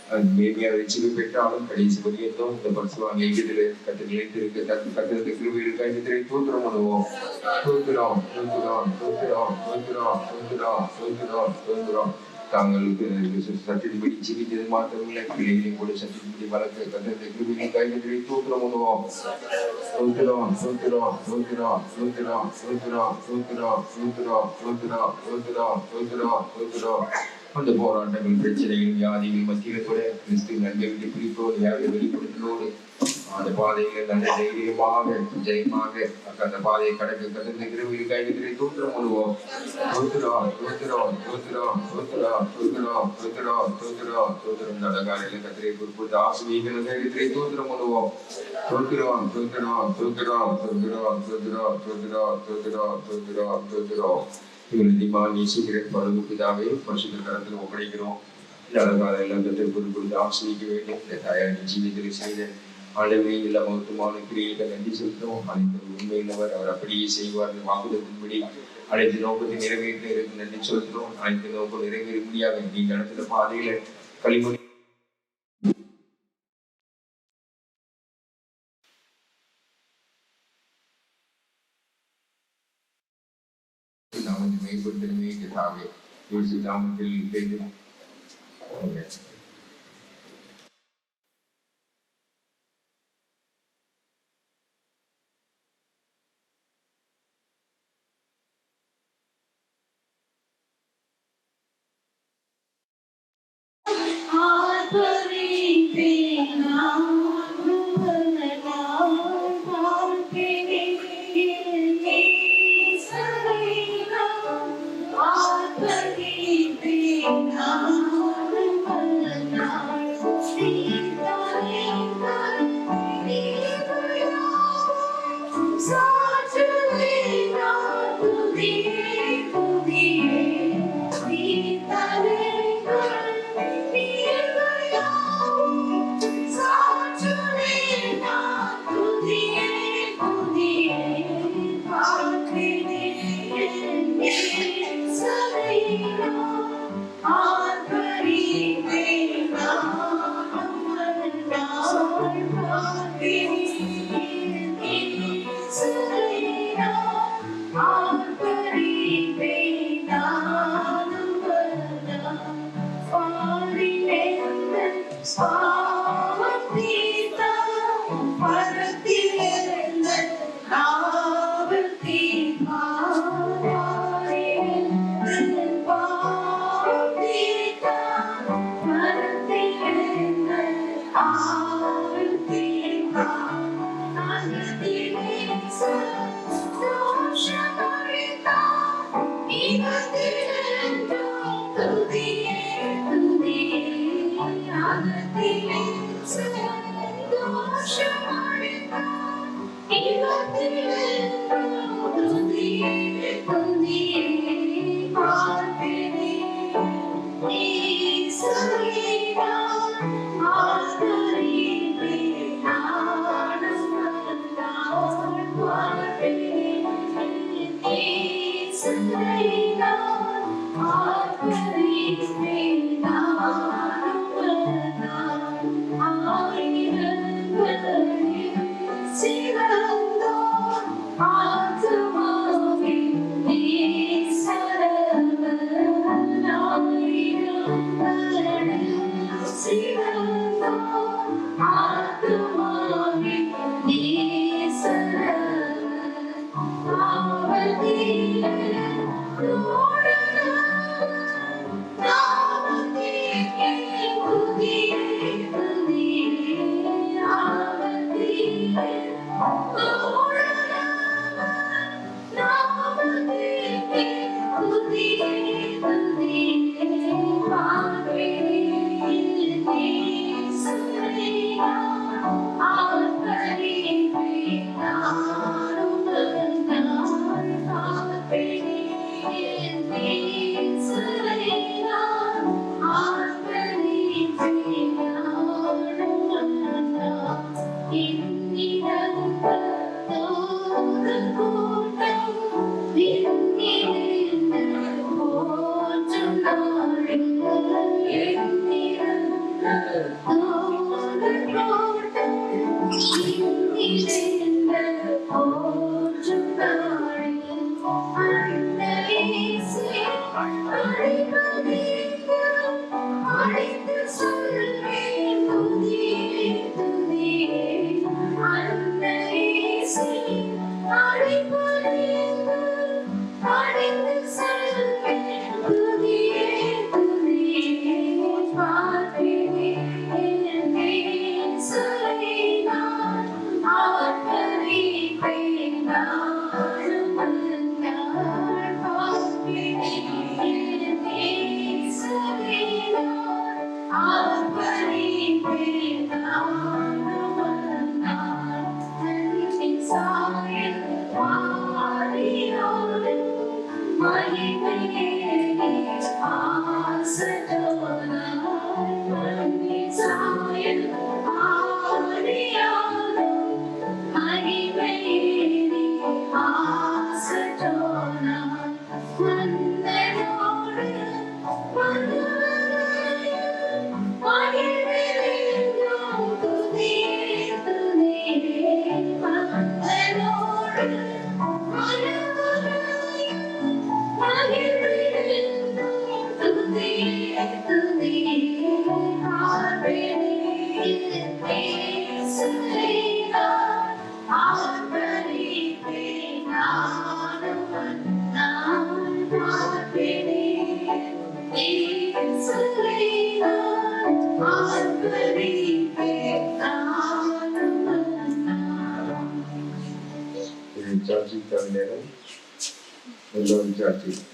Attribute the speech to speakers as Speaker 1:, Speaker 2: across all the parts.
Speaker 1: மேன்மையாக வெற்றி பெற்றாலும் கடைசி பரியந்தம் இந்த பரிசுவாங்க எங்கிட்ட கட்டு நிலைத்திருக்க கட்டத்தை கிருபைகளுக்காக நித்திரை தூத்திரம் பண்ணுவோம். தூத்திரம் தூத்திரம் தூத்திரம் தூத்திரம் தூத்திரம் தூத்திரம் தூத்திரம். தாங்களுக்கு சட்டத்தின்படி ஜீவித்தது மாத்திரமில்லை, பிள்ளைகளையும் கூட சட்டத்தின்படி வளர்க்க கட்டத்தை கிருபைகளுக்காக நித்திரை தூத்திரம் பண்ணுவோம். தூத்திரம் தூத்திரம் தூத்திரம் தூத்திரம் தூத்திரம் தூத்திரம் தூத்திரம் தூத்திரம் தூத்திரம் தூத்திரம் தூத்திரம். அந்த போராட்டங்கள், பிரச்சனைகள், வியாதிகள் மத்தியில கூட கிறிஸ்து நன்மைகளை குறிப்போடு யாரை வெளிப்படுத்தினோடு அந்த பாதையில நல்ல தைரியமாக ஜெயமாக அந்த பாதையை கடக்க கடந்த கிருபைகளுக்காக தூத்திரம் பண்ணுவோம். தூத்திரம் தூத்திரம் தூத்திரம் தூத்திரம் தூத்திரம் தூத்திரம் தூத்திரம் தூத்திரம். நல்ல காலையில கத்திரை குறிப்பிட்டு ஆசிரியர்களுக்காக தூத்திரம் பண்ணுவோம். தூத்திரம் தூத்திரம் தூத்திரம் தூத்திரம் தூத்திரம் தூத்திரம் தூத்திரம் தூத்திரம் தூத்திரம். இவங்களை தீபாவளி நேசிக்கிறேன் பரவு பிதாவே பரிசுத்த கரத்தில் ஒப்படைக்கிறோம். இந்த அழகால எல்லாம் கத்திற்கு கொடுத்து ஆசிரிக்க வேண்டும். இந்த தாயார் ஜீவிதத்தில் செய்த ஆண்டவே எல்லா மகத்துவமான கிரியைகளை நன்றி செலுத்தும். அனைத்து உண்மையிலவர் அவர் அப்படியே செய்வார். வாக்குதத்தின்படி அனைத்து நோக்கத்தை நிறைவேற்ற நன்றி செலுத்துகிறோம். அனைத்து நோக்கம் நிறைவேற முடியாது. நீ நடத்துகிற பாதையில களிமணி நாமத்தை மேம்படுத்தணுமே தாவே யோசி நாமத்தில் வேண்டும்.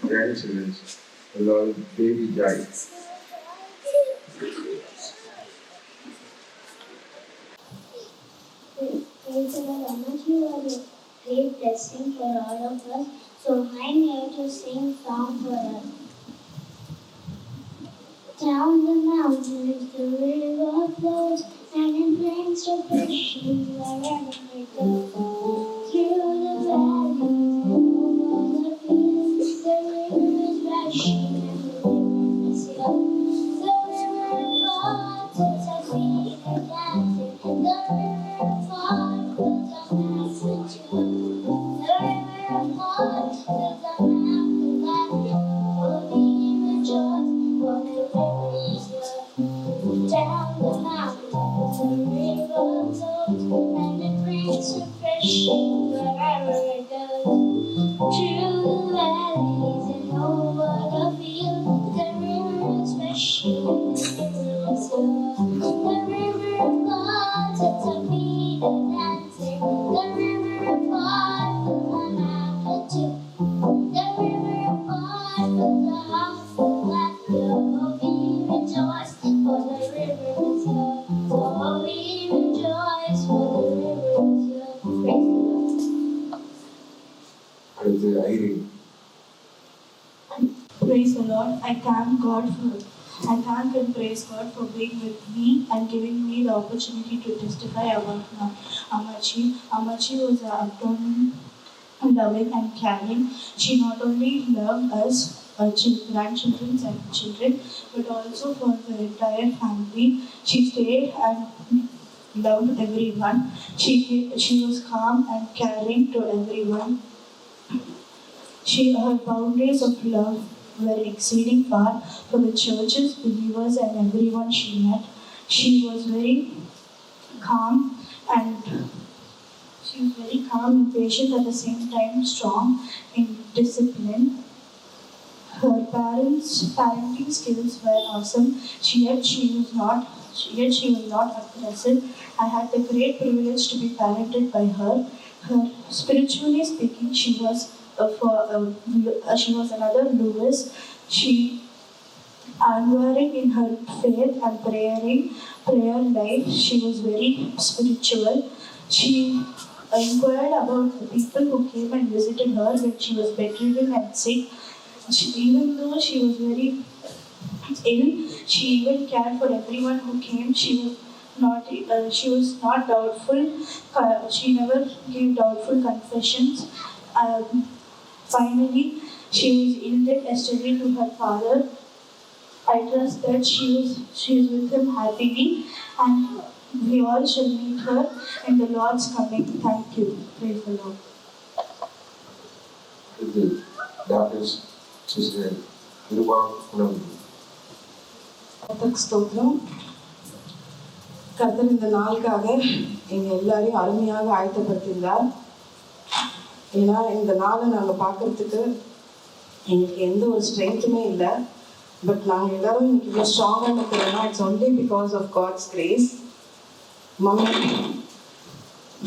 Speaker 1: grandchildren, Lord, baby Jai.
Speaker 2: Praise the Lord, Amma, you are a great blessing for all of us. So I'm here to sing song for us. Down the mountains the river flows, and it brings refreshing wherever it goes. Through the valleys and over the fields, the river is rushing and the river is young. The river of God sets our feet a dancing. The river of God fills our mouths with tune. The river of God fills our mouths with laughter. Oh, we rejoice, for the river is young. Down the mountains the river flows, and it brings refreshing wherever it goes. Through the valleys and over the fields, the river is rushing and the river is young. The river of God sets our feet a dancing. The river of God fills our mouth with tune. The river of God fills our hearts with laughter. Oh, we rejoice, for the river is young. Oh, we rejoice, for the river is young. Praise the Lord.
Speaker 3: Praise the Lord. I thank and praise God for being with me and giving me the opportunity to testify about Amachi. Amachi was abandoned, loving and caring. She not only loved us, grandchildren and children, but also for the entire family. She stayed and loved everyone. She was calm and caring to everyone. Her boundaries of love were exceeding far for the churches, believers, and everyone she met. She was very calm and patient at the same time, strong in discipline. Her parenting skills were awesome. Yet she was not aggressive. I had the great privilege to be parented by her. Spiritually speaking, she was another Lewis. She unwavering in her faith and prayer life. She was very spiritual. She inquired about the people who came and visited her when she was bedridden and sick. Even though she was very ill, she even cared for everyone who came. She was she was not doubtful. She never gave doubtful confessions. Finally, she was yielded yesterday to her father. I trust that she is with him happily, and we all shall meet her in the Lord's coming. Thank you. Praise the Lord.
Speaker 1: இது doctors sister Kripa உணவு.
Speaker 4: கர்த்தருக்கு ஸ்தோத்திரம். கர்த்தர் இந்த நாளுக்காக எங்கள் எல்லாரையும் அருமையாக ஆயத்தப்படுத்தியிருந்தார். ஏன்னா இந்த நாளை நாங்கள் பார்க்கறதுக்கு எங்களுக்கு எந்த ஒரு ஸ்ட்ரென்த்துமே இல்லை. பட் நாங்கள் எல்லாரும் இன்னைக்கு இவ்வளோ ஸ்ட்ராங்காக இருக்கிறோம்னா it's only because of God's grace. Mummy,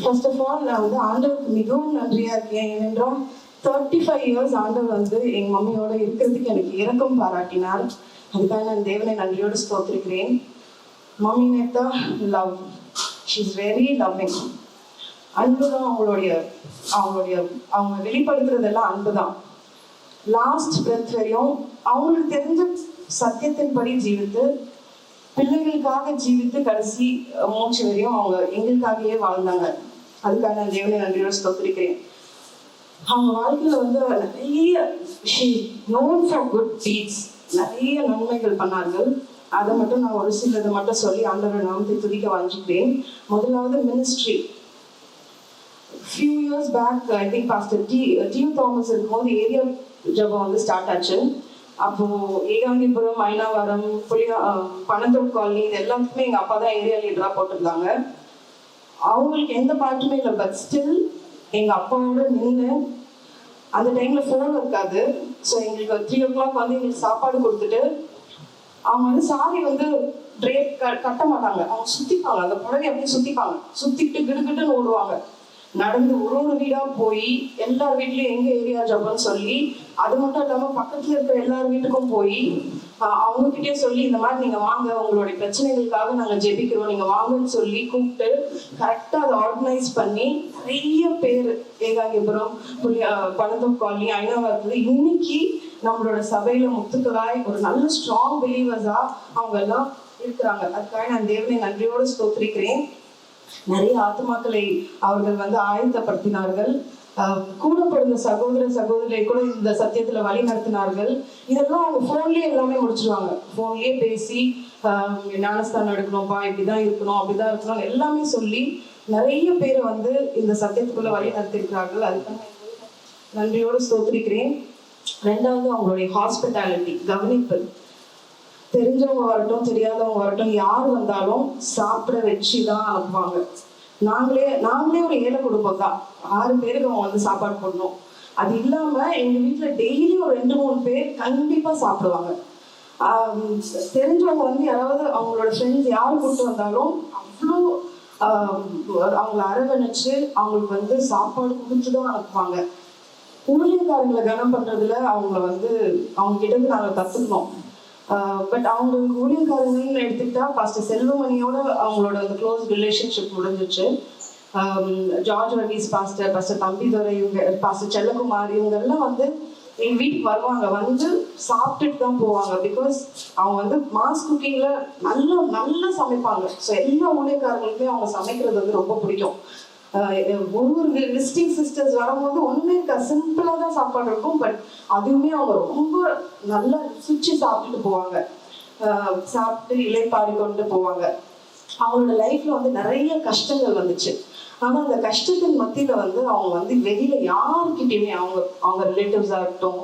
Speaker 4: first of all நான் வந்து ஆண்டவருக்கு மிகவும் நன்றியாக இருக்கேன். ஏனென்றால் 35 இயர்ஸ் ஆண்டவர் வந்து எங்கள் மம்மியோட இருக்கிறதுக்கு எனக்கு இரக்கம் பாராட்டினார். அதுக்காக நான் தேவனை நன்றியோடு ஸ்தோத்திருக்கிறேன். Mummy Neta love, she is very loving. அன்பு தான் அவங்க வெளிப்படுத்துறதெல்லாம் அன்பு தான். லாஸ்ட் பிரெத் வரையும் அவங்களுக்கு தெரிஞ்ச சத்தியத்தின்படி ஜீவித்து, பிள்ளைகளுக்காக ஜீவித்து, கடைசி மூச்சு வரையும் அவங்க எங்களுக்காகவே வாழ்ந்தாங்க. அதுக்காக நான் தேவனை நன்றியோடு ஸ்தோத்திருக்கிறேன். அவங்க வாழ்க்கையில வந்து நிறைய known for good deeds, நிறைய நன்மைகள் பண்ணார்கள். அதை மட்டும் நான் ஒரு சிலதை மட்டும் சொல்லி ஆண்டவர் நாமத்தை துதிக்க வாஞ்சிக்கிறேன். முதலாவது ministry. few years back, I think Pastor T.U. Thomas இருக்கும்போது ஏரியா ஜபம் வந்து ஸ்டார்ட் ஆச்சு. அப்போ ஏகாங்கிபுரம், ஐனாவரம், பனந்தூர் காலனி இது எல்லாத்துக்குமே எங்க அப்பா தான் ஏரியா லீடரா போட்டிருந்தாங்க. அவங்களுக்கு எந்த பாட்டுமே இல்லை, பட் ஸ்டில் எங்க அப்பாவோட நின்று அந்த டைம்ல ஃபோன் இருக்காது. ஸோ எங்களுக்கு 3 o'clock வந்து எங்களுக்கு சாப்பாடு கொடுத்துட்டு அவங்க வந்து சாரி வந்து ட்ரேப் கட்ட மாட்டாங்க, அவங்க சுத்திப்பாங்க, அந்த புடவை அப்படியே சுத்திப்பாங்க, சுத்திட்டு கிடுகிட்டுன்னு ஓடுவாங்க. நடந்து ஒரு வீடா போய் எல்லார் வீட்லயும் எங்க ஏரியா ஜபம்னு சொல்லி, அது மட்டும் இல்லாம பக்கத்துல இருக்கிற எல்லார் வீட்டுக்கும் போய் அவங்க கிட்டே சொல்லி இந்த மாதிரி நீங்க வாங்க, உங்களுடைய பிரச்சனைகளுக்காக நாங்க ஜெபிக்கிறோம், நீங்க வாங்கன்னு சொல்லி கூப்பிட்டு கரெக்டா அதை ஆர்கனைஸ் பண்ணி நிறைய பேர் ஏகாங்கிபுரம், பனந்தூர் காலனி, ஐநாவரத்துல இன்னைக்கு நம்மளோட சபையில முத்துக்களாய் ஒரு நல்ல ஸ்ட்ராங் பிலீவர்ஸா அவங்க எல்லாம் இருக்கிறாங்க. அதுக்காக நான் தேவனை நன்றியோடு ஸ்தோத்திரிக்கிறேன். நிறைய ஆத்மாக்களை அவர்கள் வந்து ஆயத்தப்படுத்தினார்கள். கூட பிறந்த சகோதரரை கூட இந்த சத்தியத்துல வழி நடத்தினார்கள். இதெல்லாம் அவங்க போன்லயே எல்லாமே முடிச்சிருவாங்க. போன்லயே பேசி ஞானஸ்தானம் எடுக்கணும்ப்பா, இப்படிதான் இருக்கணும், அப்படிதான் இருக்கணும் எல்லாமே சொல்லி நிறைய பேரை வந்து இந்த சத்தியத்துக்குள்ள வழி நடத்திருக்கிறார்கள். அதுக்காக நன்றியோடு ஸ்தோத்திரிக்கிறேன். ரெண்டாவது அவங்களுடைய ஹாஸ்பிட்டாலிட்டி, கவனிப்பு. தெரிஞ்சவங்க வரட்டும், தெரியாதவங்க வரட்டும், யார் வந்தாலும் சாப்பிட வச்சுதான் அனுப்புவாங்க. நாங்களே ஒரு ஏழை குடும்பம் தான், 6 பேருக்கு அவங்க வந்து சாப்பாடு போடணும். அது இல்லாம எங்க வீட்டுல டெய்லி ஒரு 2-3 பேர் கண்டிப்பா சாப்பிடுவாங்க. தெரிஞ்சவங்க வந்து யாராவது அவங்களோட ஃப்ரெண்ட்ஸ் யார் கூப்பிட்டு வந்தாலும் அவ்வளோ அவங்கள அரவணைச்சு அவங்களுக்கு வந்து சாப்பாடு கொடுத்துதான் அனுப்புவாங்க. ஊழியக்காரங்களை கனம் பண்றதுல அவங்கள வந்து அவங்க கிட்ட நாங்க கத்துக்கணும். பட் அவங்க ஊழியக்காரங்கன்னு எடுத்துக்கிட்டா பாஸ்டர் செல்வமணியோட அவங்களோட அந்த க்ளோஸ் ரிலேஷன்ஷிப் முடிஞ்சிச்சு. ஜார்ஜ் வர்கீஸ் பாஸ்டர் தம்பிதுரை, இவங்க பாஸ்டர் செல்லகுமார், இவங்க எல்லாம் வந்து எங்க வீட்டுக்கு வருவாங்க, வந்து சாப்பிட்டுட்டு தான் போவாங்க. பிகாஸ் அவங்க வந்து மாஸ் குக்கிங்ல நல்லா சமைப்பாங்க. ஸோ எல்லா ஊழியக்காரங்களுக்குமே அவங்க சமைக்கிறது வந்து ரொம்ப பிடிக்கும். ஒரு விசிட்டிங் சிஸ்டர்ஸ் வரும்போது ஒண்ணுமே சிம்பிளா தான் சாப்பாடு இருக்கும், பட் அதுவுமே அவங்க ரொம்ப நல்லா ருசிச்சு சாப்பிட்டுட்டு போவாங்க. சாப்பிட்டு இலைப்பாரி கொண்டு போவாங்க. அவங்களோட லைஃப்ல வந்து நிறைய கஷ்டங்கள் வந்துச்சு. ஆனா அந்த கஷ்டத்தின் மத்தியில வந்து அவங்க வந்து வெளியில யாருக்கிட்டையுமே அவங்க ரிலேட்டிவ்ஸா இருக்கட்டும்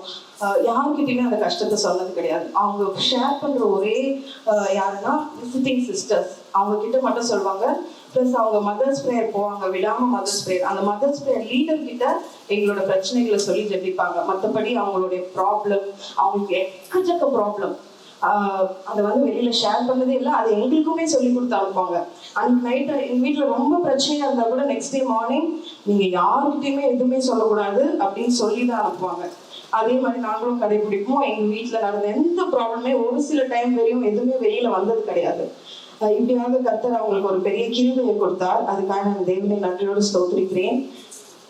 Speaker 4: யாருக்கிட்டையுமே அந்த கஷ்டத்தை சொன்னது கிடையாது. அவங்க ஷேர் பண்ற ஒரே யாருன்னா விசிட்டிங் சிஸ்டர்ஸ், அவங்க கிட்ட மட்டும் சொல்லுவாங்க. பிளஸ் அவங்க மதர்ஸ் ப்ரேயர் போவாங்க, விடாம மதர்ஸ் ப்ரேயர். அந்த மதர்ஸ் ப்ரேயர் லீடர் கிட்ட எங்களோட பிரச்சனைகளை சொல்லி ஜெபிப்பாங்க. மற்றபடி அவங்களுடைய ப்ராப்ளம், அவங்களுக்கு எக்கச்சக்க ப்ராப்ளம், அதை வந்து வெளியில ஷேர் பண்ணதே இல்லை. அதை எங்களுக்குமே சொல்லி கொடுத்து அனுப்புவாங்க. அன்னைக்கு நைட்டு எங்க வீட்டுல ரொம்ப பிரச்சனையா இருந்தா கூட நெக்ஸ்ட் டே மார்னிங் நீங்க யாருக்கிட்டையுமே எதுவுமே சொல்லக்கூடாது அப்படின்னு சொல்லிதான் அனுப்புவாங்க. அதே மாதிரி நாங்களும் கடைபிடிப்போம். எங்க வீட்டுல நடந்த எந்த ப்ராப்ளமே ஒரு சில டைம் வரையும் எதுவுமே வெளியில வந்தது கிடையாது. இப்படியாக கர்த்தர் அவங்களுக்கு ஒரு பெரிய கிருபையை கொடுத்தார். அதுக்காக நான் தேவனை நன்றியோடு ஸ்தோத்திரிக்கிறேன்.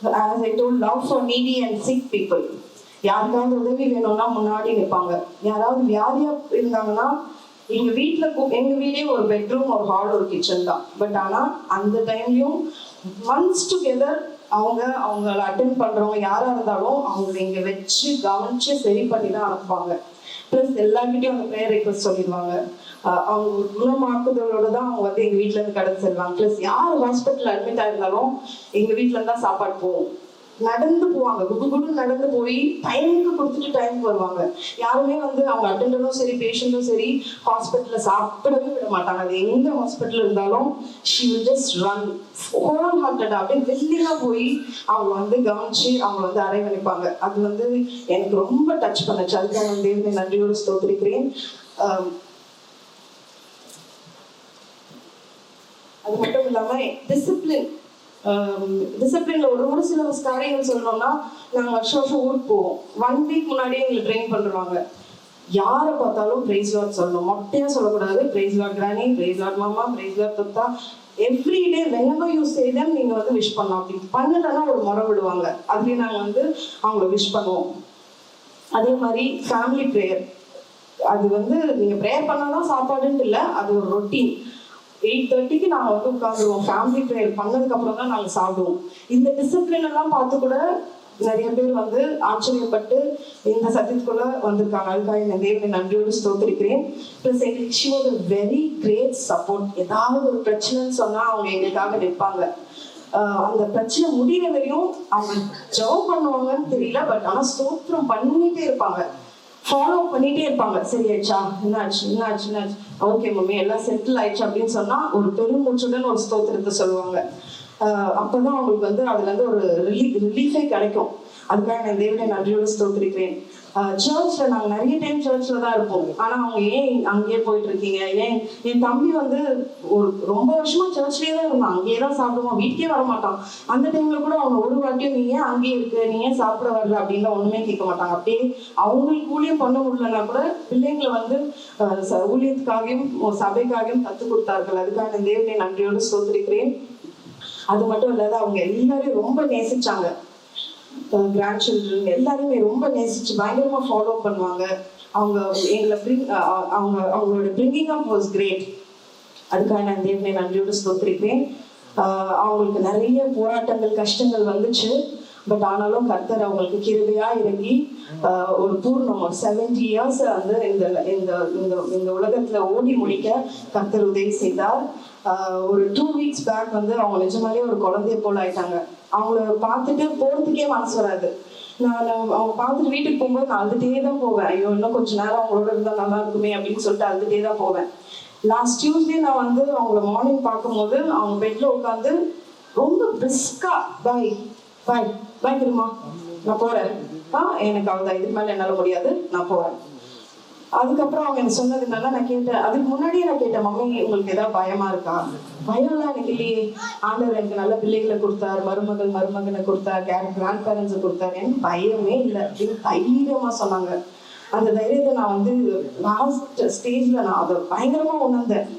Speaker 4: As I told, love for needy and sick people. யாருக்காவது உதவி வேணும்னா முன்னாடி நிற்பாங்க. யாராவது வியாதியா இருந்தாங்கன்னா எங்க வீடே ஒரு பெட்ரூம், ஒரு ஹால், ஒரு கிச்சன் தான். பட் ஆனா அந்த டைம்லயும் மந்த்ஸ் டுகெதர் அவங்கள அட்டென்ட் பண்றவங்க யாரா இருந்தாலும் அவங்களை இங்க வச்சு கவனிச்சு சரி பண்ணி தான் அனுப்புவாங்க. பிளஸ் எல்லார்கிட்டையும் அந்த ப்ரேயர் ரிக்வெஸ்ட் சொல்லிடுவாங்க. அவங்க குணமாக்குதலோட தான் அவங்க வந்து எங்க வீட்டுல இருந்து கடந்து செல்வாங்க. பிளஸ் யார் ஹாஸ்பிட்டல் அட்மிட் ஆயிருந்தாலும் எங்க வீட்டுல இருந்தா சாப்பாடு போகும். நடந்து போவாங்க, குடு நடந்து போய் டைமுக்கு கொடுத்துட்டு டைமுக்கு வருவாங்க. யாருமே வந்து அவங்க அட்டெண்டரும் சரி பேஷண்ட்டும் சரி ஹாஸ்பிட்டல்ல சாப்பிடவே விட மாட்டாங்க. அது எங்க ஹாஸ்பிட்டல் இருந்தாலும் she will just run whole hearted அப்படியே வெள்ளியா போய் அவங்க வந்து கவனிச்சு அவங்க வந்து அரவணைப்பாங்க. அது வந்து எனக்கு ரொம்ப டச் பண்ணுச்சு. அதுக்காக வந்து நன்றியோடு ஸ்தோத்திரிக்கிறேன். அது மட்டும் இல்லாம டிசிப்ளின்ல ஒரு சில காரியங்கள் சொல்லணும்னா, நாங்க வருஷம் ஊருக்கு போவோம். 1 வீக் முன்னாடியே எங்களை ட்ரெயின் பண்ணுவாங்க. யாரை பார்த்தாலும் பிரைஸ் லார்ட் சொல்லணும், மொட்டையா சொல்லக்கூடாது. Praise Lord granny, praise Lord மாமா, பிரைஸ் லார்ட் தொத்தா, everyday whenever you say them நீங்க வந்து விஷ் பண்ணலாம். அப்படி பண்ணலன்னா ஒரு முறை விடுவாங்க. அதுலயே நாங்க வந்து அவங்கள விஷ் பண்ணுவோம். அதே மாதிரி ஃபேமிலி ப்ரேயர், அது வந்து நீங்க ப்ரேயர் பண்ணாதான் சாப்பாடுன்ட்டு இல்லை, அது ஒரு ரொட்டீன். 8:30க்கு நாங்கள் வந்து உட்காந்துருவோம். ஃபேமிலி ப்ரேயர் பண்ணதுக்கு அப்புறம் தான் நாங்கள் சாப்பிடுவோம். இந்த டிசிப்ளின் எல்லாம் பார்த்து கூட நிறைய பேர் வந்து ஆச்சரியப்பட்டு இந்த சத்தியத்துக்குள்ள வந்திருக்காங்க. அதுக்காக இந்த தேவனை நன்றியோடு ஸ்தோத்திரிக்கிறேன். பிளஸ் எங்களுக்கு she was a very great support. ஏதாவது ஒரு பிரச்சனைன்னு சொன்னா அவங்க எங்களுக்காக நிற்பாங்க. அந்த பிரச்சனை முடிகிற வரையும் அவங்க ஜெபம் பண்ணுவாங்கன்னு தெரியல, பட் ஆனால் ஸ்தோத்திரம் பண்ணிட்டே இருப்பாங்க, ஃபாலோ பண்ணிட்டே இருப்பாங்க. சரி ஆயிடுச்சா, என்னாச்சு, ஓகே மம்மி எல்லாம் செட்டில் ஆயிடுச்சு அப்படின்னு சொன்னா ஒரு பெருமூச்சுடன் ஒரு ஸ்தோத்திரத்தை சொல்லுவாங்க. அப்பதான் அவங்களுக்கு வந்து அதுல இருந்து ஒரு ரிலீஃபே கிடைக்கும். அதுக்காக நான் தேவனை நன்றியோடு ஸ்தோத்திரிக்கிறேன். சர்ச்ல நாங்க நிறைய டைம் சர்ச்ல தான் இருப்போம். ஆனா அவங்க ஏன் அங்கேயே போயிட்டு இருக்கீங்க, ஏன் என் தம்பி வந்து ஒரு ரொம்ப வருஷமா சர்ச்லயே தான் இருந்தான், அங்கேயே தான் சாப்பிடுவான், வீட்டுக்கே வர மாட்டான். அந்த டைம்ல கூட அவங்க ஒரு வாட்டியும் நீ ஏன் அங்கேயே இருக்கு, நீ ஏன் சாப்பிட வரல அப்படின்னு ஒண்ணுமே கேட்க மாட்டாங்க. அப்படியே அவங்களுக்கு ஊழியம் பண்ண முடியலன்னா கூட பிள்ளைங்களை வந்து ஊழியத்துக்காகவும் சபைக்காகவும் கற்றுக் கொடுத்தார்கள். அதுக்காக தேவனை நன்றியோடு ஸ்தோத்திரிக்கிறேன். அது மட்டும் இல்லாத அவங்க எல்லாரையும் ரொம்ப நேசிச்சாங்க. கிராண்ட் சில்ட்ரன் எல்லாருமே ரொம்ப நேசிச்சு பயங்கரமா ஃபாலோ பண்ணுவாங்க. அவங்க எங்களை அவங்களோட பிரிங்கிங் அப் வாஸ் கிரேட். அதுக்காக நான் தேவனை நன்றியோடு ஸ்தோத்திரிக்கிறேன். அவங்களுக்கு நிறைய போராட்டங்கள் கஷ்டங்கள் வந்துச்சு. பட் ஆனாலும் கர்த்தர் அவங்களுக்கு கிருபையா இறங்கி ஒரு பூர்ணம் 70 years வந்து இந்த உலகத்துல ஓடி முடிக்க கர்த்தர் உதவி செய்தார். ஒரு 2 weeks பேக் வந்து அவங்க நிஜமாலே ஒரு குழந்தைய போல ஆயிட்டாங்க. அவங்கள பார்த்துட்டு போறதுக்கே மனசு வராது. நான் அவங்க பார்த்துட்டு வீட்டுக்கு போகும்போது நான் அழுதுட்டே தான் போவேன். ஐயோ இன்னும் கொஞ்ச நேரம் அவங்களோட இருந்தா நல்லா இருக்குமே அப்படின்னு சொல்லிட்டு அழுதுட்டே தான் போவேன். லாஸ்ட் டியூஸ்டே நான் வந்து அவங்கள மார்னிங் பார்க்கும்போது அவங்க பெட்ல உட்காந்து ரொம்ப பிரிஸ்கா பாய் திருமா நான் போறேன், எனக்கு அவள் இதுக்கு மேல என்னால முடியாது, நான் போறேன். அதுக்கப்புறம் அவங்க எனக்கு சொன்னது என்னன்னா, நான் கேட்டேன், அதுக்கு முன்னாடியே நான் கேட்டேன், மம்மி உங்களுக்கு ஏதாவது பயமா இருக்கா? பயம்லாம் எனக்கு இல்லையே, ஆண்டவர் எனக்கு நல்ல பிள்ளைகளை கொடுத்தாரு, மருமகனை கொடுத்தாரு, கிராண்ட் பேரண்ட்ஸை கொடுத்தாரு, எனக்கு பயமே இல்லை அப்படின்னு தைரியமா சொன்னாங்க. அந்த தைரியத்தை நான் வந்து லாஸ்ட் ஸ்டேஜ்ல நான் அதை பயங்கரமா உணர்ந்தேன்.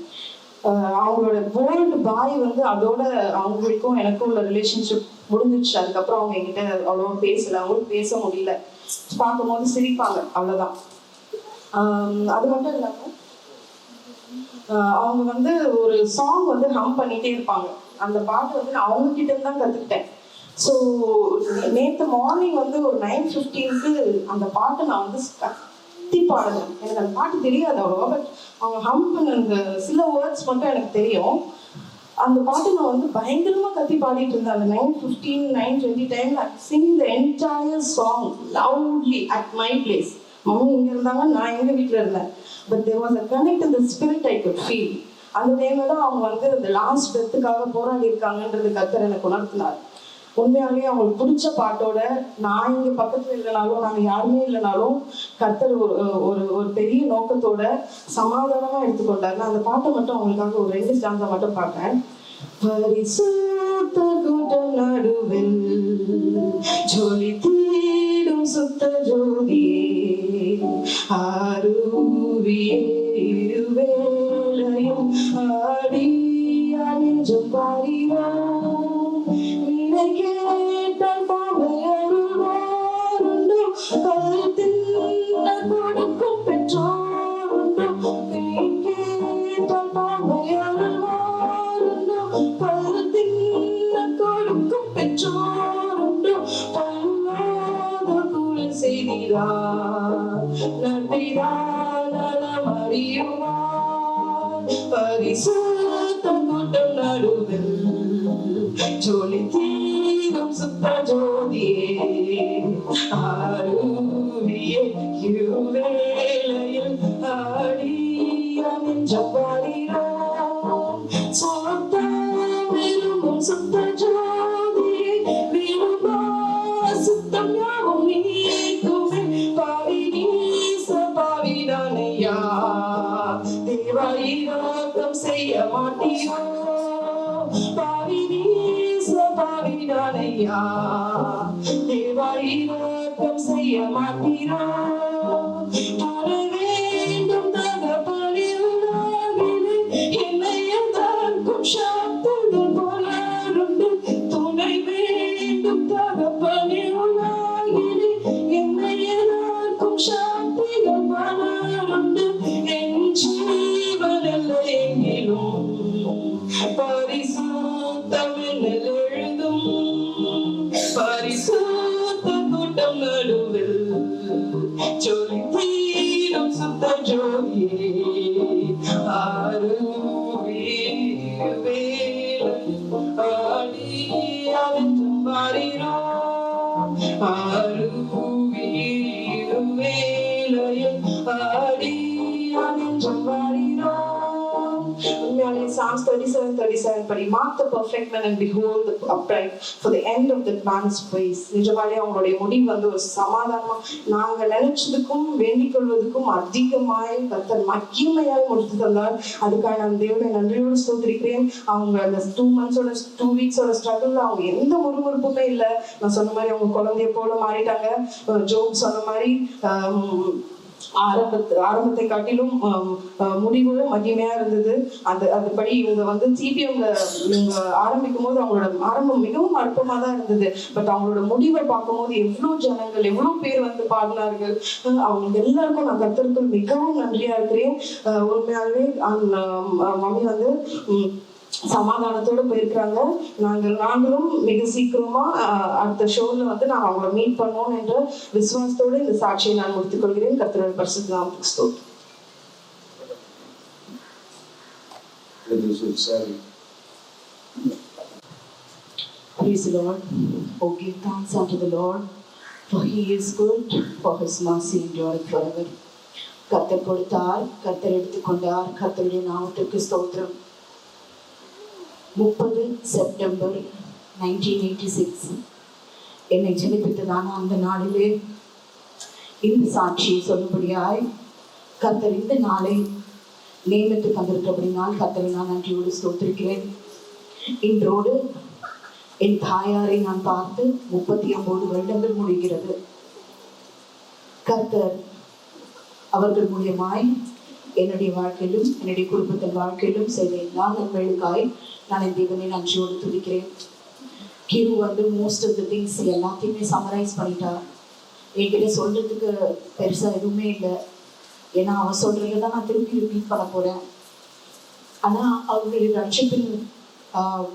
Speaker 4: அவங்களோட வேர்ல்டு பாய் வந்து அதோட அவங்களுக்கும் எனக்கும் உள்ள ரிலேஷன்ஷிப் முடிஞ்சிச்சு. அதுக்கப்புறம் அவங்க என்கிட்ட அவ்வளவா பேசல, அவங்களுக்கு பேச முடியல, பார்க்கும்போது சிரிப்பாங்க, அவ்வளவுதான். அது மட்டும் இல்லாம அவங்க வந்து ஒரு சாங் வந்து ஹம் பண்ணிட்டே இருப்பாங்க. அந்த பாட்டு வந்து நான் அவங்க கிட்ட இருந்து தான் கத்துக்கிட்டேன். ஸோ நேற்று மார்னிங் வந்து ஒரு 9:15க்கு அந்த பாட்டை நான் வந்து கத்தி பாடுறேன். எனக்கு அந்த பாட்டு தெரியாது அவ்வளோவா, பட் அவங்க ஹம் பண்ண அந்த சில வேர்ட்ஸ் மட்டும் எனக்கு தெரியும். அந்த பாட்டு நான் வந்து பயங்கரமா கத்தி பாடிட்டு இருந்தேன். அந்த 9:15, 9:20 டைம்ல sing the entire song loudly at my place. Mummy இங்க இருந்தாங்க, நான் எங்க வீட்டுல இருந்தேன். But there was a connect in the spirit I could feel. அந்த டைம்ல தான் அவங்க வந்து அந்த லாஸ்ட் டெத்துக்காக போராடி இருக்காங்கன்றது கர்த்தர் எனக்கு உணர்த்தினார். உண்மையாலேயே அவங்களுக்கு பிடிச்ச பாட்டோட நான் இங்க பக்கத்துல இல்லைனாலும், நாங்க யாருமே இல்லைனாலும் கர்த்தர் ஒரு பெரிய நோக்கத்தோட சமாதானமா எடுத்துக்கொண்டாரு. நான் அந்த பாட்டை மட்டும் அவங்களுக்காக ஒரு 2 ஸ்டான்ஸா மட்டும் பாடுறேன். பரிசுத்த கூட்டம் நடுவில் ஜொலி தீடும் சுத்த ஜோதியே ஆருவியே இருவேளையும் ஆடி அணிஞ்சும் பாடினான். நீனை கேட்டால் பாவையருவாருண்டோ, கல் தின்ன கொடுக்கும் பெற்றோருண்டோ, நன்றிதான் நலமறியுவார் பரிசுத்த கூட்டம் நடுவில் ஜொலி தீரும் சுத்த ஜோதியே ஆருவியே இருவேளையில் ஆடியம் ஜபாடிரோம் சுத்த விரும்பும் சுத்த ஜோதியே விரும்பா சுத்தம் யாவும் நீக்குமே பாவி நீச பாவிதானையா தேவா இரக்கம் செய்ய மாட்டீரோ பாவி நீச பாவிதானையா தேவா இரக்கம் செய்ய மாட்டீரோ தர வேண்டும் தகப்பனில் நாகிலே என்னை எதற்கும் சாத்துகள் போலருண்டு துணை வேண்டும் தகப்பனில் நாகிலே என்னை எதற்கும் சாத்திகள் போலருண்டு என் ஜீவனில் எங்கிலும் பரிசுத்தம் என்னில் எழுதும் பரிசுத்த கூட்டம் நடுவில் ஜொலி தீரும் சுத்த ஜோதியே ஆடி அவற்றும் மாறினோம் வேலையில் ஆடி அவற்றும் மாறினோம். உண்மையாலே Psalms 37:37 படி mark the perfect man and behold the upright for the end of that man's ways. நிஜமாலே அவங்களுடைய முடிவு வந்து ஒரு சமாதானமா நாங்க நினைச்சதுக்கும் வேண்டிக் கொள்வதற்கும் அதிகமாய் கர்த்தர் மகிமையாய் முடித்து தந்தார். அதுக்காக நான் தேவனை நன்றியோடு ஸ்தோத்திரிக்கிறேன். அவங்க அந்த 2 weeks ஸ்ட்ரகிள் அவங்க எந்த முறுமுறுப்புமே இல்லை. நான் சொன்ன மாதிரி அவங்க குழந்தைய போல மாறிட்டாங்க. ஜோப் சொன்ன மாதிரி ஆரம்பத்தை காட்டிலும் முடிவும் மகிமையா இருந்தது. அதுபடி இவங்க வந்து சிபிஎம்ல இவங்க ஆரம்பிக்கும் போது அவங்களோட ஆரம்பம் மிகவும் அற்பமா தான் இருந்தது. பட் அவங்களோட முடிவை பார்க்கும் போது எவ்வளவு ஜனங்கள் எவ்வளவு பேர் வந்து பாடினார்கள். அவங்க எல்லாருக்கும் நான் கர்த்தருக்கு மிகவும் நன்றியா இருக்கிறேன். உண்மையாகவே மம்மி வந்து சமாதானத்தோட போயிருக்கிறாங்க. நாங்களும் மிக சீக்கிரமா அடுத்த ஷோல வந்து நாங்கள் அவங்கள மீட் பண்ணுவோம் என்ற விசுவாசத்தோடு இந்த சாட்சியை நான் முடித்துக் கொள்கிறேன். கர்த்தருடைய பரிசுத்த நாமத்துக்கு ஸ்தோத்திரம். Praise the Lord. Oh, give thanks unto the Lord, for He is good, for His mercy endureth forever. கர்த்தர் கொடுத்தார், கர்த்தர் எடுத்துக்கொண்டார். கர்த்தருடைய நாமத்திற்கு ஸ்தோத்திரம். 30 செப்டம்பர் 1986 என்னை ஜெனிப்பித்ததான அந்த நாளிலே இந்த சாட்சியை சொல்லும்படியாய் கர்த்தர் இந்த நாளை நியமித்து தந்திருக்கிறபடினால் கர்த்தரை நான் நன்றியோடு ஸ்தோத்திரிக்கிறேன். இன்றோடு என் தாயாரை நான் பார்த்து 39 வருடங்கள் முடிகிறது. கர்த்தர் அவர்கள் மூலியமாய் என்னுடைய வாழ்க்கையிலும் என்னுடைய குடும்பத்தின் வாழ்க்கையிலும் செய்த எல்லா நன்மைகளுக்காய் நான் என் தேவனை நன்றியோடு துதிக்கிறேன். கிரு வந்து மோஸ்ட் ஆஃப் த திங்ஸ் எல்லாத்தையுமே சம்மரைஸ் பண்ணிட்டா. என்கிட்ட சொல்றதுக்கு பெருசா எதுவுமே இல்லை. ஏன்னா அவன் சொல்றதுதான் நான் திருப்பி ரிப்பீட் பண்ண போறேன். ஆனா அவர்களுடைய ரட்சிப்பின்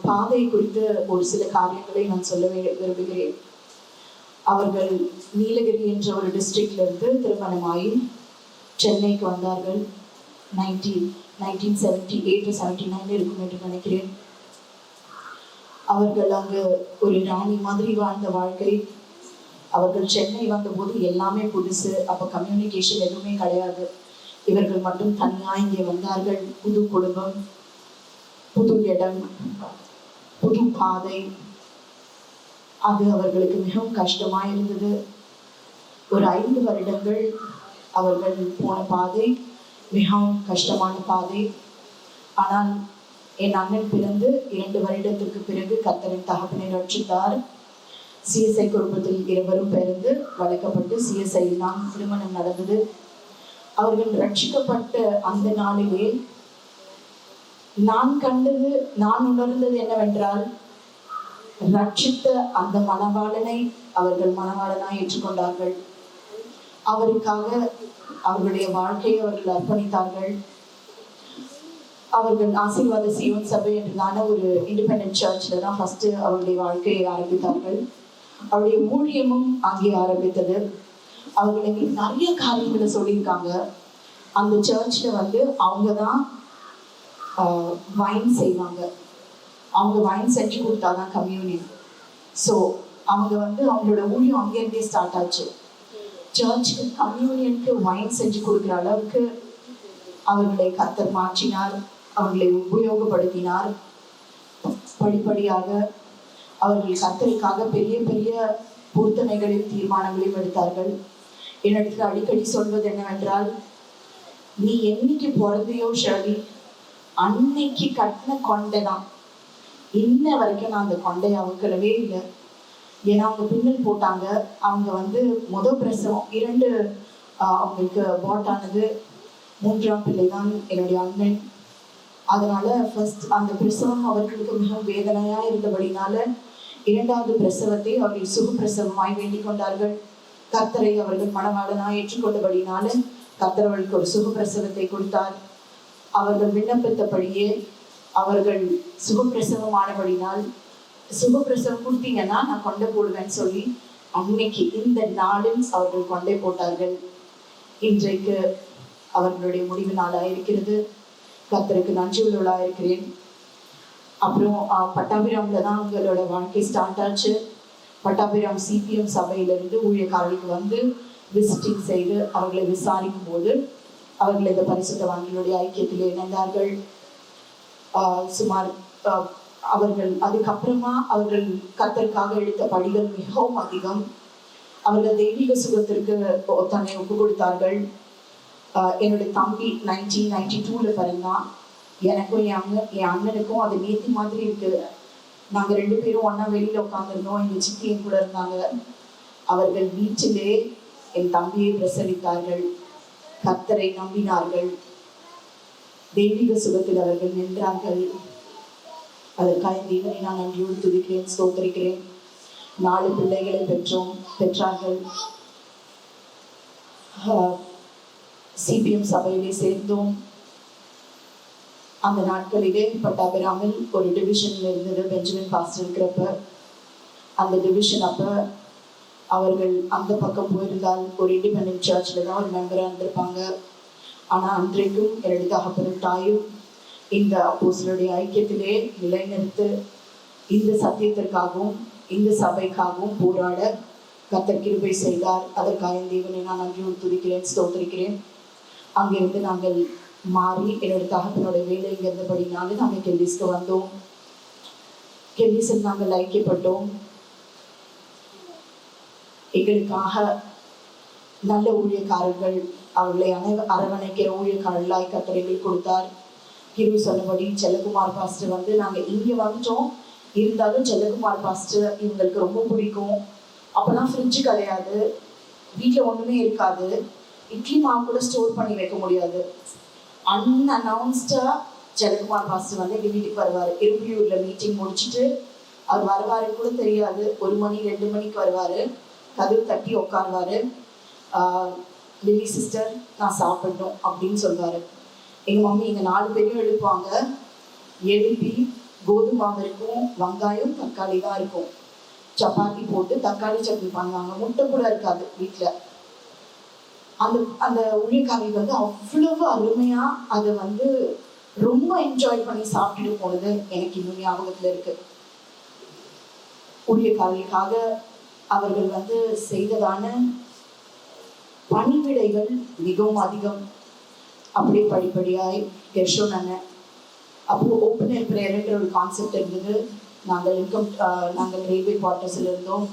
Speaker 4: பாதை குறித்த ஒரு சில காரியங்களை நான் சொல்ல விரும்புகிறேன். அவர்கள் நீலகிரி என்ற ஒரு டிஸ்ட்ரிக்ட்ல இருந்து திருமணமாகி சென்னைக்கு வந்தார்கள். 1978-79 இருக்கும் என்று நினைக்கிறேன். அவர்கள் அங்கு ஒரு ராணி மாதிரி வாழ்ந்த வாழ்க்கை. அவர்கள் சென்னை வந்தபோது எல்லாமே புதுசு. அப்போ கம்யூனிகேஷன் எதுவுமே கிடையாது. இவர்கள் மட்டும் தனியா இங்கே வந்தார்கள். புது குடும்பம், புது இடம், புது பாதை. அது அவர்களுக்கு மிகவும் கஷ்டமா இருந்தது. ஒரு 5 வருடங்கள் அவர்கள் போன பாதை மிகவும் கஷ்டமான பாதை. ஆனால் என் அண்ணன் பிறந்து 2 வருடத்திற்கு பிறகு கர்த்தரின் தகப்பனை ரட்சித்தார். சிஎஸ்ஐ குடும்பத்தில் இருவரும் பிறந்து வளர்க்கப்பட்டு சிஎஸ்ஐயில் தான் திருமணம் நடந்தது. அவர்கள் ரட்சிக்கப்பட்ட அந்த நாளிலே நான் உணர்ந்தது என்னவென்றால், ரட்சித்த அந்த மணவாளனை அவர்கள் மணவாளனாய் ஏற்றுக்கொண்டார்கள். அவருக்காக அவர்களுடைய வாழ்க்கையை அவர்கள் அர்ப்பணித்தார்கள். அவர்கள் ஆசீர்வாத சியோன் சபை என்றதான ஒரு இண்டிபெண்டன்ட் சர்ச்ல தான் ஃபர்ஸ்ட் அவருடைய வாழ்க்கையை ஆரம்பித்தார்கள். அவருடைய ஊழியமும் அங்கே ஆரம்பித்தது. அவர்கள் எங்களுக்கு நிறைய காரியங்களை சொல்லியிருக்காங்க. அந்த சர்ச்சில் வந்து அவங்க தான் வைன் செய்வாங்க. அவங்க வைன் செஞ்சு கொடுத்தாதான் கம்யூனியன். ஸோ அவங்க வந்து அவங்களோட ஊழியம் அங்கேருந்தே ஸ்டார்ட் ஆச்சு. சர்ச்சுக்கு கம்யூனியனுக்கு வைன் செஞ்சு கொடுக்குற அளவுக்கு அவர்களை கர்த்தர் மாற்றினார், அவர்களை உபயோகப்படுத்தினார். படிப்படியாக அவர்கள் கர்த்தருக்காக பெரிய பெரிய பொருத்தனைகளையும் தீர்மானங்களையும் எடுத்தார்கள். என்னிடத்துல அடிக்கடி சொல்வது என்னவென்றால், நீ என்னைக்கு பிறந்தையோ ஷர்லி, அன்னைக்கு கட்டின கொண்டை தான். இன்ன வரைக்கும் நான் அந்த கொண்டையை அவுக்கலவே இல்லை. ஏன்னா அவங்க பின்னல் போட்டாங்க. அவங்க வந்து பிரசவம் 2 அவங்களுக்கு பாட்டானது. 3ஆம் பிள்ளை தான் என்னுடைய அண்ணன். அதனால ஃபர்ஸ்ட் அந்த பிரசவம் அவர்களுக்கு மிகவும் வேதனையா இருந்தபடினால 2வது பிரசவத்தை அவர்கள் சுகப்பிரசவமாய் வேண்டிக் கொண்டார்கள். கர்த்தரை அவர்கள் மனவாளனாய் ஏற்றுக்கொண்டபடினால கர்த்தர் அவர்களுக்கு ஒரு சுகப்பிரசவத்தை கொடுத்தார். அவர்கள் விண்ணப்பித்தபடியே அவர்கள் சுகப்பிரசவமானபடினால், சுகப்பிரசவம் கொடுத்தீங்கன்னா நான் கொண்டை போடுவேன்னு சொல்லி அன்னைக்கு இந்த நாளில் அவர்கள் கொண்டை போட்டார்கள். இன்றைக்கு அவர்களுடைய முடிவு நாளாயிருக்கிறது. கர்த்தருக்கு நன்றி உள்ளவளாயிருக்கிறேன். அப்புறம் பட்டாபிராமில் தான் அவங்களோட வாழ்க்கை ஸ்டார்ட் ஆச்சு. பட்டாபிராம் சிபிஎம் சபையிலிருந்து ஊழியக்காரர்களுக்கு வந்து விசிட்டிங் செய்து அவர்களை விசாரிக்கும் போது அவர்கள் இந்த பரிசுத்தவான்களுடைய ஐக்கியத்தில் இணைந்தார்கள். சுமார் அவர்கள் அதுக்கப்புறமா அவர்கள் கர்த்தருக்காக எடுத்த படிகள் மிகவும் அதிகம். அவர்கள் தெய்வீக சுகத்திற்கு தன்னை ஒப்பு கொடுத்தார்கள். என்னுடைய தம்பி 1992 பிறந்தான். எனக்கும் என் அண்ணனுக்கும் அது நேத்தி மாதிரி இருக்கு. நாங்க 2 பேரும் ஒன்னா வெளியில உட்காந்துருந்தோம். எங்க சித்தியும் கூட இருந்தாங்க. அவர்கள் வீட்டிலே என் தம்பியை பிரசவித்தார்கள். கர்த்தரை நம்பினார்கள். தெய்வீக சுகத்தில் அவர்கள் நின்றார்கள். அதற்காக தேவனை நான் நன்றியோடு துதிக்கிறேன், ஸ்தோத்திரிக்கிறேன். 4 பிள்ளைகளை பெற்றார்கள். சிபிஎம் சபையிலே சேர்ந்தோம். அந்த நாட்களிலே பட்டாபிராமில் ஒரு டிவிஷன் இருந்தது. பெஞ்சமின் பாஸ்டர் இருக்கிறப்ப அந்த டிவிஷன் அப்ப அவர்கள் அந்த பக்கம் போயிருந்தால் ஒரு இண்டிபெண்டன்ட் சர்ச்சில் தான் ஒரு மெம்பராக இருந்திருப்பாங்க. ஆனால் அன்றைக்கும் என்னுடைய தகப்பனும் தாயும் இந்த அப்போஸ்தலருடைய ஐக்கியத்திலே நிலைநிறுத்து இந்த சத்தியத்திற்காகவும் இந்த சபைக்காகவும் போராட கர்த்தர் கிருபை செய்தார். அதற்காக தேவனை நான் நன்றியோடு துதிக்கிறேன், ஸ்தோத்திரிக்கிறேன். அங்கிருந்து நாங்கள் மாறி என்னுடைய தகப்பனுடைய வேலை இங்கே இருந்தபடினால நாங்கள் கெல்லிஸ்க்கு வந்தோம். கெல்லிஸில் நாங்கள் ஐக்கியப்பட்டோம். எங்களுக்காக நல்ல ஊழியக்காரர்கள், அவர்களை அரவணைக்கிற ஊழியக்காரர்களாய் கர்த்தர் எங்களுக்கு கொடுத்தார். கிரு சொன்னபடி செல்லகுமார் பாஸ்டர் வந்து நாங்கள் இங்கே வந்துட்டோம். இருந்தாலும் செல்லகுமார் பாஸ்டர் இவங்களுக்கு ரொம்ப பிடிக்கும். அப்போல்லாம் ஃப்ரிட்ஜு கிடையாது, வீட்டில் ஒன்றுமே இருக்காது. இட்லி மாவு கூட ஸ்டோர் பண்ணி வைக்க முடியாது. அன்அனௌன்ஸ்டாக செல்லகுமார் பாஸ்டர் வந்து எங்கள் வீட்டுக்கு வருவார். இருப்பியூரில் மீட்டிங் முடிச்சுட்டு அவர் வருவாருன்னு கூட தெரியாது. 1 மணி 2 மணிக்கு வருவார். கதவு தட்டி உட்காருவார். லிலி சிஸ்டர் நான் சாப்பிடணும் அப்படின்னு சொல்வார். எங்கள் மம்மி எங்கள் 4 பேரையும் எழுப்புவாங்க. எழுப்பி கோதுமை மாவு இருக்கும், வெங்காயம் தக்காளி தான் இருக்கும். சப்பாத்தி போட்டு தக்காளி சட்னி பண்ணுவாங்க. முட்டை கூட இருக்காது வீட்டில். அந்த ஊழியக்காரர்கள் வந்து அவ்வளவு அருமையா அதை வந்து ரொம்ப என்ஜாய் பண்ணி சாப்பிட்டுட்டு போனது எனக்கு இன்னும் ஞாபகத்துல இருக்கு. ஊழியக்காரர்களுக்காக அவர்கள் வந்து செய்ததான பணிவிடைகள் மிகவும் அதிகம். அப்படியே படிப்படியாய் கெர்ஷோன் அண்ணன் அப்போ ஓப்பன் ஏர் ப்ரேயர்ன்ற ஒரு கான்செப்ட் இருந்தது. நாங்கள் ரயில்வே குவார்ட்டர்ஸில் இருந்தோம்.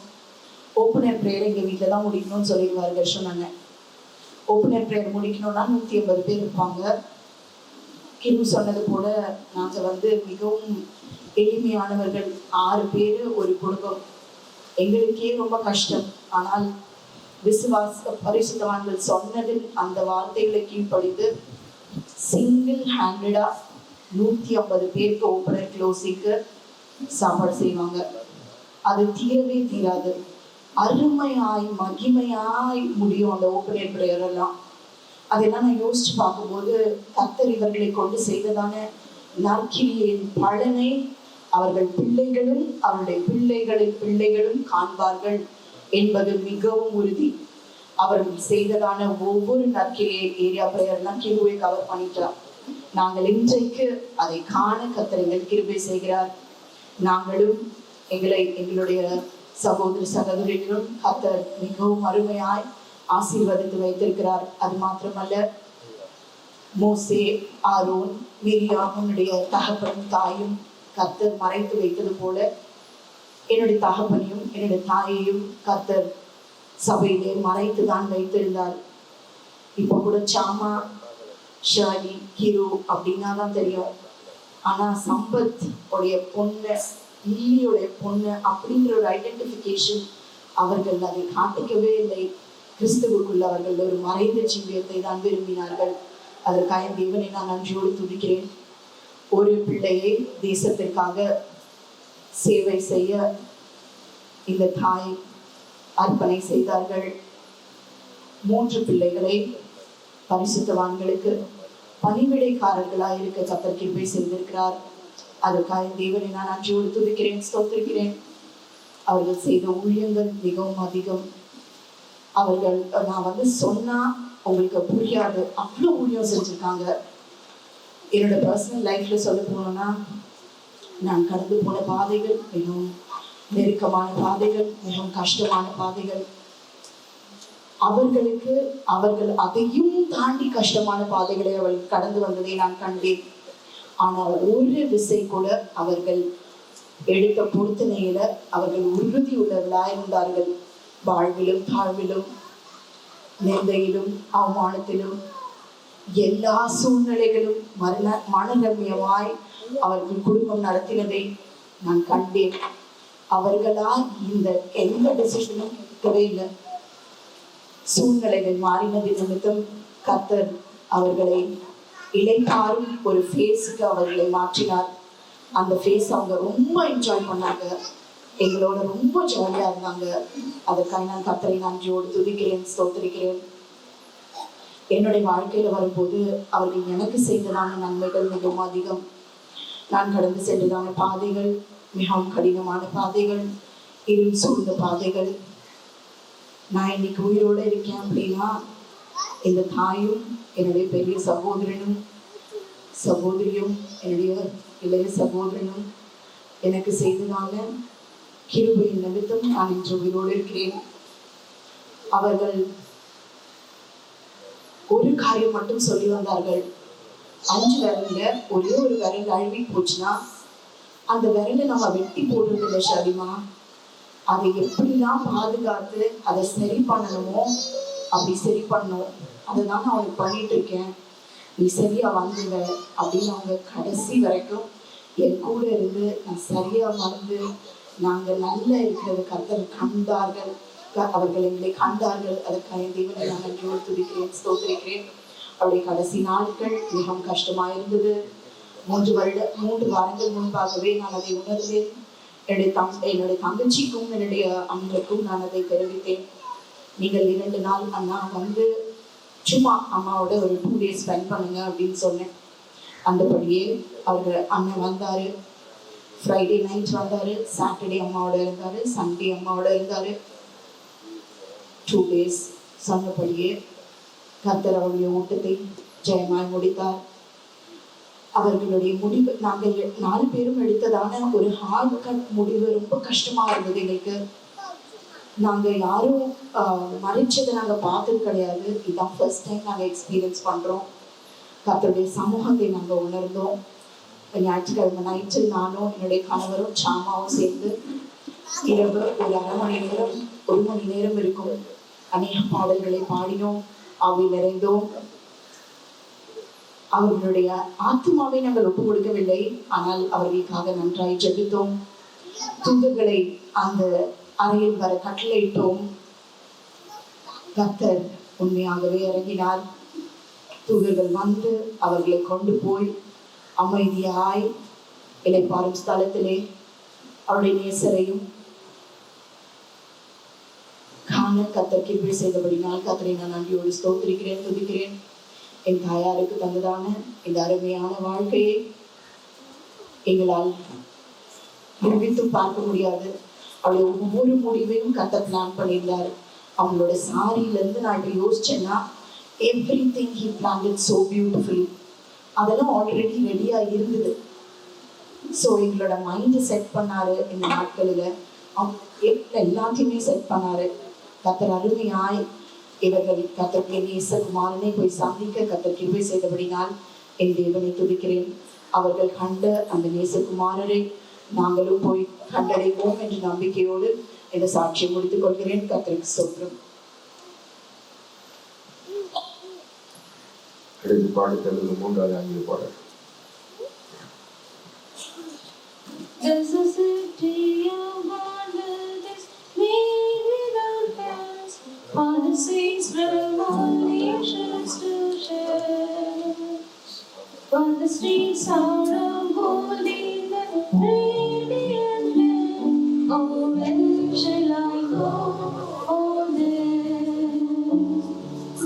Speaker 4: ஓப்பன் ஏர் ப்ரேயர் எங்கள் வீட்டில் தான் முடிக்கணும்னு சொல்லிடுவார் கெர்ஷோன் அண்ணன். ஓப்பன் ஏர் ப்ரேயர் முடிக்கணும்னா 150 பேர் இருப்பாங்க. கிரு சொன்னது போல நாங்கள் வந்து மிகவும் எளிமையானவர்கள். 6 பேர் ஒரு குடும்பம். எங்களுக்கே ரொம்ப கஷ்டம். ஆனால் பரிசுத்தவான்கள் சொன்னதில் அந்த வார்த்தைகளை கீழ்ப்படித்து சிங்கிள் ஹேண்டடா 150 பேருக்கு ஓப்பனர் க்ளோசிங்க்கு சாப்பாடு செய்வாங்க. அது தீரவே தீராது. அருமையாய் மகிமையாய் முடியும் அந்த ஓப்பனர் ப்ரேயர் எல்லாம். அதெல்லாம் நான் யோசிச்சு பார்க்கும்போது கர்த்தர் இவர்களை கொண்டு செய்ததான நற்கிரியின் பலனை அவர்கள் பிள்ளைகளும் அவருடைய பிள்ளைகளின் பிள்ளைகளும் காண்பார்கள் என்பது மிகவும் உறுதி. அவர்கள் செய்ததான ஒவ்வொரு நற்கிரியை ஏரியா பிரேயர்லாம் கிருபை கவர் பண்ணிட்டோம். நாங்கள் இன்றைக்கு அதை காண கர்த்தர் எங்கள் கிருபை செய்கிறார். நாங்களும் எங்களுடைய சகோதர சகோதரிகளும் கர்த்தர் மிகவும் அருமையாய் ஆசீர்வதித்து வைத்திருக்கிறார். அது மாத்திரமல்ல, மோசே, ஆரோன், மிரியாமுடைய தகப்பனும் தாயும் கர்த்தர் மறைத்து வைத்தது போல என்னுடைய தகப்பனையும் என்னுடைய தாயையும் கர்த்தர் சபையிலே மறைத்து தான் வைத்திருந்தார். இப்போ கூட சாமா, ஷாலி, ஹீரோ அப்படின்னா தான் தெரியும். ஆனா சம்பத் உடைய பொண்ணு, லில்லியோடைய பொண்ணு அப்படிங்கிற ஒரு ஐடென்டிபிகேஷன் அவர்கள் அதை காட்டிக்கவே இல்லை. கிறிஸ்துவுக்குள்ள அவர்கள் ஒரு மறைந்த ஜீவியத்தை தான் விரும்பினார்கள். அதற்காக தேவனை நான் நன்றியோடு துதிக்கிறேன். ஒரு பிள்ளையை தேசத்திற்காக சேவை செய்ய இந்த தாய் அர்ப்பணை செய்தார்கள். 3 பிள்ளைகளை பரிசுத்தவான்களுக்கு பணிவிடைக்காரர்களாய் இருக்க கர்த்தர் கிருபை செய்திருக்கிறார். அதற்காக தேவனை நான் நன்றியோடு துதிக்கிறேன், ஸ்தோத்திரிக்கிறேன். அவர்கள் செய்த ஊழியங்கள் மிகவும் அதிகம். அவர்கள் நான் சொன்னா உங்களுக்கு புரியாது, அவ்வளோ ஊழியம் செஞ்சிருக்காங்க. என்னோட பர்சனல் லைஃப்ல சொல்ல போனோம்னா, நான் கடந்து போன பாதைகள் மிகவும் நெருக்கமான பாதைகள், மிகவும் கஷ்டமான பாதைகள். அவர்கள் அதையும் தாண்டி கஷ்டமான பாதைகளை அவர்கள் கடந்து வந்ததை நான் கண்டேன். ஆனால் ஒரு விசை கூட அவர்கள் எடுத்த பொருத்தனையில அவர்கள் உறுதி உள்ளவர்களாயிருந்தார்கள். வாழ்விலும் தாழ்விலும் நிந்தையிலும் அவமானத்திலும் எல்லா சூழ்நிலைகளும் மனரம்யமாய் அவர்கள் குடும்பம் நடத்தினதை நான் கண்டேன். அவர்களால் இந்த எந்த டிசிஷனும் இருக்கவே இல்லை. சூழ்நிலைகள் மாறினது நிமித்தம் கர்த்தர் அவர்களை இளைப்பாறும் ஒரு ஃபேஸுக்கு அவர்களை மாற்றினார். அந்த ஃபேஸ் அவங்க ரொம்ப என்ஜாய் பண்ணாங்க, எங்களோட ரொம்ப ஜாலியா இருந்தாங்க. அதற்காக நான் கர்த்தரை நன்றியோடு துதிக்கிறேன், ஸ்தோத்திரிக்கிறேன். என்னுடைய வாழ்க்கையில வரும்போது அவர்கள் எனக்கு செய்ததான நன்மைகள் மிகவும் அதிகம். நான் கடந்து சென்றதான பாதைகள் மிகவும் கடினமான பாதைகள், இருள் சூழ்ந்த பாதைகள். நான் இன்னைக்கு உயிரோடு இருக்கேன் அப்படின்னா இந்த தாயும் என்னுடைய பெரிய சகோதரனும் சகோதரியும் என்னுடைய இளைய சகோதரனும் எனக்கு செய்ததான கிருபையின் நிமித்தம் நான் இன்று உயிரோடு இருக்கிறேன். அவர்கள் ஒரு காரியம் மட்டும் சொல்லி வந்தார்கள். 5 விரல்ல ஒரே ஒரு விரல் அழுவி போச்சுன்னா அந்த விரலை நம்ம வெட்டி போடுறது இல்லை ஷாலிமா, அதை எப்படிலாம் பாதுகாத்து அதை சரி பண்ணணுமோ அப்படி சரி பண்ணணும். அதுதான் நான் அவனுக்கு பண்ணிட்டு இருக்கேன், நீ சரியா வந்துங்க அப்படின்னு அவங்க கடைசி வரைக்கும் என் கூட இருந்து நான் சரியா வந்து நாங்கள் நல்லா இருக்கிறது கர்த்தர் கண்டார்கள். அவர்கள் எங்களை கண்டார்கள். அதற்காக தேவனை நான் நன்றியோடு துதிக்கிறேன், ஸ்தோத்திரிக்கிறேன். அவருடைய கடைசி நாட்கள் மிகவும் கஷ்டமாயிருந்தது. 3 வாரங்கள் முன்பாகவே நான் அதை உணர்ந்தேன். என்னுடைய தங்கச்சிக்கும் என்னுடைய அண்ணனுக்கும் நான் அதை தெரிவித்தேன். நீங்கள் 2 நாள் அண்ணா வந்து சும்மா அம்மாவோட ஒரு 2 days ஸ்பெண்ட் பண்ணுங்க அப்படின்னு சொன்னேன். அந்தபடியே அவர் அண்ணன் வந்தாரு. ஃப்ரைடே நைட் வந்தாரு, சாட்டர்டே அம்மாவோட இருந்தாரு, சண்டே அம்மாவோட இருந்தாரு. 2 days சொன்னபடியே கர்த்தர் அவருடைய ஓட்டத்தை ஜெயமாய் முடித்தார். அவர்களுடைய முடிவு, நாங்கள் 4 பேரும் எடுத்ததான ஒரு ஹார்ட் கட் முடிவு ரொம்ப கஷ்டமா இருந்தது எங்களுக்கு. நாங்க யாரும் மறைச்சதை நாங்க பார்த்தது கிடையாது. இதுதான் ஃபர்ஸ்ட் டைம் நாங்க எக்ஸ்பீரியன்ஸ் பண்றோம். கர்த்தருடைய சமூகத்தை நாங்க உணர்ந்தோம். ஞாயிற்றுக்கிழமை நைட்டு நானும் என்னுடைய கணவரும் சாமாவும் சேர்ந்து இரவு ஒரு 1 மணி நேரம் இருக்கும் அநேக பாடல்களை பாடினோம், அவை நிறைந்தோம். அவர்களுடைய ஆத்மாவை நாங்கள் ஒப்புக் கொடுக்கவில்லை, ஆனால் அவர்களுக்காக நன்றாய் ஜெபித்தோம். தூதர்களை அந்த அறையில் வர கட்டளையிட்டோம். கர்த்தர் உண்மையாகவே இறங்கினார். தூதர்கள் வந்து அவர்களை கொண்டு போய் அமைதியாய் இளைப்பாறும் ஸ்தலத்திலே அவருடைய நேசரையும் காண கர்த்தர் கிருபை செய்தபடினால் கர்த்தரை நான் நன்றியோடு ஸ்தோத்திரிக்கிறேன், துதிக்கிறேன். என் தாயாருக்கு தந்ததான இந்த அருமையான வாழ்க்கையை எங்களால் நிரூபித்தும் பார்க்க முடியாது. அவளுடைய ஒவ்வொரு முடிவையும் கர்த்தர் பிளான் பண்ணியிருந்தார். அவங்களோட சாரியிலேருந்து நான் இப்போ யோசிச்சேன்னா everything he planned it so beautifully. அதெல்லாம் ஆல்ரெடி ரெடியாக இருந்தது. ஸோ எங்களோட மைண்டை செட் பண்ணாரு இந்த நாட்களில். எல்லாத்தையுமே செட் பண்ணாரு. கர்த்தர் அருமையாய் இவர்கள் கர்த்தருடைய நேசகுமாரனை போய் சந்திக்க கர்த்தர் கிருபை செய்தபடினால் என் தேவனை துதிக்கிறேன். அவர்கள் கண்ட அந்த நேசகுமாரரை நாங்களும் போய் கண்டடைவோம் என்ற நம்பிக்கையோடு இந்த சாட்சியை முடித்துக் கொள்கிறேன். கர்த்தருக்கு ஸ்தோத்திரம்.
Speaker 1: அடுத்து பாடுத்தது மூன்றாவது ஆங்கில பாடல்.
Speaker 3: There's a city of wonders made without hands, for the saints from all nations to share. For the streets are of gold in the radiant land. Oh, when shall I go? Oh, there.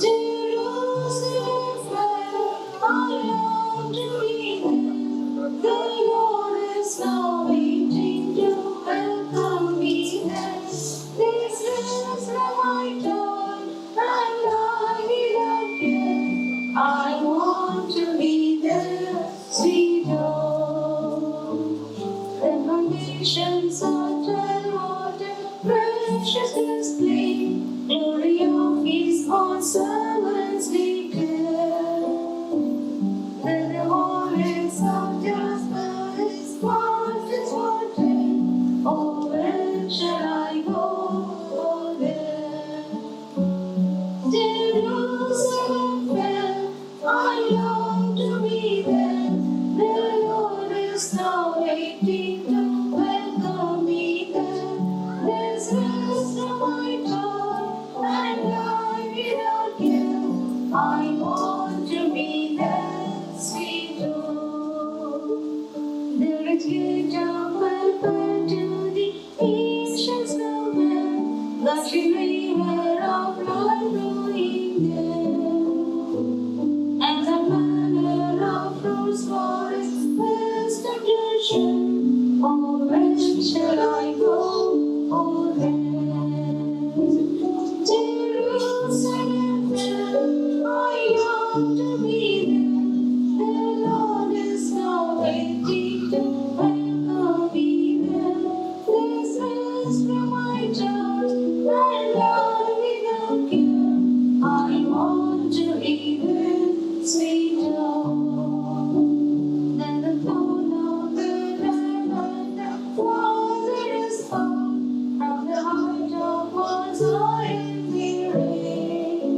Speaker 3: Jerusalem fair, I long to be there. The Lord is now waiting to welcome me there. This is my dawn, and I without care. I want to be there, sweet dawn. The foundations of tell water, precious display, glory of His own servants declare. Then the horns of jasper, His mountains water. Oh, when shall I go? Oh, there. Jerusalem fair, I long to be there. The Lord is now waiting to welcome me there. There's rest from my dawn, and I without care. I want to be there, sweet Lord. There is gate of welcome to the ancients command, gushing river of life flowing there. And the manner of fruits for His wisdom to share. Oh, when shall I go? Oh, there. Jerusalem fair, I long to be there. The Lord is now waiting to welcome me there. There's rest from my joy, and I without care. I want to be there, sweet Lord. Then the throne of the Lamb and the Father is found. From the heart of one Zion we reign.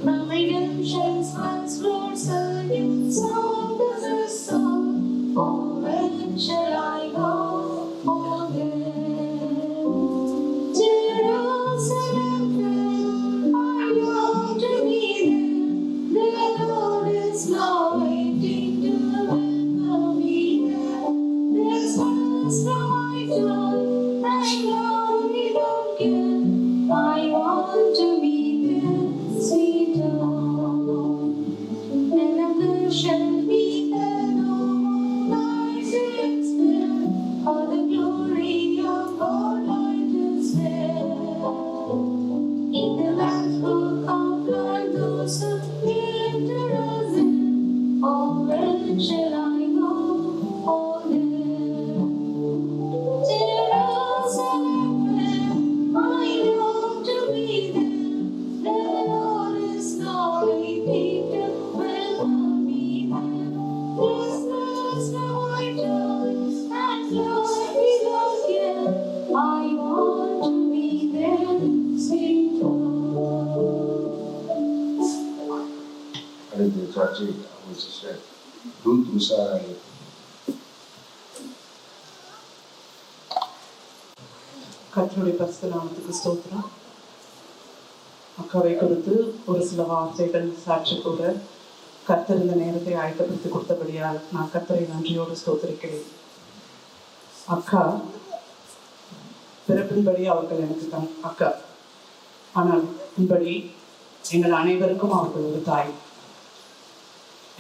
Speaker 3: From redemption's once flows a new song as a song. Oh, when shall I go? Oh, there. Jerusalem fair, I long to be there. The Lord is now waiting to welcome me there. There's rest from my joy, and I without care. I want to be there, sweet Lord. And a there shall be there no more nights in spare, for the glory of God light is there. In the last book of life, those who enter us in. Oh, when shall I go? Oh, there. Jerusalem fair, I long to be there. The Lord is now waiting to welcome me there. This rest from my joy, and Lord without care. I want to be there, sweet Lord.
Speaker 1: அடுத்து சாட்சி அவங்க sister Ruth Usha.
Speaker 5: கர்த்தருடைய பரிசுத்த நாமத்துக்கு ஸ்தோத்திரம். அக்காவை குறித்து ஒரு சில வார்த்தைகள் சாட்சி கூட கர்த்தர் இந்த நேரத்தை ஆயத்தப்படுத்தி கொடுத்தபடியால் நான் கர்த்தரை நன்றியோடு ஸ்தோத்திரிக்கிறேன். அக்கா பிறப்பின்படி அவர்கள் எனக்கு அக்கா, ஆனால் பின்படி எங்கள் அனைவருக்கும் அவர்கள் ஒரு தாய்.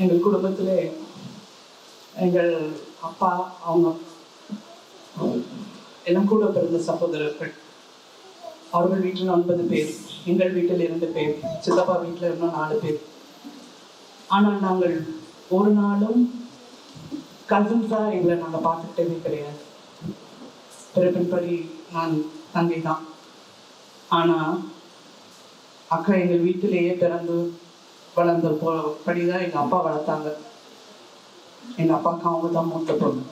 Speaker 5: எங்கள் குடும்பத்திலே எங்கள் அப்பா அவங்க எல்லாம் கூட பிறந்த சகோதரர்கள். அவர்கள் வீட்டில் 9 பேர், எங்கள் வீட்டில் 2 பேர், சித்தப்பா வீட்டில் இன்னும் 4 பேர். ஆனால் நாங்கள் ஒரு நாளும் கசின்ஸாக எங்களை நாங்கள் பார்த்துக்கிட்டே கிடையாது. பிறப்பின்படி நான் தங்கை தான். ஆனால் அக்கா எங்கள் வீட்டிலேயே பிறந்து வளர்ந்த படிதான் எங்கள் அப்பா வளர்த்தாங்க. எங்கள் அப்பாவுக்கு அவங்க தான் மூத்த பொண்ணு.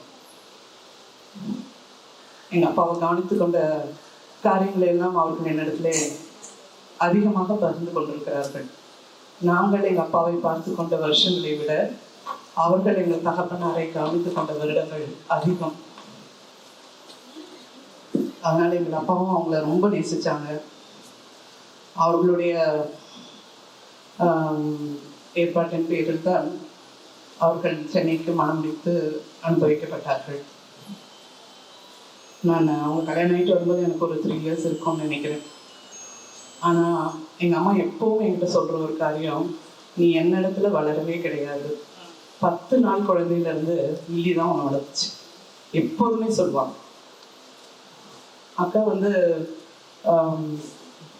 Speaker 5: எங்கள் அப்பாவை கவனித்து கொண்ட காரியங்களை எல்லாம் அவர்கள் என்னிடத்துல அதிகமாக பகிர்ந்து கொண்டிருக்கிறார்கள். நாங்கள் எங்கள் அப்பாவை பார்த்து கொண்ட வருஷங்களை விட அவர்கள் எங்கள் தகப்பனாரை கவனித்து கொண்ட வருடங்கள் அதிகம். அதனால எங்கள் அப்பாவும் அவங்கள ரொம்ப நேசிச்சாங்க. அவர்களுடைய ஏற்பாட்டின் பேரில் தான் அவர்கள் சென்னைக்கு மனம் முடித்து அனுபவிக்கப்பட்டார்கள். நான் அவங்க கல்யாணம் ஆகிட்டு வரும்போது எனக்கு ஒரு 3 years இருக்கும்னு நினைக்கிறேன். ஆனால் எங்கள் அம்மா எப்போவும் என்கிட்ட சொல்கிற ஒரு காரியம், நீ என்னிடத்துல வளரவே கிடையாது. 10 நாள் குழந்தையிலேருந்து இல்லி தான் உன்னை வளர்த்துச்சு எப்போதுமே சொல்லுவாங்க. அக்கா வந்து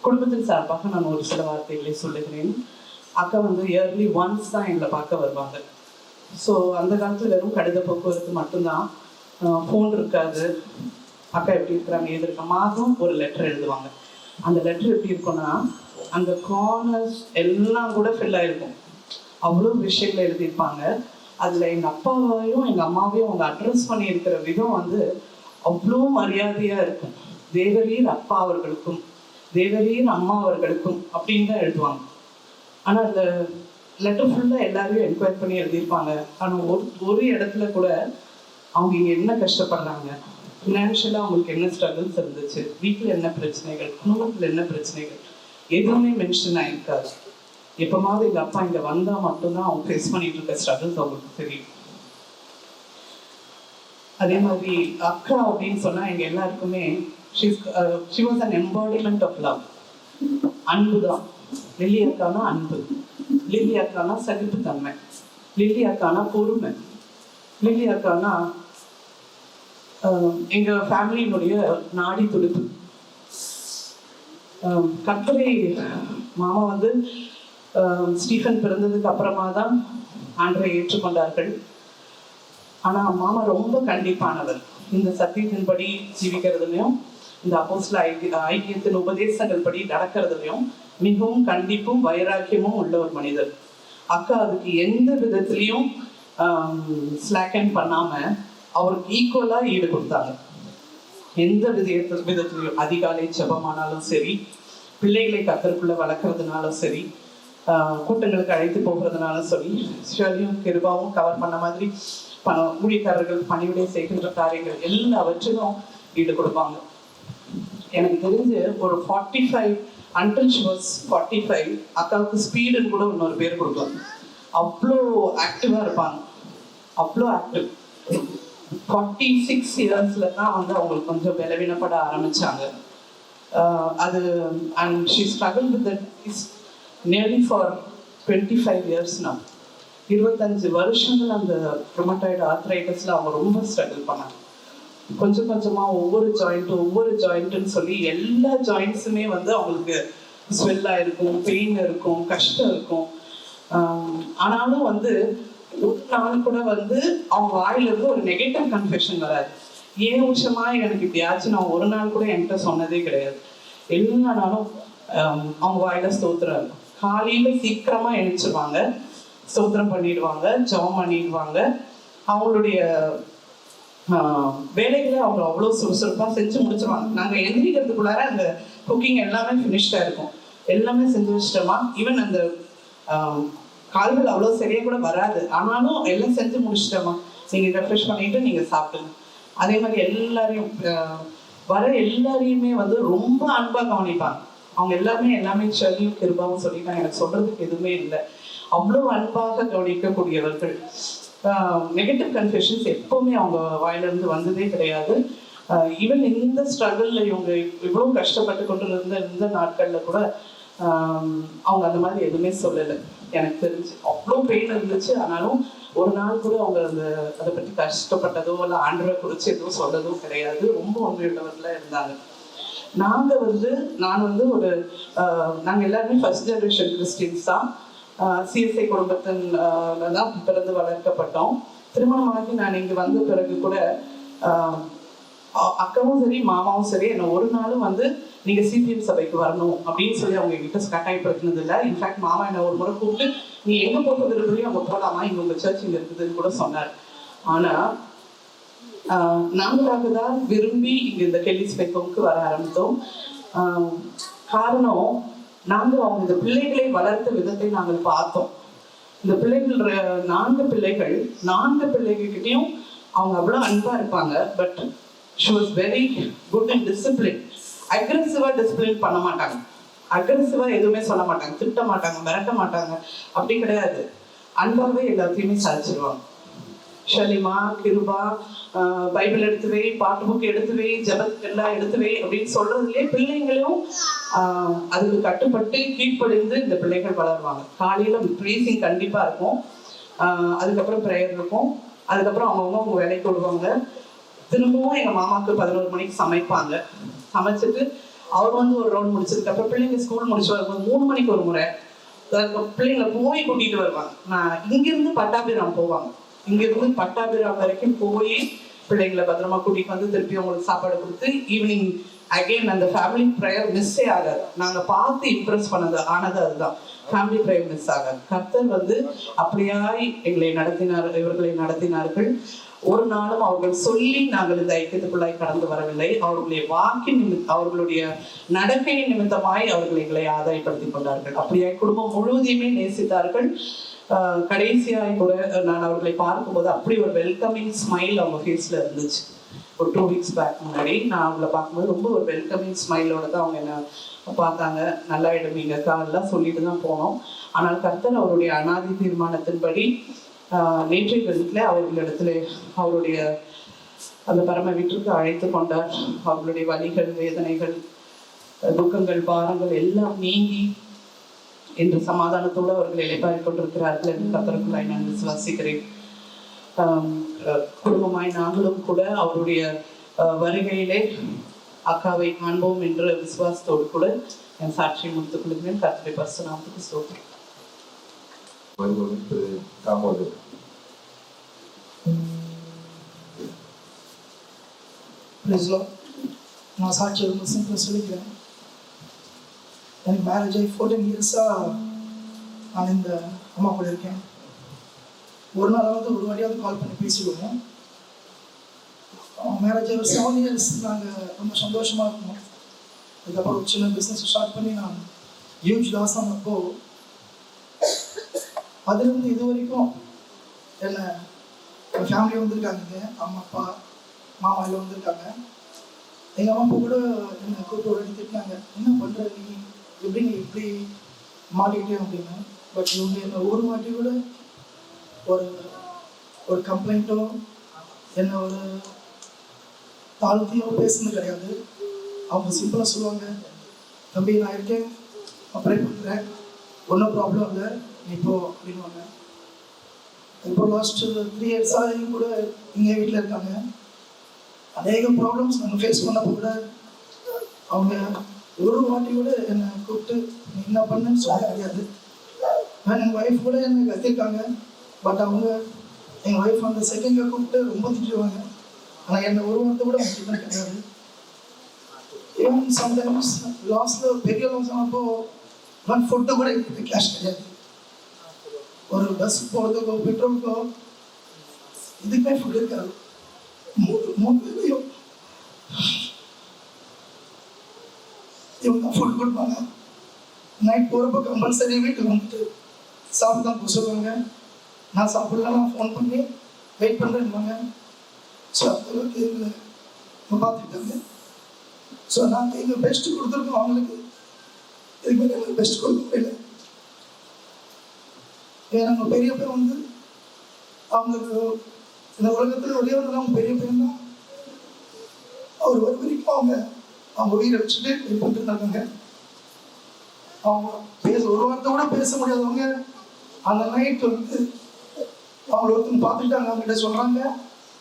Speaker 5: குடும்பத்தின் சார்பாக நான் ஒரு சில வார்த்தைகளை சொல்லுகிறேன். அக்கா வந்து இயர்லி ஒன்ஸ் தான் எங்களை பார்க்க வருவாங்க. ஸோ அந்த காலத்தில் வெறும் கடித போக்குவரத்து மட்டும்தான், ஃபோன் இருக்காது. அக்கா எப்படி இருக்கிறாங்க, ஏது இருக்க, மாதம் ஒரு லெட்டர் எழுதுவாங்க. அந்த லெட்டர் எப்படி இருக்குன்னா, அந்த கார்னர்ஸ் எல்லாம் கூட ஃபில் ஆகிருக்கும். அவ்வளோ விஷயங்களை எழுதியிருப்பாங்க. அதில் எங்கள் அப்பாவையும் எங்கள் அம்மாவையும் அவங்க அட்ரஸ் பண்ணியிருக்கிற விதம் வந்து அவ்வளோ மரியாதையாக இருக்கும். தேவரீர் அப்பா அவர்களுக்கும், தேவரீர் அம்மா அவர்களுக்கும் அப்படின்னு தான் எழுதுவாங்க. ஆனால் அந்த லெட்டர் ஃபுல்லாக எல்லாரையும் என்கொயரி பண்ணி எழுதியிருப்பாங்க. ஆனால் ஒரு இடத்துல கூட அவங்க இங்கே என்ன கஷ்டப்படுறாங்க, ஃபினான்ஷியலாக அவங்களுக்கு என்ன ஸ்ட்ரகிள்ஸ் இருந்துச்சு, வீட்டில் என்ன பிரச்சனைகள், குடும்பத்தில் என்ன பிரச்சனைகள், எதுவுமே மென்ஷன் ஆகிருக்காது. எப்போமாவது எங்கள் அப்பா இங்கே வந்தால் மட்டும்தான் அவங்க ஃபேஸ் பண்ணிட்டு இருக்க ஸ்ட்ரகிள்ஸ் அவங்களுக்கு தெரியும். அதே மாதிரி அக்கா அப்படின்னு சொன்னால் எங்கள் எல்லாருக்குமே she was an embodiment of love. அன்பு தான். லில்லி அக்கானா அன்பு, லில்லி அக்கானா சகிப்புத்தன்மை, லில்லி அக்கானா பொறுமை, லில்லி அக்கானா எங்கள் ஃபேமிலியினுடைய நாடி துடிப்பு. கர்த்தரை மாமா வந்து ஸ்டீஃபன் பிறந்ததுக்கு அப்புறமா தான் ஆண்டரை ஏற்றுக்கொண்டார்கள். ஆனால் மாமா ரொம்ப கண்டிப்பானவர். இந்த சத்தியத்தின்படி ஜீவிக்கிறதுலையும் இந்த அப்போஸ்தல ஐக்கியத்தின் உபதேசங்கள் படி நடக்கிறதுலையும் மிகவும் கண்டிப்பும் வைராக்கியமும் உள்ள ஒரு மனிதர். அக்கா அதுக்கு எந்த விதத்துலையும் ஸ்லாக்கன் பண்ணாம அவருக்கு ஈக்குவலா ஈடு கொடுத்தாங்க. எந்த விதத்துலையும் அதிகாலை ஜெபமானாலும் சரி, பிள்ளைகளை கர்த்தருக்குள்ள வளர்க்கறதுனாலும் சரி, கூட்டங்களுக்கு அழைத்து போகிறதுனாலும் சரி, ஷர்லியும் கிருபாவும் கவர் பண்ண மாதிரி ஊழியக்காரர்கள் பணிவிடை செய்கின்ற காரியங்கள் எல்லாவற்றிலும் ஈடு கொடுப்பாங்க. எனக்கு தெரிஞ்சு ஒரு 45 until she was 45 அக்காவுக்கு ஸ்பீடுன்னு கூட இன்னொரு பேர் கொடுக்கலாம். அவ்வளோ ஆக்டிவாக இருப்பாங்க, அவ்வளோ ஆக்டிவ். 46 yearsல தான் வந்து அவங்களுக்கு கொஞ்சம் பலவீனப்பட ஆரம்பிச்சாங்க. அது and she struggled with that nearly for 25 years now. 25 வருஷங்கள் அந்த ருமட்டாய்டு ஆர்த்ரைட்டிஸ்ல அவங்க ரொம்ப ஸ்ட்ரகிள் பண்ணாங்க. கொஞ்சம் கொஞ்சமாக ஒவ்வொரு ஜாயிண்ட்டுன்னு சொல்லி எல்லா ஜாயிண்ட்ஸுமே வந்து அவங்களுக்கு ஸ்வெல்லாக இருக்கும், பெயின் இருக்கும், கஷ்டம் இருக்கும். ஆனாலும் வந்து ஒரு நாள் கூட வந்து அவங்க வாயிலிருந்து ஒரு நெகட்டிவ் கன்ஃபெஷன் வராது. ஏன் விஷயமா எனக்கு இப்படி ஆச்சு நான் ஒரு நாள் கூட என்கிட்ட சொன்னதே கிடையாது. எல்லா நாளும் அவங்க வாயில ஸ்தோத்திரம் இருக்கும். காலையில் சீக்கிரமாக எழுச்சிருவாங்க, ஸ்தோத்திரம் பண்ணிடுவாங்க, ஜெபம் பண்ணிடுவாங்க. அவங்களுடைய வேலைகளை அவங்க அவ்வளோ சுறுசுறுப்பாக செஞ்சு முடிச்சிருவாங்க. நாங்கள் எந்திரிக்கிறதுக்குள்ளார அந்த குக்கிங் எல்லாமே ஃபினிஷ்டாக இருக்கும். எல்லாமே செஞ்சு வச்சிட்டோமா, ஈவன் அந்த கால்கள் அவ்வளோ சரியாக கூட வராது, ஆனாலும் எல்லாம் செஞ்சு முடிச்சிட்டோமா, நீங்கள் ரெஃப்ரெஷ் பண்ணிட்டு நீங்கள் சாப்பிடுங்க. அதே மாதிரி எல்லாரையும் வர எல்லாரையுமே வந்து ரொம்ப அன்பாக கவனிப்பாங்க. அவங்க எல்லாமே ஷர்லியும் கிருபாவும் சொல்லிட்டாங்க, எனக்கு சொல்றதுக்கு எதுவுமே இல்லை. அவ்வளோ அன்பாக கவனிக்கக்கூடியவர்கள். நெகட்டிவ் கன்ஃபெஷன்ஸ் எப்போவுமே அவங்க வாயிலிருந்து வந்ததே கிடையாது. ஈவன் இந்த ஸ்ட்ரகிளில் இவங்க இவ்வளோ கஷ்டப்பட்டு கொண்டு இருந்த இந்த நாட்களில் கூட அவங்க அந்த மாதிரி எதுவுமே சொல்லலை. எனக்கு தெரிஞ்சு அவ்வளோ பெயின் இருந்துச்சு, ஆனாலும் ஒரு நாள் கூட அவங்க அதை பற்றி கஷ்டப்பட்டதோ இல்லை ஆண்டரை குறித்து எதுவும் சொல்லதோ கிடையாது. ரொம்ப உண்மையுள்ளவர்களாக இருந்தாங்க. நான் வந்து ஒரு நாங்கள் எல்லாருமே ஃபர்ஸ்ட் ஜெனரேஷன் கிறிஸ்டின்ஸ் தான். சிஎஸ்ஐ குடும்பத்தின் தான் பிறந்து வளர்க்கப்பட்டோம். திருமணமாகி நான் இங்கே வந்த பிறகு கூட அக்காவும் சரி மாமாவும் சரி என்னை ஒரு நாளும் வந்து நீங்கள் சிபிஎம் சபைக்கு வரணும் அப்படின்னு சொல்லி அவங்க என்கிட்ட கட்டாயப்படுத்தினது இல்லை. இன்ஃபேக்ட் மாமா என்னை ஒரு முறை கூப்பிட்டு நீ எங்கே போக விரும்புறியோ அங்கே போகலாமா, இங்கே உங்கள் சர்ச் இங்கே இருக்குதுன்னு கூட சொன்னார். ஆனால் நாங்களாக தான் விரும்பி இங்கே இந்த கெல்லிஸ் பெக்கோவுக்கு வர ஆரம்பித்தோம். காரணம் நாங்கள் அவங்க இந்த பிள்ளைகளை வளர்த்த விதத்தை நாங்கள் பார்த்தோம். இந்த பிள்ளைகள் 4 பிள்ளைகிட்டையும் அவங்க அவ்வளோ அன்பாக இருப்பாங்க. But she was very good in discipline. அக்ரெசிவாக டிசிப்ளின் பண்ண மாட்டாங்க, அக்ரெசிவாக எதுவுமே சொல்ல மாட்டாங்க, திட்ட மாட்டாங்க, மிரட்ட மாட்டாங்க, அப்படி கிடையாது. அன்பாகவே எல்லாத்தையுமே சாதிச்சிருவாங்க. ஷலிமா, கிருபா, பைபிள் எடுத்து வை, பாட்டு புக் எடுத்து வை, ஜபத்துக்கெல்லாம் எடுத்து வை அப்படின்னு சொல்றதுலேயே பிள்ளைங்களும் அதுக்கு கட்டுப்பட்டு கீழ்ப்படிந்து இந்த பிள்ளைகள் வளருவாங்க. காலையில் ப்ரீசிங் கண்டிப்பாக இருக்கும், அதுக்கப்புறம் ப்ரேயர் இருக்கும், அதுக்கப்புறம் அவங்க வேலைக்கு விடுவாங்க. திரும்பவும் எங்கள் மாமாவுக்கு 11 மணிக்கு சமைப்பாங்க. சமைச்சிட்டு அவர் வந்து ஒரு ரவுண்ட் முடிச்சதுக்கப்புறம் பிள்ளைங்க ஸ்கூல் முடிச்சு வரும்போது 3 மணிக்கு ஒரு முறை பிள்ளைங்களை போய் கூட்டிகிட்டு வருவாங்க. நான் இங்கிருந்து பட்டாபிராம் போவாங்க, இங்கிருந்து பட்டாபிராம் வரைக்கும் போய் பிள்ளைங்களை பத்திரமா கூட்டிகிட்டு வந்து திருப்பி அவங்களுக்கு சாப்பாடு கொடுத்து ஈவினிங் அகெயின் அந்த ஃபேமிலி ப்ரேயர் மிஸ்ஸே ஆகாது. நாங்கள் பார்த்து இம்ப்ரெஸ் ஆனது அதுதான், ஃபேமிலி ப்ரேயர் மிஸ் ஆகாது. கர்த்தர் வந்து அப்படியாய் இவர்களை நடத்தினார்கள். ஒரு நாளும் அவர்கள் சொல்லி நாங்கள் இந்த ஐக்கியத்துக்குள்ளாய் கடந்து வரவில்லை. அவர்களுடைய அவர்களுடைய நடக்கையின் நிமித்தமாய் அவர்கள் எங்களை ஆதாயப்படுத்திக் கொண்டார்கள். அப்படியாய் குடும்பம் முழுவதையுமே நேசித்தார்கள். கடைசியாய் கூட நான் அவர்களை பார்க்கும்போது அப்படி ஒரு வெல்கமிங் ஸ்மைல் அவங்க ஃபேஸ்ல இருந்துச்சு. ஒரு 2 வீக்ஸ் பேக் முன்னாடி நான் அவங்கள பார்க்கும்போது ரொம்ப ஒரு வெல்கமிங் ஸ்மைலோட தான் அவங்க என்ன பார்த்தாங்க. நல்லா இடமீங்க காலெல்லாம் சொல்லிட்டு தான் போனோம். ஆனால் கர்த்தர் அவருடைய அனாதி தீர்மானத்தின்படி நேற்றைய தினத்தில் அவர்களிடத்துல அவருடைய அந்த பரம வீட்டிற்கு அழைத்து கொண்டார். அவர்களுடைய வலிகள், வேதனைகள், துக்கங்கள், பாரங்கள் எல்லாம் நீங்கி இன்று சமாதானத்தோடு அவர்கள் இளைப்பாறிக் கொண்டிருக்கிறார்கள் என்று கர்த்தருக்குள்ளாய் நான் விசுவாசிக்கிறேன். குடும்பமாய் நாங்களும் கூட அவருடைய வருகையிலே அக்காவை காண்போம் என்ற விசுவாசத்தோடு கூட என் சாட்சியை முடித்துக் கொள்கிறேன். கர்த்தருடைய பரிசுநாமத்துக்கு ஸ்தோத்திரம்.
Speaker 6: நான் சாட்சி ரொம்ப சிம்பிளாக சொல்லிக்கிறேன். எனக்கு மேரேஜ் ஆகி 14 இயர்ஸாக நான் இந்த அம்மா கூட இருக்கேன். ஒரு நாளாவது ஒரு வாட்டியாவது கால் பண்ணி பேசிடுவோம். மேரேஜ் ஆகி 7 இயர்ஸ் நாங்கள் ரொம்ப சந்தோஷமாக இருக்கோம். அதுக்கப்புறம் ஒரு சின்ன பிஸ்னஸ் ஸ்டார்ட் பண்ணி நான் ஹியூஜ் லாஸ் ஆனப்போ அதுலேருந்து இது வரைக்கும் என்ன என் ஃபேமிலி வந்திருக்காங்க, அம்மா அப்பா மாமா எல்லாம் வந்திருக்காங்க. எங்கள் அம்மா அப்பா கூட என்னை கூப்பிட்டு ஒரு திட்டினாங்க, என்ன பண்ணுற நீ இப்படி மாட்டிக்கிட்டே அப்படின்னு. பட் இவங்க என்னை ஒரு வாட்டி கூட ஒரு கம்ப்ளைண்ட்டோ என்ன ஒரு தாழ்த்தியோ பேசுனது கிடையாது. அவங்க சிம்பிளாக சொல்லுவாங்க, தம்பி நான் இருக்கேன், அப்ளை பண்ணுறேன், ஒன்றும் ப்ராப்ளம் இல்லை, நீ போ அப்படின்வாங்க. இப்போ லாஸ்ட் 3 இயர்ஸாக கூட இங்கே வீட்டில் இருக்காங்க. அநேக ப்ராப்ளம்ஸ் நாங்கள் ஃபேஸ் பண்ணப்போ கூட அவங்க ஒரு வாட்டி கூட என்னை கூப்பிட்டு நீ என்ன பண்ணுன்னு சொல்ல கிடையாது. எங்கள் ஒய்ஃப் கூட என்னை கத்திருக்காங்க. பட் அவங்க எங்கள் ஒய்ஃப் அந்த செகண்டில் கூப்பிட்டு ரொம்ப திட்டுவாங்க. ஆனால் என்னை ஒரு வாரத்தை கூட திட்டினது கிடையாது. ஈவன் சம்டைம்ஸ் லாஸில் பெரிய லாஸ் ஆனப்போ ஃபுட்டு கூட கேஷ் கிடையாது. ஒரு பஸ் போகிறதுக்கோ பெட்ரோலுக்கோ இதுக்குமே ஃபுட் இருக்காது. 3 வேளையும் இவங்க தான் ஃபுட் கொடுப்பாங்க. நைட் போகிறப்போ கம்பல்சரி வீட்டுக்கு வந்துட்டு சாப்பிட்டு தான் போக சொல்லுவாங்க. நான் சாப்பிடலாம் ஃபோன் பண்ணி வெயிட் பண்ணுறேன்னுவாங்க. ஸோ அந்தளவுக்கு எங்களை பார்த்துக்கிட்டாங்க. ஸோ நாங்கள் எங்கள் பெஸ்ட்டு கொடுத்துருக்கோம். அவங்களுக்கு இதுக்கு மேலே எங்களுக்கு பெஸ்ட் கொடுக்க முடியல. ஏன்னா அவங்க பெரிய பையன் வந்து அவங்களுக்கு இந்த உலகத்தில் ஒரே ஒரு அவங்க பெரிய பையன் தான். அவர் ஒரு வரைக்கும் அவங்க வீரை வச்சுட்டு வெயிட் பண்ணிட்டு இருந்தாங்க. அவங்க ஒரு வார்த்தை கூட பேச முடியாதவங்க அந்த நைட் வந்து அவங்கள ஒருத்தங்க பார்த்துட்டாங்க. அவங்ககிட்ட சொல்கிறாங்க,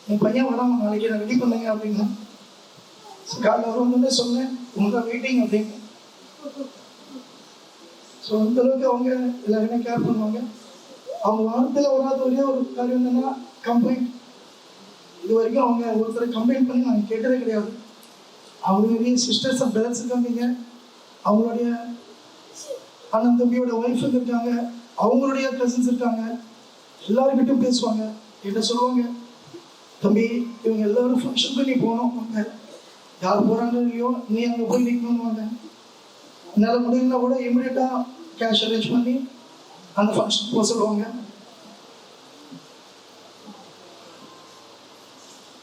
Speaker 6: என் பையன் வராங்க, நாளைக்கு என்ன ரெடி பண்ணுங்க அப்படின்னு. காலையில் அவர் வந்தோடனே சொன்னேன் உங்கள் வெயிட்டிங் அப்படின்னு. ஸோ அந்தளவுக்கு அவங்க எல்லாருமே கேர் பண்ணுவாங்க. அவங்க வாரத்தில் ஒரே ஒரு காரியம் என்னன்னா கம்ப்ளைண்ட். இது வரைக்கும் அவங்க ஒருத்தரை கம்ப்ளைண்ட் பண்ணி நாங்கள் கேட்டதே கிடையாது. அவங்களுடைய சிஸ்டர்ஸ் அண்ட் பிரதர்ஸ் இருக்காங்க, அவங்களுடைய அண்ணன் தம்பியோட ஒய்ஃபுங்க இருக்காங்க, அவங்களுடைய கசின்ஸ் இருக்காங்க, எல்லாருக்கிட்டையும் பேசுவாங்க. என்ன சொல்லுவாங்க, தம்பி இவங்க எல்லாரும் ஃபங்க்ஷனுக்கு நீ போகணும், வாங்க யார் போகிறாங்க இல்லையோ நீ அங்கே போய் நிற்கணும்னு வாங்க. என்னால் முடியலன்னா கூட இமீடியட்டாக கேஷ் அரேஞ்ச் பண்ணி அந்த ஃபங்க்ஷன் போக சொல்லுவாங்க.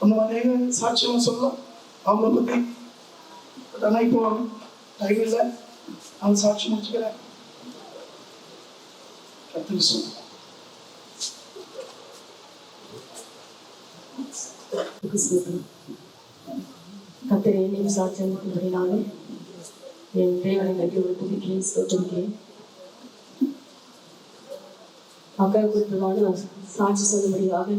Speaker 6: அந்த மாதிரி சாட்சியம் சொல்லலாம் அவங்கள பற்றி. பட் ஆனால் இப்போ டைம் இல்லை, அவங்க சாட்சி முடிச்சுக்கிறேன். கற்றுக்கு சொல்லுங்கள்.
Speaker 7: கர்த்தரே நீ சாட்சியத்தினாலே என் தேவனை நன்றி துதிக்கிறேன், ஸ்தோத்திரிக்கிறேன். அக்கா குறிப்பிடான சாட்சி சொல்லும்படியாக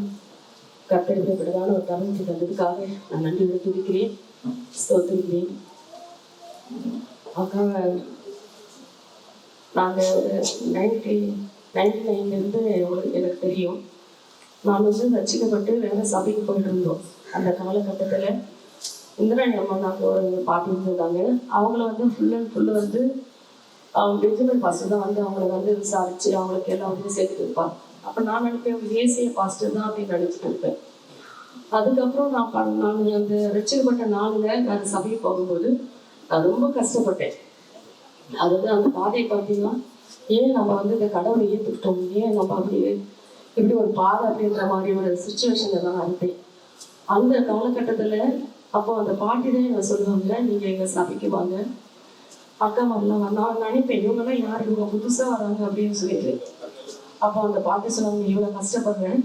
Speaker 7: கர்த்தர் குறிப்பிட்டதான ஒரு தருணத்தை தந்ததுக்காக நான் நன்றி துதிக்கிறேன், ஸ்தோத்திரிக்கிறேன். அக்காவை நாங்கள் ஒரு 99 எனக்கு தெரியும். நான் ரசிக்கப்பட்டு வேற சபைக்கு போயிட்டு இருந்தோம். அந்த காலகட்டத்தில் இந்திராணி அம்மா நாங்கள் ஒரு பாட்டி இருந்திருந்தாங்க. அவங்கள ஃபுல் அண்ட் ஃபுல்லு அவங்க டிஜிட்டல் பாஸ்டர் தான் அவங்கள விசாரித்து அவங்களுக்கு எல்லாம் சேர்த்து இருப்பாங்க. அப்போ நான் நினைப்பேன் ஏசிய பாஸ்டர் தான் அப்படின்னு நினச்சிட்டு இருப்பேன். அதுக்கப்புறம் நான் அந்த ரசிக்கப்பட்ட நாளில் நான் சபைக்கு போகும்போது நான் ரொம்ப கஷ்டப்பட்டேன். அதாவது அந்த பாதையை பார்த்தீங்கன்னா ஏன் நம்ம இந்த கடவுளை ஏற்றுக்கிட்டோம், ஏன் நம்ம அப்படி இப்படி ஒரு பாதை அப்படின்ற மாதிரி ஒரு சுச்சுவேஷனில் தான் இருந்தேன் அந்த காலகட்டத்தில். அப்போ அந்த பாட்டி தான் என்ன சொல்லுவாங்க, நீங்கள் எங்கள் சபைக்கு வாங்க, அக்கா வரலாம். நான் நினைப்பேன் இவங்கெல்லாம் யார், இவங்க புதுசாக வராங்க அப்படின்னு சொல்லிட்டு. அப்போ அந்த பாட்டி சொல்லுவாங்க, இவ்வளோ கஷ்டப்படுறேன்,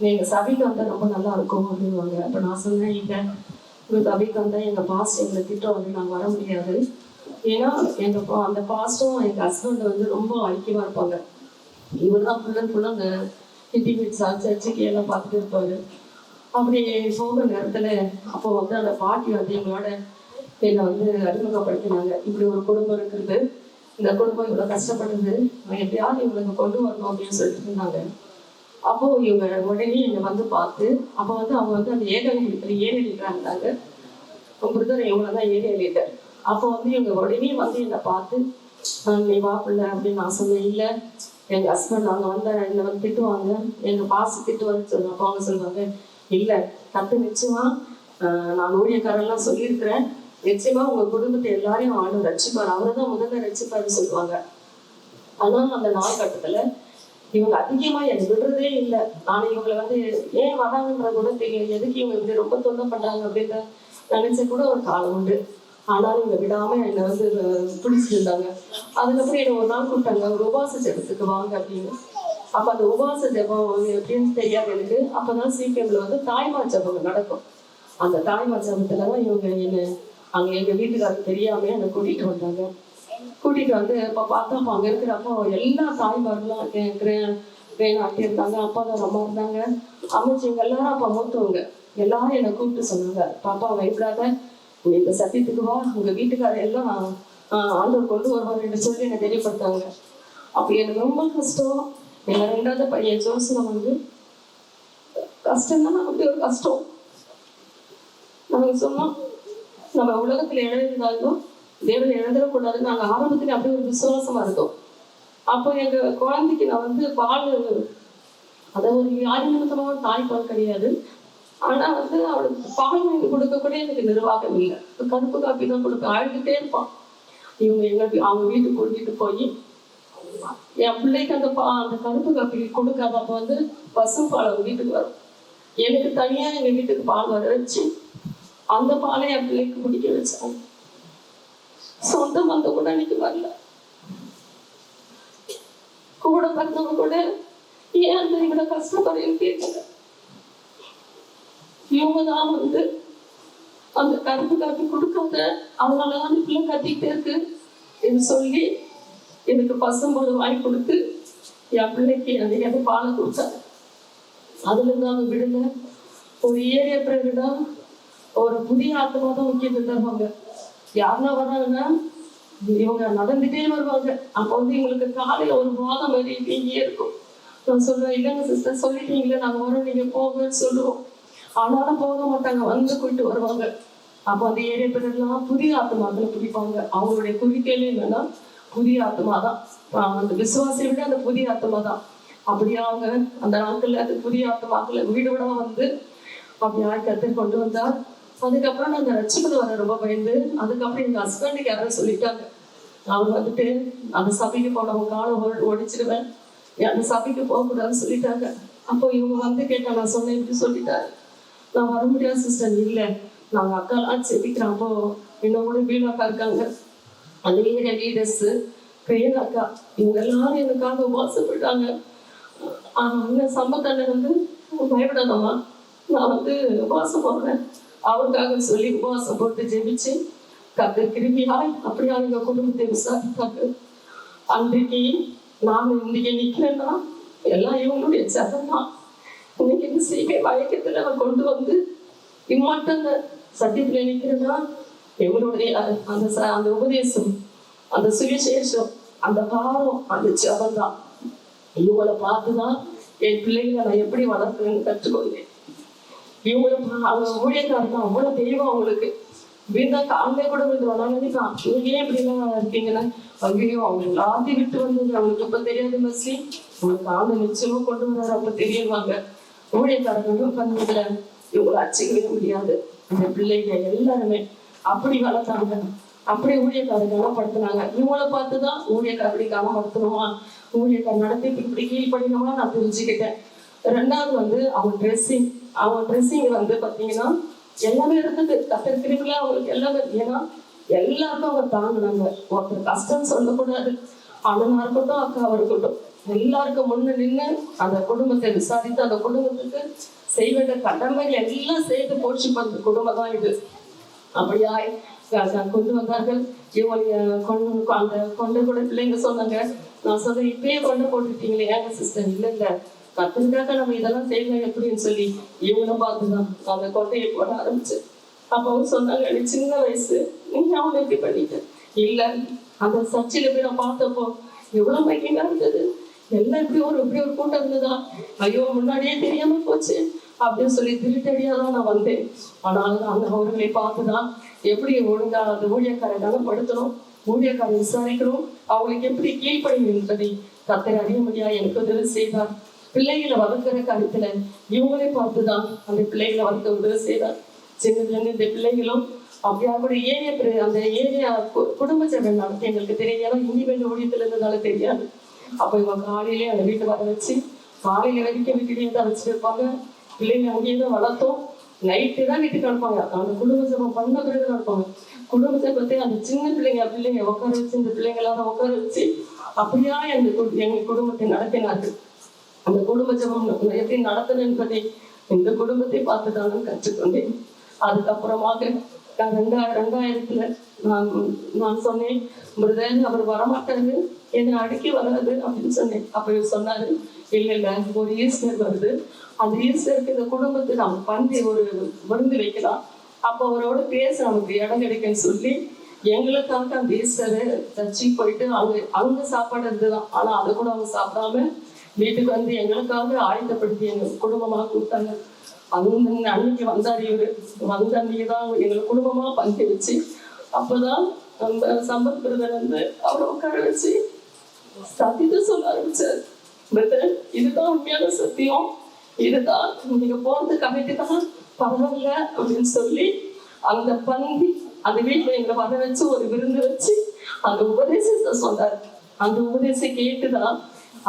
Speaker 7: நீங்கள் சபைக்கு வந்தால் ரொம்ப நல்லா இருக்கும் அப்படின்வாங்க. அப்போ நான் சொன்னேன், இல்லை உங்கள் சபைக்கு வந்தால் எங்கள் பாஸ்ட் எங்களை திட்டம் நாங்கள் வர முடியாது. ஏன்னா அந்த பாஸ்ட்டும் எங்கள் ஹஸ்பண்ட் ரொம்ப ஐக்கியமாக இருப்பாங்க. இவர் தான் ஃபுல் அண்ட் ஃபுல்லாக அந்த இன்டிமேட் சர்ச்சைக்கு எல்லாம் பார்த்துட்டு இருப்பாரு. அப்படி போகிற நேரத்தில் அப்போ அந்த பாட்டி எங்களோட என்னை அறிமுகப்படுத்தினாங்க. இப்படி ஒரு குடும்பம் இருக்கிறது, இந்த குடும்பம் இவ்வளோ கஷ்டப்படுது, எப்படியாவது இவங்களுக்கு கொண்டு வரணும் அப்படின்னு சொல்லிட்டு இருந்தாங்க. அப்போது இவங்க உடனே என்னை பார்த்து அப்போ அவங்க அந்த ஏரியா லீடராக இருந்தாங்க. பிரதர் இவங்க தான் ஏரியா லீடர். அப்போ இவங்க உடனே என்னை பார்த்து நீ வா பிள்ளை அப்படின்னு நான் சொன்னேன். இல்லை எங்கள் ஹஸ்பண்ட் அவங்க என்னை திட்டுவாங்க, எங்கள் பாசு திட்டுவான்னு சொல்லுவாங்க. அப்போ அவங்க சொல்லுவாங்க, இல்லை நிச்சயமா நான் ஊழியக்காரெல்லாம் சொல்லியிருக்கிறேன், நிச்சயமா உங்க குடும்பத்தை எல்லாரையும் ஆளும் ரட்சிப்பார், அவரை தான் முதல்ல ரட்சிப்பாருன்னு சொல்லுவாங்க. ஆனா அந்த நாள் கட்டத்துல இவங்க அதிகமா என்னை விடுறதே இல்லை. நான் இவங்களை ஏன் வராங்கன்ற கூட தெரியும், எதுக்கு இவங்க இப்படி ரொம்ப தொல்லை பண்றாங்க அப்படின்னு நினைச்ச கூட ஒரு காலம் உண்டு. ஆனாலும் இவங்க விடாம என்னை பிடிச்சிட்டு இருந்தாங்க. அதுக்கப்புறம் என்னை ஒரு நாள் கூப்பிட்டாங்க, ஒரு உபவாச ஜெபத்துக்கு வாங்க அப்படின்னு. அப்ப அந்த உபவாச ஜெபம் எப்படின்னு தெரியாது எனக்கு. அப்பதான் சிபிஎம்ல தாய்மார் ஜெபம் நடக்கும். அந்த தாய்மார் ஜெபத்துலதான் இவங்க என்னை அங்க எங்க வீட்டுக்காரருக்கு தெரியாம என்னை கூட்டிட்டு வந்தாங்க. கூட்டிட்டு இப்ப பார்த்தா அங்க இருக்கிறப்போ எல்லா தாய்மார்களும் ஆட்டி இருந்தாங்க, அப்பா தான் அம்மா இருந்தாங்க, அமைச்சவங்க எல்லாரும் அப்ப மூத்தவங்க எல்லாரும் என்னை கூப்பிட்டு சொன்னாங்க, பாப்பா பயப்படாத, இந்த சத்தியத்துக்கு வா, உங்க வீட்டுக்காரர் எல்லாம் ஆண்டவர் கொண்டு வருவாருன்னு சொல்லி என்னை தெரியப்படுத்தாங்க. அப்ப எனக்கு ரொம்ப கஷ்டம். எங்க 2வது பையன் ஜோசனம் கஷ்டம் தான், அப்படி ஒரு கஷ்டம். நாங்க சொன்னோம், நம்ம உலகத்துல இழந்தாலும் தேவனை இழந்துடக்கூடாது. நாங்க ஆரம்பத்துல அப்படி ஒரு விசுவாசமா இருந்தோம். அப்போ எங்க குழந்தைக்கு நான் பால், அதை ஒரு வியாதி நிமித்தமாக தாய்ப்பால் கிடையாது, ஆனா அவளுக்கு பால் வாங்கி கொடுக்க கூட எனக்கு நிர்வாகம் இல்லை. கருப்பு காப்பி தான் கொடுப்பேன், அழுதுகிட்டே இருப்பான். இவங்க அவங்க வீட்டுக்கு கூட்டிட்டு போய் என் பிள்ளைக்கு அந்த கருப்பு காப்பி கொடுக்காத அப்போ பசும் பால் அவங்க வீட்டுக்கு வரும். எனக்கு தனியா எங்க வீட்டுக்கு பால் வர வச்சு அந்த பாலை என் பிள்ளைக்கு குடிக்க வச்சாங்க. சொந்த பந்தம் கூட அன்னைக்கு வரல, கூட பிறந்தவங்க கூட ஏன் அந்த இவ்வளோ கஷ்டப்படுறேன்னு கேட்கல. இவங்க தான் அந்த கருப்பு காப்பி கொடுக்காத, அதனாலதான் அந்த பிள்ளை கத்திக்கிட்டே இருக்கு என்று சொல்லி எனக்கு பசும்போது வாங்கி கொடுத்து என் பிள்ளைக்கு அந்த பாலை கொடுத்தாங்க. அதுல இருந்து அவங்க விடுங்க. ஒரு ஏரியா பிறகுதான் ஒரு புதிய ஆத்மா தான் முக்கியத்துவம் தருவாங்க. யாருன்னா வராங்கன்னா இவங்க நடந்துட்டே வருவாங்க. அப்போ வந்து இவங்களுக்கு காலையில ஒரு வாதம் மாதிரி இங்கே இருக்கும். நான் சொல்லுவேன், இல்லைங்க சிஸ்டர் சொல்லிட்டீங்களே நாங்கள் வரோம், நீங்க போங்கன்னு சொல்லுவோம். ஆனாலும் போக மாட்டாங்க, வந்து கூப்பிட்டு வருவாங்க. அப்போ அந்த ஏரியா பேரெல்லாம் புதிய ஆத்மாக்களை பிடிப்பாங்க. அவங்களுடைய குறிக்கோளே என்னன்னா புதிய ஆத்மா தான். அந்த விசுவாசியை விட அந்த புதிய ஆத்மா தான். அப்படியே அவங்க அந்த நாட்கள்ல அது புதிய ஆத்மாக்களை வீடு விட வந்து அப்படியே கத்து கொண்டு வந்தார். அதுக்கப்புறம் நான் அந்த ரட்சிப்பில் வர ரொம்ப பயந்து, அதுக்கப்புறம் எங்க ஹஸ்பண்டுக்கு யாரும் சொல்லிட்டாங்க, அவங்க வந்துட்டு அந்த சபைக்கு போனவங்க காலம் ஒடிச்சிடுவேன், அந்த சபைக்கு போகக்கூடாதுன்னு சொல்லிட்டாங்க. அப்போ இவங்க வந்து கேட்டாங்க, நான் சொன்னேன் இப்படி சொல்லிட்டாரு. நான் வர முடியாது சிஸ்டர். இல்லை, நாங்கள் அக்காலாம் செபிக்கிறோம். அப்போ இன்னும் கூட வீணாக்கா இருக்காங்க, அந்த ஏரியா லீடர்ஸ், பெரிய அக்கா, இவங்க எல்லாரும் எனக்காக உபவாசப்பட்டாங்க. இன்னும் சம்பத்தண்ணன் வந்து பயப்படாதம்மா, நான் வந்து உபவாசம் போடுறேன் அவருக்காக சொல்லி உபவாசம் போட்டு ஜெபிச்சு கர்த்தர் கிருபையாய் அப்படியா எங்க குடும்பத்தை விசாரித்தாங்க. அன்றைக்கு நான் இன்னைக்கு நிக்கிறேன்னா எல்லாம் இவங்களுடைய ஜபம் தான். இன்னைக்கு இந்த சீமை வழக்கத்துல அவன் கொண்டு வந்து இம்மாட்டம் அந்த சத்தியத்துல நிக்கிறேன்னா இவங்களுடைய அந்த உபதேசம், அந்த சுவிசேஷம், அந்த பாரம், அந்த ஜபம் தான். இவங்களை பார்த்துதான் என் பிள்ளைகளை நான் எப்படி வளர்க்குறேன்னு கற்றுக்கொண்டேன். இவங்களை அவங்க ஊழியக்காரங்க அவ்வளவு தெய்வம் அவங்களுக்கு. வீணா காலையில கூட விழுந்துருவாங்க. நினைக்கலாம், நீங்க ஏன் இப்படி எல்லாம் இருக்கீங்கன்னா, ஐயோ அவங்க எல்லாத்தையும் விட்டு வந்தது அவங்களுக்கு இப்ப தெரியாது மசி, உங்களுக்கு ஆண்டு நிச்சயமா கொண்டு வர்றாரு அப்ப தெரியுவாங்க. ஊழியக்காரங்களும் பண்ணதுல இவங்களை அச்சிக்கவே முடியாது. இந்த பிள்ளைங்க எல்லாருமே அப்படி வளர்த்தாங்க, அப்படி ஊழியக்காரர் கனப்படுத்தினாங்க. இவங்களை பார்த்துதான் ஊழியக்கார அப்படி கனப்படுத்தணுமா, ஊழியக்கார நடத்தி இப்படி கீழ்படினமா நான் தெரிஞ்சுக்கிட்டேன். ரெண்டாவது வந்து அவங்க ட்ரெஸ்ஸிங் வந்து பாத்தீங்கன்னா எல்லாமே இருந்தது. கத்திருக்கிறீங்களா அவங்களுக்கு எல்லாமே. ஏன்னா எல்லாருக்கும் அவங்க தாங்கினாங்க. ஒருத்தர் கஷ்டம் சொல்லக்கூடாது, அண்ணனா இருக்கட்டும் அக்காவா இருக்கட்டும், எல்லாருக்கும் முன்ன நின்று அந்த குடும்பத்தை விசாரித்து அந்த குடும்பத்துக்கு செய்ய வேண்டிய கடமைகள் எல்லாம் செய்து போச்சு பண்ண குடும்பம் தான் இது. அப்படியா கொண்டு வந்தார்கள். இவங்க அந்த கொண்ட கூட பிள்ளைங்க சொன்னாங்க. நான் சொன்னேன், இப்பயே கொண்டு போட்டுட்டீங்களே ஏங்க சிஸ்டர்? இல்லை இல்லை, கத்துக்காக நம்ம இதெல்லாம் செய்யலாம் எப்படின்னு சொல்லி இவங்களும் பார்த்துதான் அந்த கொட்டையை போட ஆரம்பிச்சு. அப்ப அவங்க சொன்னாங்க, எனக்கு சின்ன வயசு, நீங்க அவங்க எப்படி பண்ணிட்ட? இல்ல, அந்த சர்ச்சையில போய் நான் பார்த்தப்போ எவ்வளவு மைக்கிங்கா இருந்தது, எல்லாம் இப்படி ஒரு கூட்டம் இருந்ததா, ஐயோ முன்னாடியே தெரியாம போச்சு அப்படின்னு சொல்லி திருட்டடியாதான் நான் வந்தேன். ஆனாலும் அந்த அவர்களை பார்த்துதான் எப்படி ஒழுங்கா அந்த ஊழியக்காரை கனப்படுத்தணும், ஊழியக்காரை விசாரிக்கணும், அவங்களுக்கு எப்படி கீழ்ப்படியும் என்பதை கர்த்தர் அறிய முடியா எனக்கு உதவி செய்தார். பிள்ளைகளை வளர்க்கிற காலத்துல இவங்களே பார்த்துதான் அந்த பிள்ளைகளை வளர்க்க உதவி செய்தார். சின்னதுல இருந்து இந்த பிள்ளைகளும் அப்படியா கூட அந்த ஏரியா குடும்ப சபை நடத்தி எங்களுக்கு தெரியும். ஏன்னா இண்டிபெண்ட் ஊழியத்துல இருந்ததால தெரியாது. அப்ப இவங்க காலையிலே அந்த வீட்டு வர வச்சு காலையில வரைக்கும் வீட்டிலேயே தான் வச்சுருப்பாங்க. பிள்ளைங்க அங்கேயே வளர்த்தோம். நைட்டு தான் வீட்டுக்கு அனுப்பாங்க. அந்த குடும்ப சபை பண்ண பிறகு நடப்பாங்க. குடும்ப சபத்தை அந்த சின்ன பிள்ளைங்க உட்கார வச்சு இந்த பிள்ளைங்களாம் உட்கார வச்சு அப்படியா எங்க குடும்பத்தை நடத்தினார்கள். அந்த குடும்ப ஜபம் எப்படி நடத்தணும் என்பதை இந்த குடும்பத்தை பார்த்துதான் கற்றுக்கொண்டேன். அதுக்கப்புறமாக 2000 நான் சொன்னேன், பிரதர் அவர் வரமாட்டாரு, என்னை அடிக்கி வராது அப்படின்னு சொன்னேன். அப்ப சொன்னாரு, இல்ல ஒரு ஈஸ்டர் வருது, அந்த ஈஸ்டருக்கு இந்த குடும்பத்தை நம்ம பந்தி ஒரு விருந்து வைக்கலாம், அப்போ அவரோட பேச நமக்கு இடம் கிடைக்குன்னு சொல்லி எங்களுக்காக அந்த ஈஸ்டரு சர்ச்சைக்கு போயிட்டு அங்க சாப்பாடு இருந்துதான். ஆனா அதை கூட அவங்க சாப்பிடாம வீட்டுக்கு வந்து எங்களுக்காக ஆயத்தப்படுத்தி எங்க குடும்பமா கூப்பிட்டாங்க. அன்னைக்கு வந்தார் இவரு. வந்த அன்னைக்குதான் எங்களை குடும்பமா பங்கு வச்சு அப்பதான் நம்ம சம்பத் பிரதர் வந்து அவரை உட்கார வச்சு சத்தியத்தை சொல்ல ஆரம்பிச்சார். பிரதர், இதுதான் உண்மையான சத்தியம், இதுதான் நீங்க போறது கரெக்டு தான், பரவாயில்ல அப்படின்னு சொல்லி அந்த பந்தி அந்த வீட்டுல எங்களை வர வச்சு ஒரு விருந்து வச்சு அந்த உபதேசத்தை சொன்னார். அந்த உபதேசம் கேட்டுதான்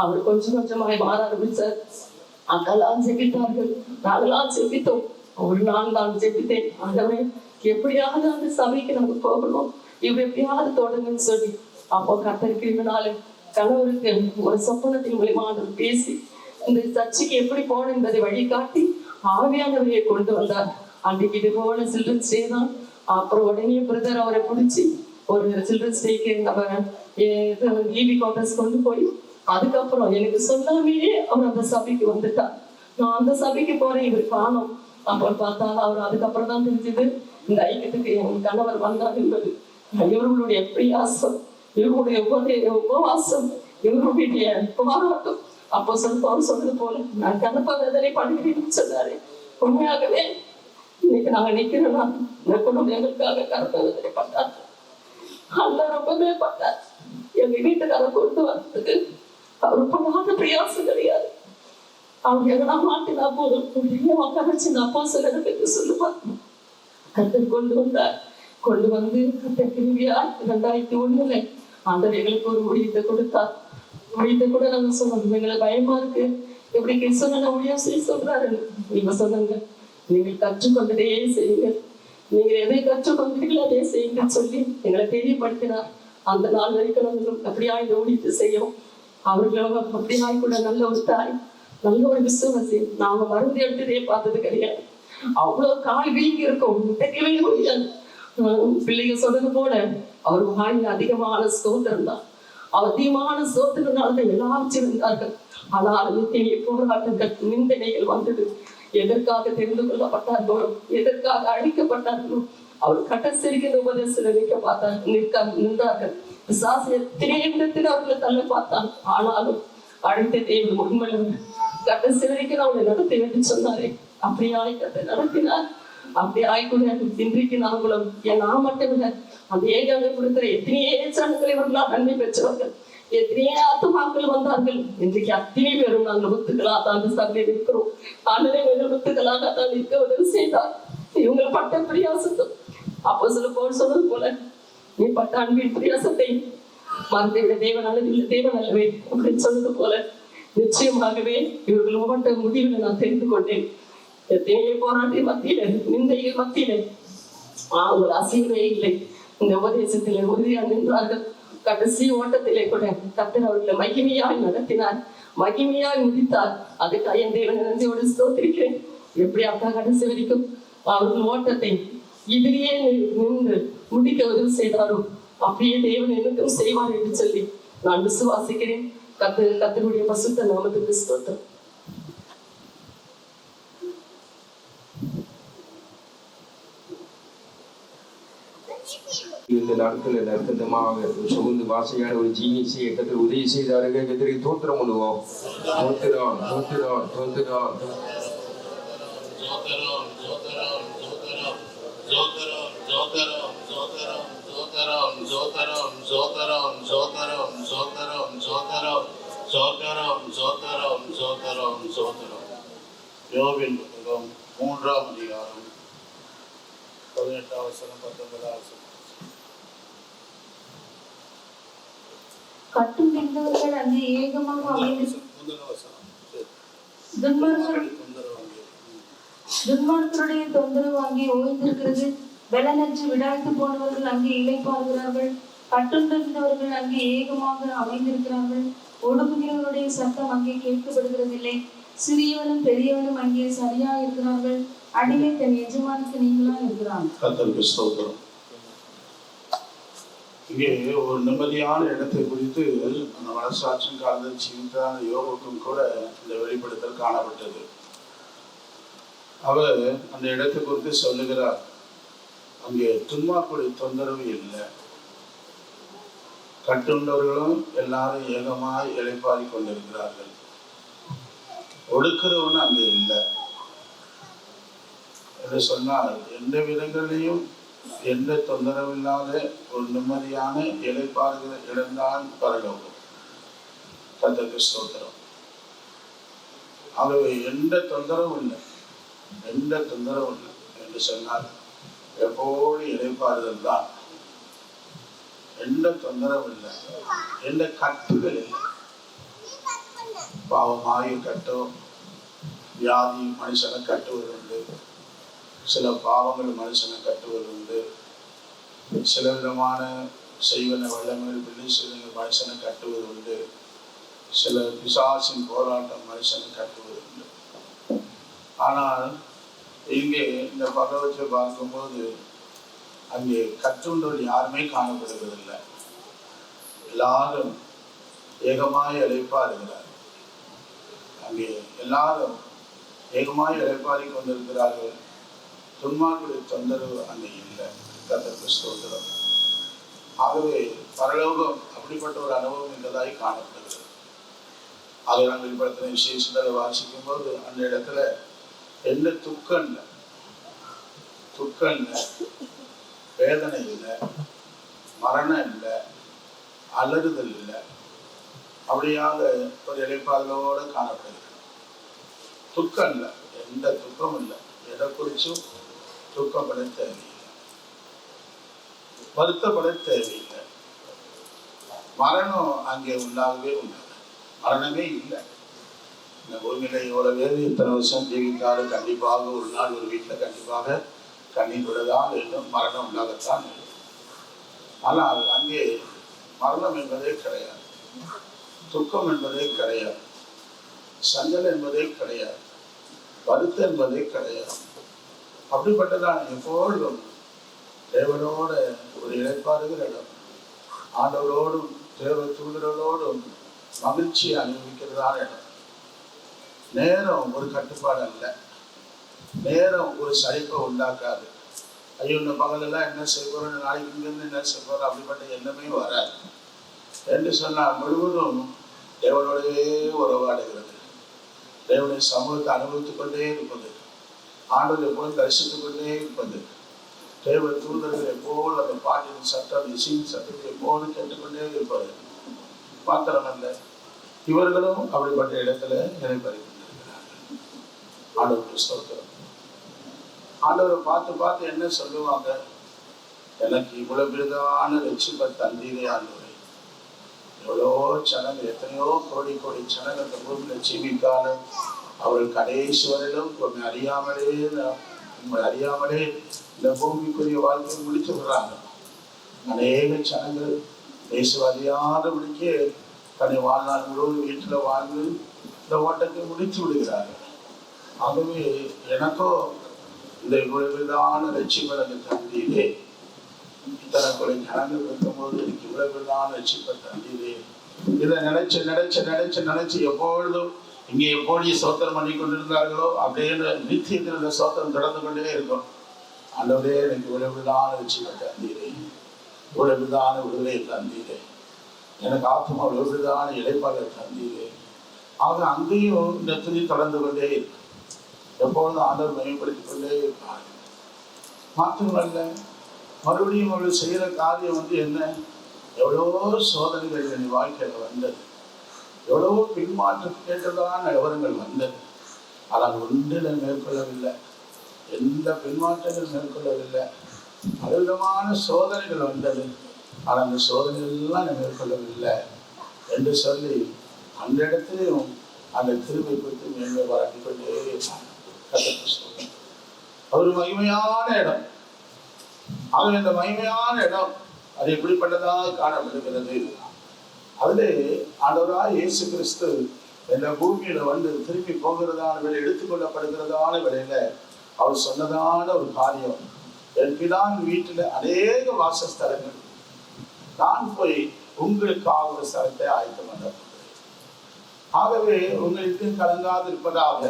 Speaker 7: அவர் கொஞ்சமாய் மாற ஆரம்பிச்சார். அக்கெல்லாம் ஜெபித்தார்கள், நாங்களாம் ஜெபித்தோம். ஒரு நாள் நான் ஜெபித்தேன், ஆண்டவரே எப்படியாவது அந்த சபைக்கு நம்ம போகணும், இவர் எப்படியாவது தொடங்குன்னு சொல்லி. அப்போ கர்த்தர் கணவருக்கு ஒரு சொப்பனத்தின் மூலியமா பேசி இந்த சர்ச்சைக்கு எப்படி போகணும் என்பதை வழிகாட்டி ஆவியானவரையை கொண்டு வந்தார். அன்றைக்கு இது போல சில்ட்ரன்ஸ் டே தான். அப்புறம் உடனே பிரதர் அவரை பிடிச்சி ஒரு சில்ட்ரன்ஸ் டேக்கு நம்ம ஈவி குவார்டர்ஸ் கொண்டு போய் அதுக்கப்புறம் எனக்கு சொல்லாமையே அவர் அந்த சபைக்கு வந்துட்டார். நான் அந்த சபைக்கு போறேன், இவர் காணோம். அப்புறம் பார்த்தாலும் அவர் அதுக்கப்புறம் தான் தெரிஞ்சது இந்த ஐக்கியத்துக்கு என் கணவர் வந்தார் என்பது. இவர்களுடைய பிரயாசம், இவர்களுடைய உபவாசம், இவர்களுடைய போராட்டம். அப்போ சொல்லுவார் சொன்னது போல நான் கணப்ப வேதனை படுகிறேன்னு சொன்னாரு. உண்மையாகவே இன்னைக்கு நாங்க நிக்கிறோம்னா இந்த குடும்பம் எங்களுக்காக கணப்ப வேதனை பட்டார். அந்த ரொம்பவே பட்டார். எங்க வீட்டுக்கார கொண்டு வர்றதுக்கு அவரு பண்ணாத பிரயாசம் கிடையாது. அவங்க எங்கன்னா மாட்டினா போதும் உட்காரச்சு இந்த அப்பா சிலருக்கு சொல்லுவார். கர்த்தர் கொண்டு வந்தார். கொண்டு வந்து கர்த்தர் கிருபையா 2001 ஆண்டவர் எங்களுக்கு ஒரு ஊழியத்தை கொடுத்தார். ஊழியத்தை கூட நாங்க சொன்னோம், எங்களுக்கு பயமா இருக்கு, எப்படி கிறிஸ்தவ ஊழியம் செய்ய சொல்றாரு. நீங்க சொன்னாங்க, நீங்கள் கற்றுக்கொண்டதே செய்யுங்க, நீங்க எதை கற்றுக்கொண்டீங்களோ அதே செய்யுங்கன்னு சொல்லி எங்களை தெரியப்படுத்தினார். அந்த நாள் வரைக்கும் நாங்கள் அப்படியா இந்த ஊழியத்தை செய்யும். அவர்களும் அப்படியாய் கூட நல்ல ஒரு தாய், நல்ல ஒரு விசுவாசி. நாங்க மருந்து எடுத்ததே பார்த்தது கிடையாது. அவ்வளவு கால் வீங்கி இருக்கும், நினைக்கவே முடியாது. பிள்ளைங்க சொன்னது போல அவர் வாயில் அதிகமான ஸ்தோத்திரம் தான். அதிகமான ஸ்தோத்திரனால எல்லாரும் இருந்தார்கள். ஆனால் நித்திய போராட்டங்கள், நிந்தனைகள் வந்தது. எதற்காக தெரிந்து கொள்ளப்பட்டார்களோ, எதற்காக அழிக்கப்பட்டார்களோ, அவர் கட்டசரிக்கிற உபதேசத்தில் நின்றார்கள். பிசாசு எத்தனை விதத்தில் அவர்களை தள்ள பார்த்தான். ஆனாலும் அழைத்த தேவன் உண்மையிலும் கட்டசரிக்கு அவனை நடத்த வேண்டி சொன்னாரே, அப்படியாய் கத்தை நடத்தினார். அப்படி ஆய்கூட இன்றைக்கு நாங்களும் நான் மட்டும் இல்லை, அந்த ஏகாங்க கொடுக்கிற எத்தனையே சனங்களை இவர்களால் நன்மை பெற்றவர்கள், எத்தனையே ஆத்துமாக்கள் வந்தார்கள். இன்றைக்கு அத்தனை பேரும் நாங்கள் முத்துக்களாக தான் அந்த சபையில் இருக்கிறோம். ஆண்டவரே எங்கள் முத்துக்களாக தான் இருக்க உதவி செய்தார். இவங்களை பட்ட பிரியாசத்தும் அப்போ சொல்ல போல் சொன்னது போல, நீ பட்ட அன்பின் பிரியாசத்தை மறந்து விட தேவன் அல்லவே அப்படின்னு சொன்னது போல, நிச்சயமாகவே இவர்கள் ஒவ்வொரு முடிவில் நான் தெரிந்து கொண்டேன். எத்தனையோ போராட்ட மத்தியில, நிந்தைகள் மத்தியில அவங்க அசைவே இல்லை. இந்த உபதேசத்திலே உறுதியா நின்றார்கள். கடைசி ஓட்டத்திலே கூட கர்த்தர் அவர்களை மகிமையாய் நடத்தினார், மகிமையாய் முடித்தார். அதுக்காக என் தேவனை நன்றியோடு ஸ்தோத்திரிக்கிறேன். எப்படி அக்கா கடைசி வரைக்கும் அவர்கள் ஓட்டத்தை இதிலேயே நின்று முடிக்க உதவி செய்தாரோ, அப்படியே தேவன் எனக்கும் செய்வார் என்று சொல்லி நான் விசுவாசிக்கிறேன். கர்த்தருடைய பசுத்த நாமத்துக்கு ஸ்தோத்திரம்.
Speaker 1: இந்த நாட்கள் நற்கந்தமாக சுகுந்து வாசையான ஒரு ஜீனியஸை கத்தர் உதவி செய்தாருங்க. கத்தரை தோத்திரம் பண்ணுவோம். தோத்திரம் தோத்திரம் தோத்திரம்
Speaker 8: யோபின் புத்தகம் 3ஆம் அதிகாரம் 18ஆம் வசனம் 19ஆம் வசனம்.
Speaker 3: கட்டும் பிந்தவர்கள் அங்கே ஏகமாக அமைந்து துன்மார்க்கருடைய தொந்தரவு அங்கே ஓய்ந்திருக்கிறது. வெள்ளநற்று விடாய்த்து போனவர்கள் அங்கே இளைப்பாறுகிறார்கள். கட்டுண்டிருந்தவர்கள் அங்கே ஏகமாக அமைந்திருக்கிறார்கள். ஒடுங்குகிறவருடைய சத்தம் அங்கே கேட்கப்படுகிறதில்லை. சிறியவனும் பெரியவனும் அங்கே சரியா இருக்கிறார்கள். அடிமை தன் எஜமானுக்கு நீங்களா இருக்கிறாங்க.
Speaker 8: கர்த்தருக்கு ஸ்தோத்திரம். இங்கே ஒரு நிம்மதியான இடத்தை குறித்து அந்த மனசாட்சியின் காலத்தில் ஜீவித்தான யோகுக்கும் கூட இந்த வெளிப்படுத்தல் காணப்பட்டது. அவர் அந்த இடத்தை குறித்து சொல்லுகிறார், அங்கே துன்மார்க்குடைய தொந்தரவு இல்லை, கட்டுண்டவர்களும் எல்லாரும் ஏகமாய் இளைப்பாறி கொண்டிருக்கிறார்கள், ஒடுக்கிறவன் அங்கே இல்லை என்று சொன்னால், எந்த விதங்களிலையும் எந்த தொந்தரவு இல்லாத ஒரு நிம்மதியான இளைப்பாறுகிற இடம்தான் பரலோகம். கர்த்தருக்கு ஸ்தோத்திரம். ஆகவே எந்த தொந்தரவும் இல்லை, எந்த தொந்தரவும் இல்லை என்று சொன்னால் எப்போது இளைப்பாறுதல் தான். எந்த தொந்தரவும் இல்லை, எந்த கட்டுகள் இல்லை. பாவமாகி கட்டோ, வியாதி மனுஷனை கட்டுவது உண்டு, சில பாவங்கள் மனுஷனை கட்டுவது உண்டு, சில விதமான செய்வன வல்லமைகள் பிள்ளைகள் மனுஷனை கட்டுவது உண்டு, சில பிசாசின் போராட்டம் மனுஷனை கட்டுவது உண்டு. ஆனால் இங்கே இந்த பகவத்தை பார்க்கும்போது அங்கே கற்றுண்டவர் யாருமே காணப்படுவதில்லை. எல்லாரும் ஏகமாய் இளைப்பாறுகிறார். அங்கே எல்லாரும் ஏகமாய் இளைப்பாரி கொண்டிருக்கிறார்கள். துன்மார்களுடைய தொந்தரவு அங்கே இல்லை. கர்த்தருக்கு ஸ்தோத்திரம். ஆகவே பரலோகம் அப்படிப்பட்ட ஒரு அனுபவம் என்றதாய் காணப்படுகிறது. அதை நாங்கள் வெளிப்படுத்தின விசேஷத்தை வாசிக்கும் போது அந்த இடத்துல எந்த துக்கம் இல்லை, வேதனை இல்லை, மரணம் இல்லை, அலறுதல் இல்லை. அப்படியாக ஒரு இளைப்பாறுதலோடு காணப்படுகிறது. துக்கம் இல்லை, எந்த துக்கமும் இல்லை. எதை குறிச்சும் துக்கப்பட தேவையில்லை, வருத்தப்பட தேவையில்லை. மரணம் அங்கே உண்டாகவே உண்டாது. மரணமே இல்லை. இந்த பூமியில எவ்வளவு பேர் இத்தனை வருஷம் ஜீவித்தாலும் கண்டிப்பாக ஒரு நாள் ஒரு வீட்டில் கண்டிப்பாக கண்ணீர் விடதான் வேண்டும், மரணம் உண்டாகத்தான் வேண்டும். ஆனால் அங்கே மரணம் என்பதே கிடையாது, துக்கம் என்பதே கிடையாது, சஞ்சல் என்பதே கிடையாது, வருத்தம் என்பதே கிடையாது. அப்படிப்பட்டதான் எப்பொழுதும் தேவனோட ஒரு இழைப்பாடுகிற இடம், ஆண்டவரோடும் தேவ தூதரோடும் மகிழ்ச்சியை அனுபவிக்கிறதான இடம். நேரம் ஒரு கட்டுப்பாடு அல்ல, நேரம் ஒரு சலிப்பை உண்டாக்காது. ஐயோ இந்த பகலெல்லாம் என்ன செய்வோம், நாளைக்கு இங்கிருந்து என்ன செய்வோம், அப்படிப்பட்ட எண்ணமே வராது. என்று சொன்னால் முழுவதும் தேவனோடையே உறவாடுகிறது, தேவனுடைய சமூகத்தை அனுபவித்துக் கொண்டே இருப்பது, ஆண்டவரை எப்போதும் தரிசித்துக் கொண்டே இருப்பது, தேவ தூதர்கள் எப்போது அந்த பாட்டின் சட்டம் இசையின் சட்டத்தை எப்போது கேட்டுக்கொண்டே இருப்பது மாத்திரமல்ல, இவர்களும் அப்படிப்பட்ட இடத்துல இறைப்பறி கொண்டிருக்கிறார்கள். ஆண்டவருக்கு ஸ்தோத்திரம். ஆண்டவரை பார்த்து என்ன சொல்லுவாங்க, எனக்கு இவ்வளவு விருதான ரட்சிப்பை தந்தீரே ஆண்டவரே. எவ்வளோ ஜனங்கள், எத்தனையோ கோடி ஜனங்கள் அந்த பூமியில ஜீவித்தாலும் அவர்கள் கடைசி வரையிலும் உங்களை அறியாமலே இந்த பூமிக்குரிய வாழ்க்கையை முடித்து விடுறாங்க. அநேக ஜனங்கள் இயேசுவை அறியாதபடிக்கு தன்னை வாழ்நாள் முழுவதும் வீட்டில் வாழ்ந்து இந்த ஓட்டத்தை முடித்து விடுகிறார்கள். ஆகவே எனக்கோ இந்த இவ்வளவுதான ரட்சிப்பை தந்தீரே, இத்தனை கொலை ஜனங்கள் இருக்கும்போது எனக்கு இவ்வளவுதான் ரட்சிப்பை தந்தீரே, இதை நினைச்சு எப்பொழுதும் இங்கே எப்பொழுது சோத்திரம் பண்ணி கொண்டிருந்தார்களோ அப்படியே நித்தியத்தில் இந்த சோத்திரம் தொடர்ந்து கொண்டே இருக்கும். ஆண்டவரே எனக்கு இவ்வளவுதான் ரட்சிப்பை தந்தீரே, இவ்வளவுதான விடுதலையை தந்தீரே, எனக்கு ஆத்மா இவ்வளவுதான இளைப்பாறை தந்தீரே. ஆக அங்கேயும் இந்த துணி தொடர்ந்து கொண்டே இருக்கு. எப்பொழுதும் ஆண்டவர் மேம்படுத்திக் கொண்டே இருப்பார்கள். மாற்றமல்ல, மறுபடியும் அவர்கள் செய்கிற காரியம் என்ன, எவ்வளவோ சோதனைகள் என் வாழ்க்கையில் வந்தது, எவ்வளவோ பின்மாற்றம் கேட்டதான விவரங்கள் வந்தது. ஆனால் ஒன்றில் மேற்கொள்ளவில்லை, எந்த பின்மாற்றங்கள் மேற்கொள்ளவில்லை. பலவிதமான சோதனைகள் வந்தது, ஆனால் அந்த சோதனைகள்லாம் மேற்கொள்ளவில்லை என்று சொல்லி அந்த இடத்திலையும் அந்த கிருபை குறித்து மேன்மை பாராட்டிக் கொண்டே இருந்தாங்க. ஒரு மகிமையான இடம். ஆக இந்த மகிமையான இடம் அது எப்படிப்பட்டதாக காணப்படுகிறது. அதிலே ஆண்டவராய் இயேசு கிறிஸ்து இந்த பூமியில வந்து திரும்பி போகிறதான வேலை, எடுத்துக்கொள்ளப்படுகிறதான வேலையில அவர் சொன்னதான ஒரு காரியம், என் பிதான் வீட்டில் அநேக வாசஸ்தலங்கள், நான் போய் உங்களுக்காக ஒரு ஸ்தலத்தை ஆயத்தம் பண்ண. ஆகவே உங்களுக்கு கலங்காது இருப்பதாக.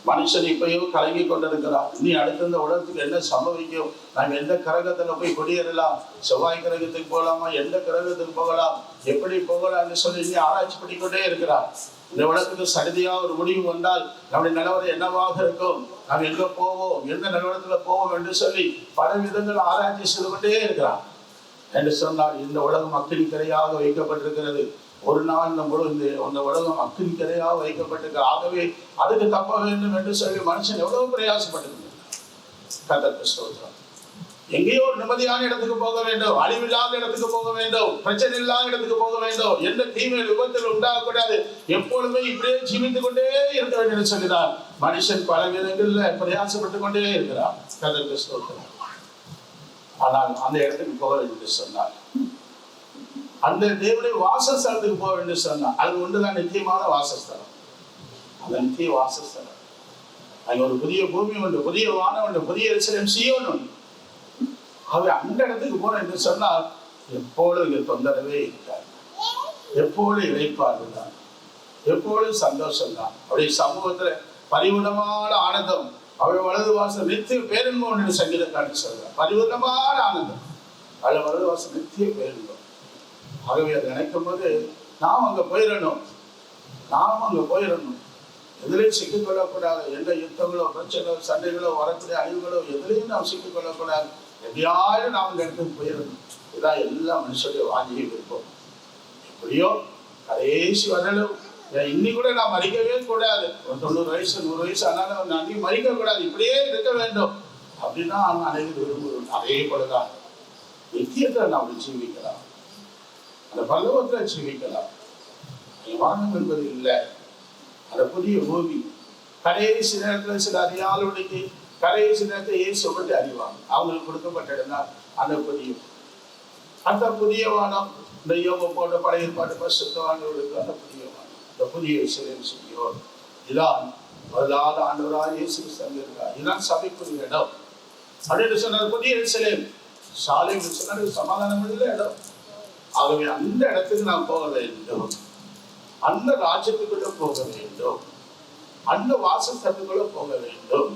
Speaker 8: மனுஷன் இப்பயோ கலங்கி கொண்டிருக்கிறார், நீ அடுத்த இந்த உலகத்துக்கு என்ன சம்பவிக்கும், நாங்கள் எந்த கிரகத்துல போய் குடியேறலாம், செவ்வாய் கிரகத்துக்கு போகலாமா, எந்த கிரகத்துக்கு போகலாம், எப்படி போகலாம்னு சொல்லி நீ ஆராய்ச்சி பண்ணிக்கொண்டே இருக்கிறார். இந்த உலகத்துக்கு சடுதியா ஒரு முடிவு வந்தால் நம்முடைய நிலவரம் என்னவாக இருக்கும், நாம் எங்க போவோம், எந்த நிலவரத்துல போவோம் என்று சொல்லி பல விதங்கள் ஆராய்ச்சி செய்து கொண்டே இருக்கிறார். என்று சொன்னால் இந்த உலகம் அக்கினி கரையாக வைக்கப்பட்டிருக்கிறது. ஒரு நாள் இந்த உலகம் அக்கினி கரையாக வைக்கப்பட்டிருக்கிற. ஆகவே அதுக்கு தப்ப வேண்டும் என்று சொல்லி மனுஷன் எவ்வளவு பிரயாசப்பட்டிருக்கிறார். எங்கேயோ ஒரு நிம்மதியான இடத்துக்கு போக வேண்டும், அழிவில்லாத இடத்துக்கு போக வேண்டும், பிரச்சனை இல்லாத இடத்துக்கு போக வேண்டும், எந்த தீமை விபத்தில் உண்டாகக்கூடாது, எப்பொழுதுமே இப்படியே ஜீவித்துக் கொண்டே இருக்க வேண்டும் என்று சொல்கிறார். மனுஷன் பல விதங்கள்ல பிரயாசப்பட்டுக் கொண்டே இருக்கிறார். கர்த்தருக்கு ஸ்தோத்திரம். ஆனால் அந்த இடத்துக்கு போக வேண்டும் என்று சொன்னார், அந்த தேவனுடைய வாசஸ்தலத்துக்கு போக வேண்டும் சொன்னார். அது ஒன்றுதான் நித்தியமான வாசஸ்தலம். அந்த நித்திய வாசஸ்தலம் அங்க ஒரு புதிய பூமி உண்டு, புதிய வானம் உண்டு, புதிய எருசலேம் சீயோன் உண்டு. ஆகவே அந்த இடத்துக்கு போன என்று சொன்னால் எப்பொழுது இங்க தொந்தரவே இருக்காது, எப்பொழுது இழைப்பார்கள் தான், எப்பொழுது சந்தோஷம் தான். அப்படி சமூகத்துல பரிவுணமான ஆனந்தம் அவள் வலது வாசல் நித்திய பேரின்பம் என்று சங்கீதக்காரன் சொல்றார். பரிவுணமான ஆனந்தம் அவள் வலது வாசல் நித்திய பேரின்பம். ஆகவே அதை நினைக்கும் போது நாம் அங்க போயிடணும். எதிலையும் சிக்கிக்கொள்ளக்கூடாது. எந்த யுத்தங்களோ பிரச்சனைகளோ சண்டைகளோ வரக்கூடிய அழிவுகளோ எதிலையும் நாம் சிக்கிக்கொள்ளக்கூடாது. எப்படியாவது நாம் இந்த இடத்துக்கு போயிடணும். இதான் எல்லா மனுஷனுடைய வாஞ்சியும் இருப்போம். எப்படியோ கடைசி வரலும் இன்னைக்கு கூட நான் மறிக்கவே கூடாது. ஒரு 90 வயசு 100 வயசு ஆனாலும் நான் அன்னைக்கு மறிக்க கூடாது, இப்படியே இருக்க வேண்டும் அப்படின்னா அனைவரும் விரும்புகிறோம். அதே போலதான் நித்தியத்தை நாம் ஜீவிக்கலாம், அந்த பல்லவத்தை ஜீவிக்கலாம். மரணம் என்பது இல்லை, அந்த புதிய பூமி. கடைசி நேரத்தில் சில அறியாளுடைக்கு கடைசி நேரத்தை இயேசு பற்றி அறிவாங்க. அவங்களுக்கு கொடுக்கப்பட்ட இடம் தான் அந்த புதிய அந்த புதிய வானம். இந்த யோக போன்ற பழைய ஏற்பாடு பரிசுத்தவான்களுக்கு அந்த புதிய வானம், இந்த புதிய எருசலேம் சியோன். இதான் முதலாவது ஆண்டவராக இயேசு தந்திருக்கார். இதுதான் சபைக்குரிய இடம் அப்படின்னு சொன்னார். புதிய எருசலேம் சாலை சொன்னார், சமாதானம் உள்ள இடம். ஆகவே அந்த இடத்துக்கு நாம் போக வேண்டும், அந்த ராஜ்யத்துக்குள்ள போக வேண்டும், அந்த வாசஸ்தலத்துக்குள்ள போக வேண்டும்,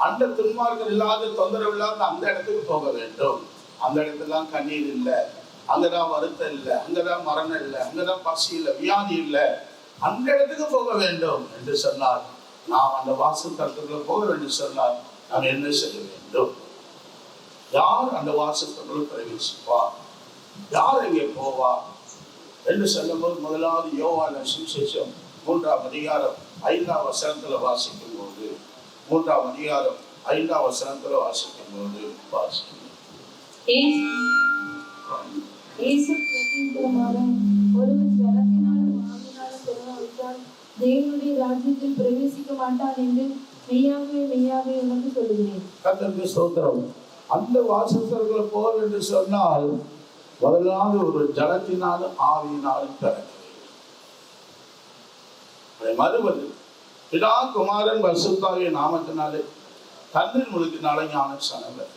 Speaker 8: அந்த துன்மார்கள் இல்லாத தொந்தரவு இல்லாத அந்த இடத்துக்கு போக வேண்டும். அந்த இடத்துலாம் கண்ணீர் இல்லை, அங்கதான் வருத்தம் இல்லை, அங்கதான் மரணம் இல்லை, அங்கதான் பசி இல்லை, வியாதி இல்லை. அந்த இடத்துக்கு போக வேண்டும் என்று சொன்னார். நாம் அந்த வாசஸ்தலத்துக்குள்ள போக வேண்டும் சொன்னார். நாம் என்ன செய்ய வேண்டும்? யார் அந்த வாசஸ்தலத்துக்குள்ள பிரவேசிப்பார்? யார் எங்கே போவார் என்று சொல்லும்போது முதலாவது யோவான சுவிசேஷம் 3ஆம் அதிகாரம் 5ஆம் வசனத்துல வாசிக்கும் போது 3ஆம் அதிகாரம் 5ஆம் வசனத்துல வாசிக்கும் போது
Speaker 3: ஒருவன் ஜலத்தினாலும் ஆவியினாலும் பிறவாவிட்டால் தேவனுடைய ராஜ்யத்தில் பிரவேசிக்க மாட்டான் என்று மெய்யாகவே மெய்யாகவே உனக்கு சொல்லுகிறேன்.
Speaker 8: கர்த்தருக்கு ஸ்தோத்திரம். அந்த வாசஸ்தலத்துல போக என்று சொன்னால் முதலாவது ஒரு ஜலத்தினாலும் ஆவியினாலும் பிறக்க மறுவது பிதா குமாரன் பரிசுத்தாவிய நாமத்தினாலே தண்ணீர் முழுக்கினால ஞானஸ்நானம்.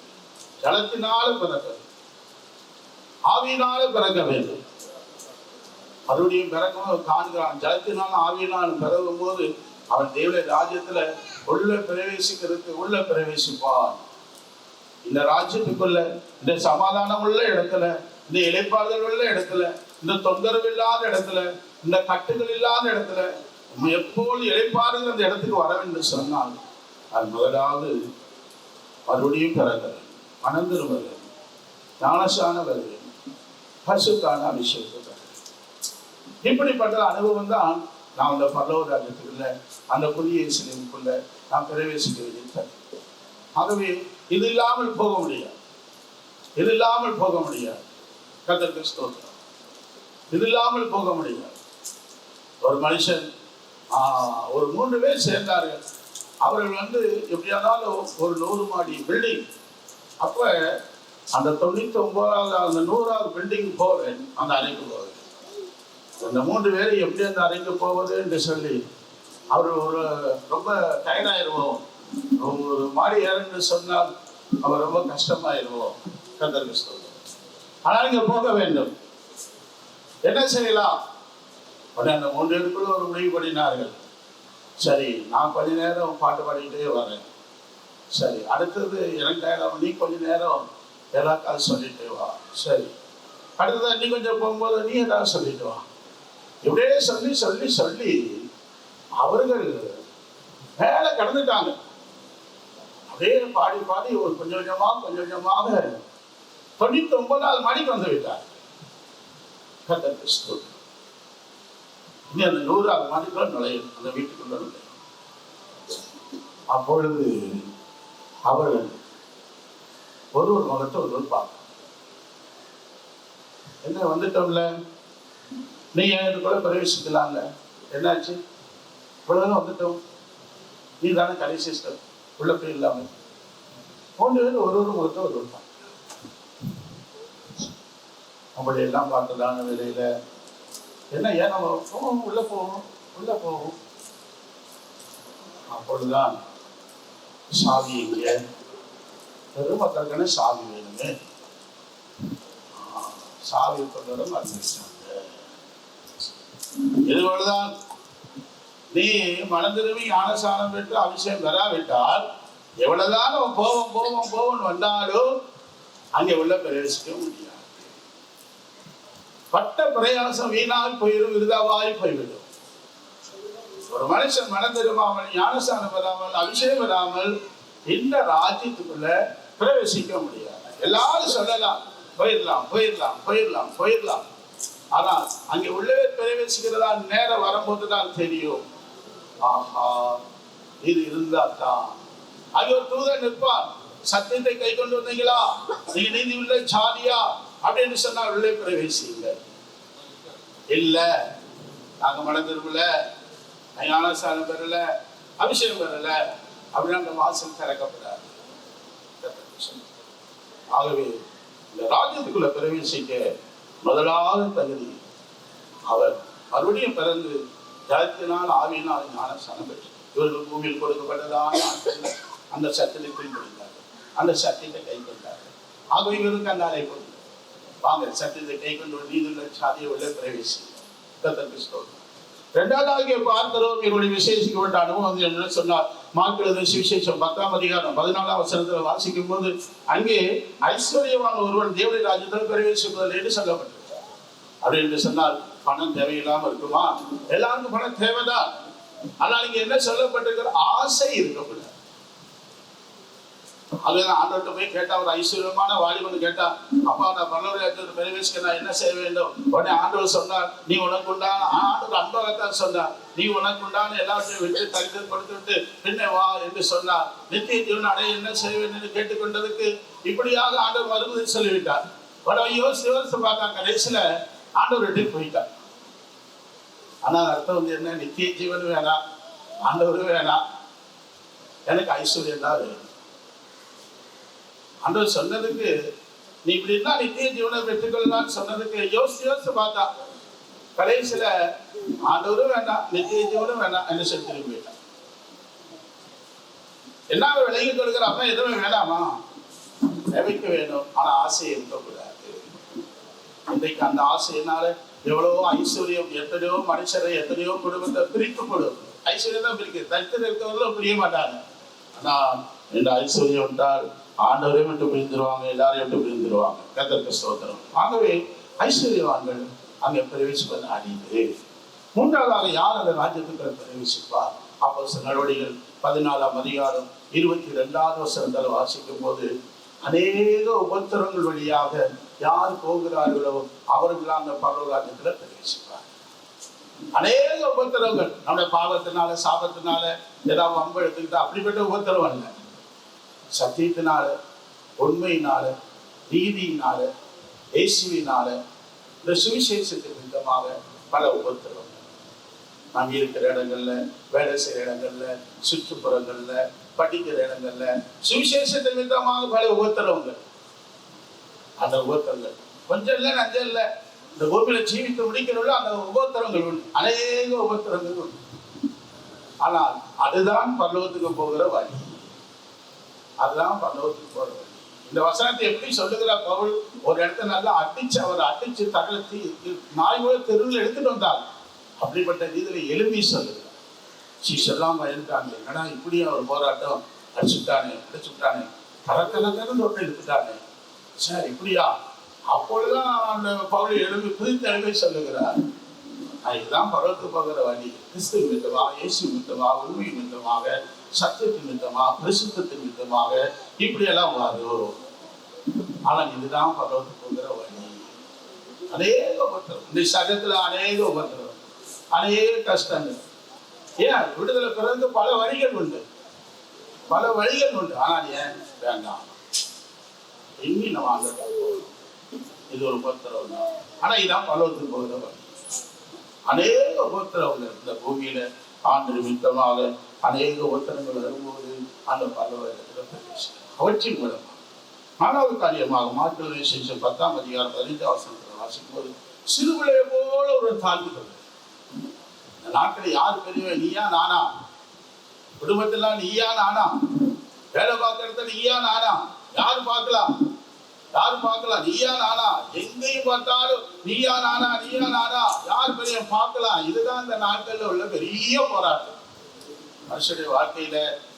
Speaker 8: ஜலத்தினால பிறக்க வேண்டும், ஆவியினால பிறக்க வேண்டும். மறுபடியும் பிறக்கணும் காண்கிறான். ஜலத்தினாலும் ஆவியினாலும் பிறகும் போது அவன் தேவனுடைய ராஜ்யத்துல உள்ள பிரவேசிக்கிறதுக்கு உள்ள பிரவேசிப்பான். இந்த ராஜ்யத்துக்குள்ள, இந்த சமாதானம் உள்ள இடத்துல, இந்த இளைப்பாறுதல் உள்ள இடத்துல, இந்த தொந்தரவு இல்லாத இடத்துல, இந்த கட்டுகள் இல்லாத இடத்துல எப்போது இளைப்பாறுதல் அந்த இடத்துக்கு வர வேண்டும் சொன்னால் அது முதலாவது மறுபடியும் பிறக்க வேண்டும், மனந்திரும்ப வேண்டும், ஞானசான வர வேண்டும், பரிசுத்தான அபிஷேகத்தை. இப்படிப்பட்ட அனுபவம் தான் நாம் அந்த பரலோக ராஜ்யத்துக்குள்ள, அந்த புதிய எருசலேமுக்குள்ள நாம் பிரவேசிக்க வேண்டிய. ஆகவே இது இல்லாமல் போக முடியாது, இது இல்லாமல் போக முடியாது. கர்த்தருக்கு ஸ்தோத்திரம். இது இல்லாமல் போக முடியாது. ஒரு மனுஷன் ஒரு 3 பேர் சேர்ந்தார்கள். அவர்கள் எப்படியானாலும் ஒரு 100 மாடி பில்டிங். அப்ப அந்த 99வது அந்த 100வது பில்டிங் போவேன், அந்த அறைக்கு போவேன். அந்த 3 பேரை எப்படி அந்த அறைக்கு போவது என்று சொல்லி அவர் ஒரு ரொம்ப டயர்டாயிருவோம். ஒரு மாடி ஏறன்னு சொன்னால் அவர் ரொம்ப கஷ்டமாயிருவோம். கர்த்தருக்கு ஸ்தோத்திரம். ஆனால் இங்க போக வேண்டும். என்ன செய்யலாம்? உடனே அந்த 3 பேருக்குள்ள ஒரு முடிவு பண்ணினார்கள். சரி, நான் கொஞ்ச நேரம் பாட்டு பாடிக்கிட்டே வரேன். சரி, அடுத்தது எனக்கு நேரம், நீ கொஞ்ச நேரம் எல்லாக்காவது சொல்லிட்டு வா. சரி, அடுத்தது நீ கொஞ்சம் போகும்போது நீ ஏதாவது சொல்லிட்டு வா. இப்படியே சொல்லி சொல்லி சொல்லி அவர்கள் மேல கடந்துட்டாங்க. அப்படியே பாடி பாடி ஒரு கொஞ்சம் கொஞ்சமாக 99வது மாடிக்கு வந்து விட்டார். இனி அந்த 100வது மாடிக்குள்ள நுழையும், அந்த வீட்டுக்குள்ள நுழையும். அப்பொழுது அவர்கள் ஒரு முகத்தை ஒருவர் பார்க்க, என்ன வந்துட்டோம்ல, நீ கூட பிரவேசிக்கலாம்ல, என்னாச்சு? இவ்வளவு வந்துட்டோம், நீ தானே கடைசி ஸ்டெப், உள்ள போய் இல்லாம 3 பேர் ஒரு முகத்தை ஒருவர் பார்க்க. அப்படி எல்லாம் பார்த்ததான வேலையில என்ன ஏன் நம்ம போவோம், உள்ள போவோம். அப்பொழுதுதான் சாவி இங்க பெருமக்களுக்கான சாவி வேணுமே, சாவி கொண்டவரும் அறிவிச்சாங்க. இதுபோலதான் நீ மனம் திரும்பி ஞானஸ்நானம் பெற்று அபிஷேகம் பெறாவிட்டால் எவ்வளவுதான் அவன் போவோம் வந்தாலும் அங்கே உள்ள பிரவேசிக்க முடியாது. பட்ட பிரயாசம் வீணாய் போயிடும், விருதாவாய் போய்விடும். ஒரு மனுஷன் மனம் திரும்பாமல் ஞானஸ்நானம் பெறாமல் அபிஷேகம் பெறாமல் இந்த ராஜ்யத்துக்குள்ள பிரவேசிக்க முடியாது. எல்லாரும் சொல்லலாம் போயிடலாம். ஆனா அங்கே உள்ளவே பிரவேசிக்கிறதா நேரம் வரும்போதுதான் தெரியும். ஆஹா, இது இருந்தா தான். அங்கே ஒரு தூதன் நிற்பார், சத்தியத்தை கை கொண்டு வந்தீங்களா, நீங்க நீதி உள்ள சாதியா அப்படின்னு சொன்னா உள்ளே பிரவேசிங்க. இல்ல நாங்க மனம் திரும்பல, ஞானஸ்நானம் பெறல, அபிஷேகம் பெறல அப்படின்னா அந்த வாசல் திறக்கப்படாது. ஆகவே இந்த ராஜ்யத்துக்குள்ள பிரவேசிக்க முதலாவது தகுதி அவர் மறுபடியும் பிறந்து ஜலத்தினால் ஆவியினால் ஞானஸ்நானம் பெற்று இவர்கள் பூமியில் கொடுக்கப்பட்டதான அந்த சத்தியத்தை பின்பற்றினார்கள், அந்த சத்தியத்தை கை கொண்டார்கள். ஆகவே இவருக்கு அந்த அழைப்பு வாங்க சத்தியத்தை கை கொண்டு நீதியுள்ள சாதியை உள்ள பிரவேசி. இரண்டாவதாக பார்க்கிறோம் இவருடைய விசேஷிக்கப்பட்ட அனுபவம் என்று சொன்னார். மார்க் எழுதின சுவிசேஷம் 10ஆம் அதிகாரம் 14ஆம் வசனத்தில் வாசிக்கும் போது அங்கே ஐஸ்வர்யவான் ஒருவன் தேவனுடைய ராஜ்யத்தில் பிரவேசிப்பதில் என்று சொல்லப்பட்டிருக்கிறார். அப்படி என்று சொன்னால் பணம் தேவையில்லாம இருக்குமா? எல்லாருக்கும் பணம் தேவைதான். ஆனால் இங்க என்ன சொல்லப்பட்டிருக்கிற ஆசை இருக்கக்கூடாது. அதுதான் ஆண்டவர்கிட்ட போய் கேட்டா, ஒரு ஐஸ்வர்யமான வாலிபன் கேட்டா, அப்பா நான் பரலோக ராஜ்யத்தில் பிரவேசிக்க நான் என்ன செய்ய வேண்டும்? உடனே ஆண்டவர் சொன்னார், நீ உனக்கு உண்டான, ஆண்டவர் அன்பாகத்தான் சொன்னார், நீ உனக்கு உண்டான எல்லாவற்றையும் விட்டு தரித்து கொடுத்து விட்டு பின்ன வா என்று சொன்னார். நித்திய ஜீவன் அடைய என்ன செய்ய வேண்டும் என்று கேட்டுக்கொண்டதுக்கு இப்படியாக ஆண்டவர் மறுபடி சொல்லிவிட்டார். உடனே யோசிச்சு பார்த்தாங்க, கடைசியில ஆண்டவர் விட்டு போயிட்டார். ஆனா அர்த்தம் வந்து என்ன? நித்திய ஜீவன் வேணாம், ஆண்டவர் வேணாம், எனக்கு ஐஸ்வர்யம் தான் வேணும். ஆண்டவர் சொன்னதுக்கு நீ இப்படி இருந்தா நித்திய ஜீவனை பெற்றுக்கொள்ளலாம்னு சொன்னதுக்கு யோசிச்சு பார்த்தா கடைசியில ஆண்டவரும் வேண்டாம், நித்திய ஜீவனும் வேண்டாம் என்று சொல்லி திரும்பி போயிட்டான். என்ன விலகி கொடுக்கிற அப்ப எதுவுமே வேண்டாமா? தேவைக்கு வேணும், ஆனா ஆசை இருக்கக்கூடாது. இன்றைக்கு அந்த ஆசையினால எவ்வளவோ ஐஸ்வர்யம், எத்தனையோ மனுஷரை, எத்தனையோ குடும்பத்தை பிரித்து கொடும். ஐஸ்வர்யம் தான் பிரிக்குது, தரித்திரம் இருக்கவங்களும் பிரிய மாட்டாங்க. ஆனா இந்த ஐஸ்வர்யம் விட்டால் ஆண்டவரையும் விட்டு பிரிந்துருவாங்க, எல்லாரையும் விட்டு பிரிந்துருவாங்க. கர்த்தருக்கு ஸ்தோத்திரம். ஆகவே ஐஸ்வர்யவான்கள் அங்கே பிரவேசிப்பது அரிது. மூன்றாவதாக யார் அந்த ராஜ்யத்துக்குள்ள பிரவேசிப்பார்? அப்போஸ்தலர் நடவடிக்கைகள் 14ஆம் அதிகாரம் 22வது வசனத்தில் வாசிக்கும் போது அநேக உபத்திரங்கள் வழியாக யார் போகிறார்களோ அவர்கள் அந்த பரலோக ராஜ்யத்துல பிரவேசிப்பார். அநேக உபத்திரங்கள் நம்முடைய பாவத்தினால, சாபத்தினால, ஏதாவது வம்பு எடுத்துக்கிட்டா அப்படிப்பட்ட உபத்திரம் அல்ல. சத்தியத்தினால, உண்மையினால, நீதியினால, இயேசுவினால, இந்த சுவிசேஷத்தின் விதமாக பல உபத்திரம். நாம் இருக்கிற இடங்கள்ல, வேலை செய்யற இடங்கள்ல, சுற்றுப்புறங்கள்ல, படிக்கிற இடங்கள்ல சுவிசேஷத்தின் விதமாக பல உபத்திரவங்கள். அந்த உபத்திரங்கள் கொஞ்சம் இல்லை, நஞ்சம் இல்லை. இந்த பூமியில ஜீவித்து முடிக்கிறவர்கள் அந்த உபத்திரங்கள் உண்டு, அநேக உபத்திரங்கள் உண்டு. ஆனால் அதுதான் பரலோகத்துக்கு போகிற வழி. அதுதான் பரலோகத்துக்கு போகிற வழி. இந்த வசனத்தை எப்படி சொல்லுகிறார் பவுல்? ஒரு இடத்த நல்லா அவர் அடிச்சு தகர்த்தி நாய்வோட தெருவில் எடுத்துட்டு வந்தார். அப்படிப்பட்ட ரீதியில எலும்பி சொல்லுகிறார். சீஷெல்லாம் பயந்துட்டாங்க, என்னடா இப்படி அவர் போராட்டம், அடிச்சுட்டானே, கரக்கலக்கன்னு ஒன்று எடுத்துட்டானே, சார் இப்படியா? அப்பொழுதுதான் அந்த பவுல் எழும்பி புதித்த எழுப்பி சொல்லுகிறார், இதுதான் பரலோகத்துக்கு போகிற வழி. கிறிஸ்து நிமித்தமாக, இயேசு நிமித்தமாக, உண்மை நிமித்தமாக, சத்தியத்தின் நிமித்தமாக, பரிசுத்தத்தின் நிமித்தமாக இப்படி எல்லாம் வரும். ஆனா இதுதான் பரலோகத்துக்கு போகிற வழி. அநேக உபத்திரம், இந்த சகத்துல அநேக உபத்திரம், அநேக கஷ்டங்கள். ஏன் விடுதலை பிறகு பல வழிகள் உண்டு, பல வழிகள் உண்டு. ஆனால் ஏன் வேண்டாம், எண்ணி நம்ம ஆண்டுட்டாங்க, இது ஒரு உபத்திரம் தான். ஆனா இதான் பரலோகத்துக்கு போகிற வழி. அநேக உபத்திரவங்கள் இந்த பூமியில ஆண்டு நிமித்தமாக அநேக உபத்திரங்கள் வரும்போது அந்த பரலோகத்துல பிரவேசிக்கும். அவற்றின் மூலமாக நாலாவது காரியமாக மார்க் எழுதின சுவிசேஷம் 10ஆம் அதிகாரம் 15ஆம் வசனத்தில் வாசிக்கும் போது சிறுபிள்ளையை போல ஒரு தாழ்வு. இந்த நாட்டில் யார் பெரியவன்? நீயா நானா? குடும்பத்திலாம் நீயா நானா? வேலை பார்க்கறத நீயா நானா? யாரு பார்க்கலாம்? யாரு பார்க்கலாம்? நீயா நானா? எங்கேயும் பார்த்தாலும் நீயா நானா, நீயா நானா, யார் பெரிய பார்க்கலாம். இதுதான் இந்த நாட்கள்ல உள்ள பெரிய போராட்டம். மனுஷனுடைய வாழ்க்கையில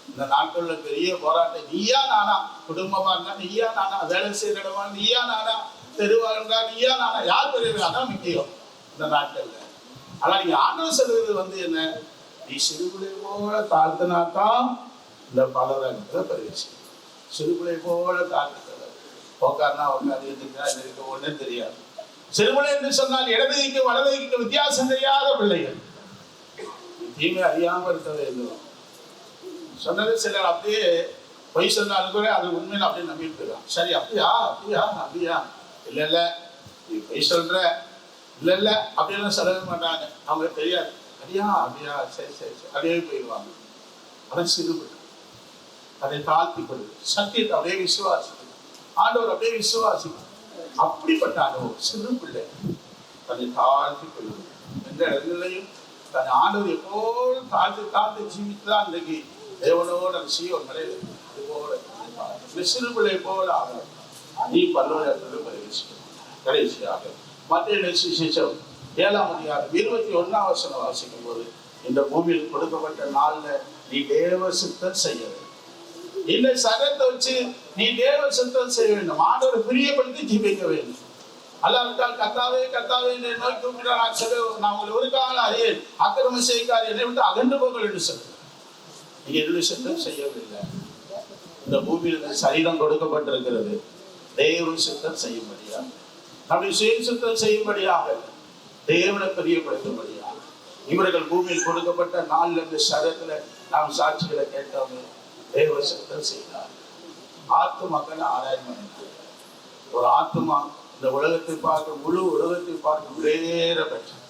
Speaker 8: இந்த நாட்கள்ல பெரிய போராட்டம். நீயா நானா? குடும்பமா இருந்தா நீயா நானா, வேலை செய்யற இடமா நீயா நானா, தெருவா இருந்தா நீயா நானா, யார் பெரிய? அதான் முக்கியம் இந்த நாட்கள்ல. ஆனா நீங்க ஆண்டவர் சொல்றது என்ன? நீ சிறுபிள்ளை போல தாழ்த்தினாத்தான் இந்த பலரங்கத்தை பரிவச்சு. சிறுபிள்ளை போல தாழ்த்துக்கிறது உட்காருனா உட்காரு, இருக்க ஒண்ணே தெரியாது. சிறுபிள்ளை என்று சொன்னால் இடதுகைக்கு வலதுகைக்கு வித்தியாசம் தெரியாத பிள்ளைகள். தீமை அறியாம இருக்க வேண்டும் சொன்னது. சிலர் அப்படியே பொய் சொன்னாலும் கூட அது உண்மையில அப்படியே நம்பிட்டு போயிடும். சரி, அப்படியா அப்படியா அப்படியா, இல்ல இல்ல நீ பொய் சொல்ற, இல்ல இல்ல அப்படின்னு சொல்லவே மாட்டாங்க. அவங்க தெரியாது. அப்படியா அப்படியா, சரி சரி சரி அப்படியே போயிடுவாங்க. அதை சிறுபிள்ளை, அதை தாழ்த்தி கொள்வது, சத்தியத்தை அப்படியே விசுவாசிக்கணும், ஆண்டவர் அப்படியே விசுவாசிக்கணும். அப்படிப்பட்ட அனுபவம் சிறு பிள்ளை தன்னை தாழ்த்தி கொள்வது. எந்த இடங்களையும் தன் ஆண்டவர் எப்போதும் தாழ்த்தி தாழ்த்தி ஜீவித்துதான் இன்றைக்கு தேவனோடு செய்ய ஒரு நிலையில் இது போல சிறு பிள்ளை போல ஆகும். நீ பல்லவர்கள் பரிவசிக்கணும். கடைசியாக மத்திய சுவிசேஷம் 7ஆம் அதிகாரம் 21ஆம் வசனம் வாசிக்கும் போது, இந்த பூமியில் கொடுக்கப்பட்ட நாள்ல நீ தேவ சித்தம் செய்ய வேண்டும். இந்த சகத்தை வச்சு நீ தேவ சித்தம் செய்ய வேண்டும். ஆண்டவரை பிரியப்படுத்தி ஜீவிக்க வேண்டும். அல்லாவிட்டால் கர்த்தாவே கர்த்தாவே என்னை நோக்கி கூப்பிட்டால் நான் உங்களை ஒரு காலம் அறியேன், அக்கிரமம் செய்யார், என்னை விட்டு அகன்று போங்கள் என்று சொல்றேன். நீங்க எதுவும் சித்தம் செய்யவில்லை. இந்த பூமியில் சரீரம் கொடுக்கப்பட்டிருக்கிறது தேவ சித்தம் செய்யும்படியாக, நம்முடைய சுய சித்தம் செய்யும்படியாக, தேவனை பிரியப்படுத்தும்படியாக. இவர்கள் பூமியில் கொடுக்கப்பட்ட நாள்ல இந்த சரத்துல நாம் சாட்சிகளை கேட்டோமே, தேவ சித்தம் செய்தார். ஆத்துமாக்களை ஆராய்ச்சி பண்ணினார். ஒரு ஆத்மா இந்த உலகத்தை பார்க்க, முழு உலகத்தை பார்க்க வேறபட்சம்.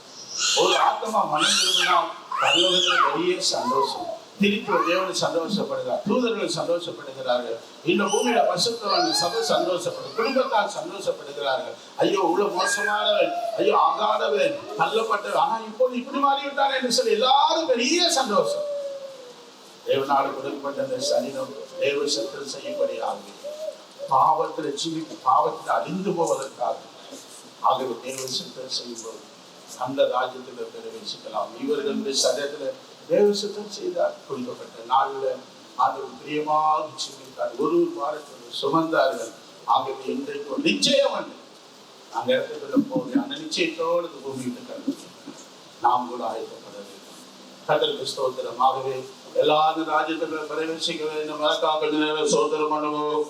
Speaker 8: ஒரு ஆத்மா மனம் திரும்பினால் பரலோகத்துல பெரிய சந்தோஷம். திருப்பி தேவனை சந்தோஷப்படுகிறார், தூதர்கள் சந்தோஷப்படுகிறார்கள், இந்த பூமியில பசுத்தவர்கள் சபை சந்தோஷப்படும், குடும்பத்தால் சந்தோஷப்படுகிறார்கள். ஐயோ இவ்வளவு மோசமானவன், ஐயோ ஆகாதவன், தள்ளப்பட்டவன், ஆனா இப்போது இப்படி மாறிவிட்டார் என்று சொல்லி எல்லாரும் பெரிய சந்தோஷம். தேவனால் கொடுக்கப்பட்ட அந்த சரீரம் தேவ சித்தம் செய்யும்படியாக, பாவத்தில் ஜீவித்து பாவத்தில் அழிந்து போவதற்காக. ஆகவே தேவ சித்தம் செய்யும்போது அந்த ராஜ்யத்தில் பிரவேசிக்கலாம். இவர்களுடைய சரீரத்துல தேவ சித்தம் செய்தார். கொடுக்கப்பட்ட நாளில் ஆண்டவர் பிரியமாக ஜீவித்தார். ஒரு வாரத்தில் சுமந்தார்கள். ஆகவே இன்றைக்கு நிச்சயம் வந்து அந்த இடத்துக்குள்ள போக அந்த நிச்சயத்தோடு பூமியிட்டு கல்வி நாம் கூட ஆயத்தப்பட வேண்டும். கர்த்தருக்கு ஸ்தோத்திரம். ஆகவே எல்லா ராஜ்யத்தில் பிரவேசிக்க வேண்டும். மறக்காக சோதரம் பண்ணுவோம்.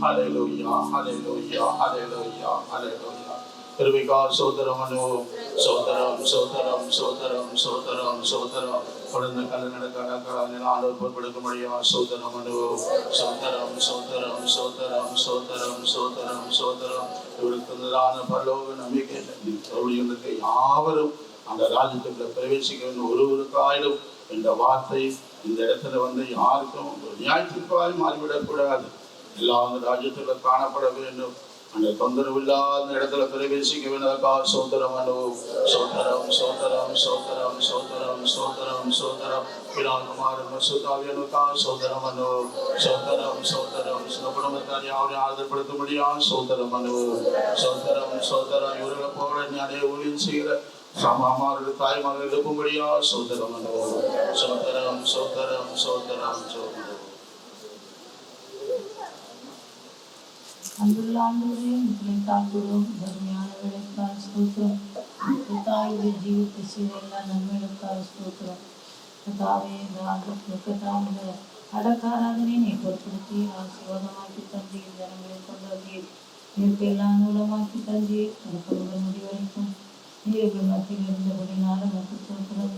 Speaker 8: Hallelujah, hallelujah, hallelujah, hallelujah. Kirvika Sodaramanu, Sodaram, Sodaram, Sodaram, Sodaram, Sodaram. Kodana Kalana Kanaka, Nilano, Purpuramaria, Sodaramanu, Sodaram, Sodaram, Sodaram, Sodaram, Sodaram, Sodaram. Urukana Palo and Amikan, Oriunaka Yavaru, and the Rajat Pravesikan, Uru Kaido, in the Vati, in the Ethan, the Yarko, Yaki, Marivada Purad. எல்லா ராஜ்யத்துல காணப்பட வேண்டும். அந்த தொந்தரவு இல்லாத இடத்துல பிரவேசிக்க வேண்டியதற்காக சோதரம் அனுபவம். சோதரம் சோதரம் சோதரம் சோதரம் சோதரம் சோதரம் பிராகுமாரம் சுதாவியனுக்காக சோதரம் அனுபவம். சோதரம் சோதரம் குடும்பத்தார் யாரையும் ஆறுதல்படுத்த முடியாது. சோதரம் அனுபவம். சோதரம் சோதரம் இவர்களை போல நிறைய ஊழியம் செய்கிற சமாமாரோட தாய்மார்கள் எழுப்பும்படியா சோதரம் அனுபவம். சோதரம் சோதரம் சோதரம் சோதரம்.
Speaker 9: அன்புள்ள ஆண்டவரே, உங்களை தாக்குகிறோம். தர்மையான வேலைக்காக ஸ்தோத்திரம். தாயுடைய ஜீவித்த செய்த எல்லா நன்மைகளுக்காக ஸ்தோத்திரம். தாவே இந்த ஆண்டு அடக்காராதனை நீ பொருட்படுத்தி ஆசீர்வாதமாக்கி தந்தி ஜனங்களை கொண்டு வந்தீர். இயற்கையெல்லாம் நூலமாக்கி தந்தி கடற்கரை முடிவரைக்கும் நீர்கள் மத்தியில் இருந்தபடினால மற்ற ஸ்தோத்திரம்.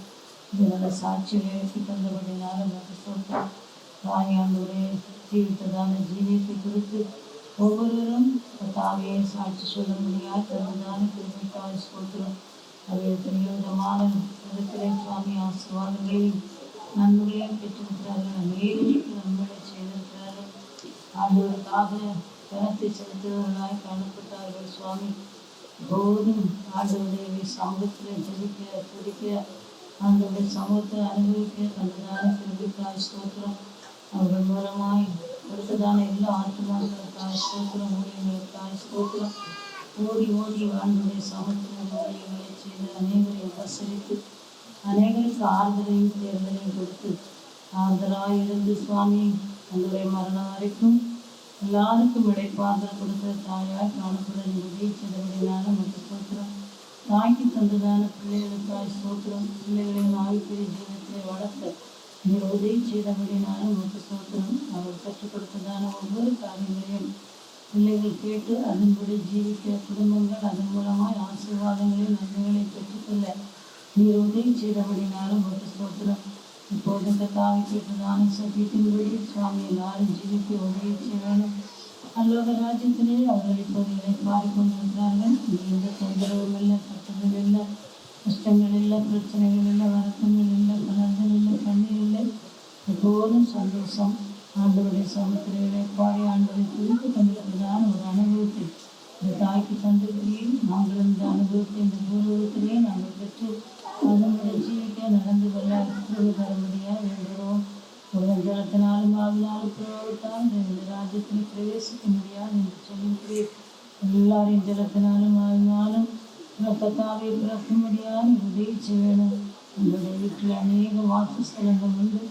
Speaker 9: இது நல்ல சாட்சியை எழுப்பி தந்தபடினால மற்ற ஸ்தோத்திரம். தாயாண்டோரே ஜீவித்ததான ஜீவியத்தை குறித்து ஒவ்வொருவரும் தாவையை சாட்சி சொல்ல முடியாது தனதான கிருமிக்காக ஸ்தோத்திரம். அவையத்திற்கு விதமான விதத்திலே சுவாமி ஆசீர்வாதங்களையும் நன்மைகளையும் பெற்றிருக்கிறார்கள். அநேகருக்கு நன்மைகளை செய்திருக்கிறார்கள். ஆண்டவருக்காக பணத்தை செலுத்துவர்களாய் காணப்பட்டார்கள். சுவாமி எப்போதும் ஆண்டவருடைய சமூகத்திலே ஜெபிக்க துதிக்க ஆண்டவருடைய சமூகத்தை அனுபவிக்க தனதான கிருமிக்காக ஸ்தோத்திரம். அவர்கள் மூலமாய் கொடுத்ததான எல்லா ஆத்மாக்களுக்காக ஸ்தோத்திரம். ஊழியர்களுக்காக ஸ்தோத்திரம். ஓடி ஓடி ஆண்டுடைய சமத்துவ ஊழியர்களை செய்து அநேகரை உபசரித்து அநேகருக்கு ஆறுதலையும் தேர்தலையும் கொடுத்து ஆறுதலாக இருந்து சுவாமி தங்களுடைய மரணம் வரைக்கும் எல்லாருக்கும் இடைப்பாறுதல் கொடுத்த தாயாய் காணப்படும் உதவி செய்தபடினால மற்றும் ஸ்தோத்திரம். தாய்க்கு தந்ததான பிள்ளைகளுக்காக ஸ்தோத்திரம். பிள்ளைகளின் ஆவிக்குரிய ஜீவனத்தை வளர்த்த நீர் உதவி செய்தபடினாலும் உங்களுக்கு ஸ்தோத்திரம். அவர் கற்றுக் கொடுத்ததான ஒவ்வொரு காரியங்களையும் பிள்ளைகள் கேட்டு அதன்படி ஜீவிக்க குடும்பங்கள் அதன் மூலமாய் ஆசீர்வாதங்களையும் நன்மைகளை பெற்றுக்கொள்ள நீர் உதவி செய்தபடினாலும் உங்களுக்கு ஸ்தோத்திரம். இப்போது இந்த தாவை கேட்டதான சத்தியத்தின்படி சுவாமி எல்லாரும் ஜீவிக்க உதவி செய்ய வேண்டும். அல்லோக ராஜ்யத்திலே அவர்கள் இப்போது இழைப்பாரி கொண்டிருக்கிறார்கள். எந்த தொந்தரவும் இல்லை, கட்டங்கள் இல்லை, கஷ்டங்கள் இல்லை, பிரச்சனைகள் இல்லை, வருத்தங்கள் இல்லை, கலர்கள் இல்லை, கண்ணீர் இல்லை. எப்போதும் சந்தோஷம். ஆண்டவருடைய சமூகத்தில் இழைப்பாரி ஆண்டவரை குறித்து கொண்டிருக்கிறதான ஒரு அனுபவத்தை இந்த தாய்க்கு தந்திருக்கிறேன். நாங்கள் இந்த அனுபவத்தை இந்த பூர்வத்திலே நாங்கள் பெற்று அதனுடைய ஜீவிக்க நடந்து கொள்ள உத்தரவு தர முடியாது வேண்டுகிறோம். ஒரு ஜலத்தினாலும் ஆவினாலும் புறவிட்டால் இந்த ராஜ்யத்தில் பிரவேசிக்க முடியாது என்று சொல்லியிருக்கிறேன். எல்லாரையும் ஜலத்தினாலும் ஆவினாலும் ரத்தத்தாவை பிறக்க முடியாது உதவி செய்ய வேணும். உங்களுடைய வீட்டில் அநேக வாக்குஸ்தலங்கள் உண்டு.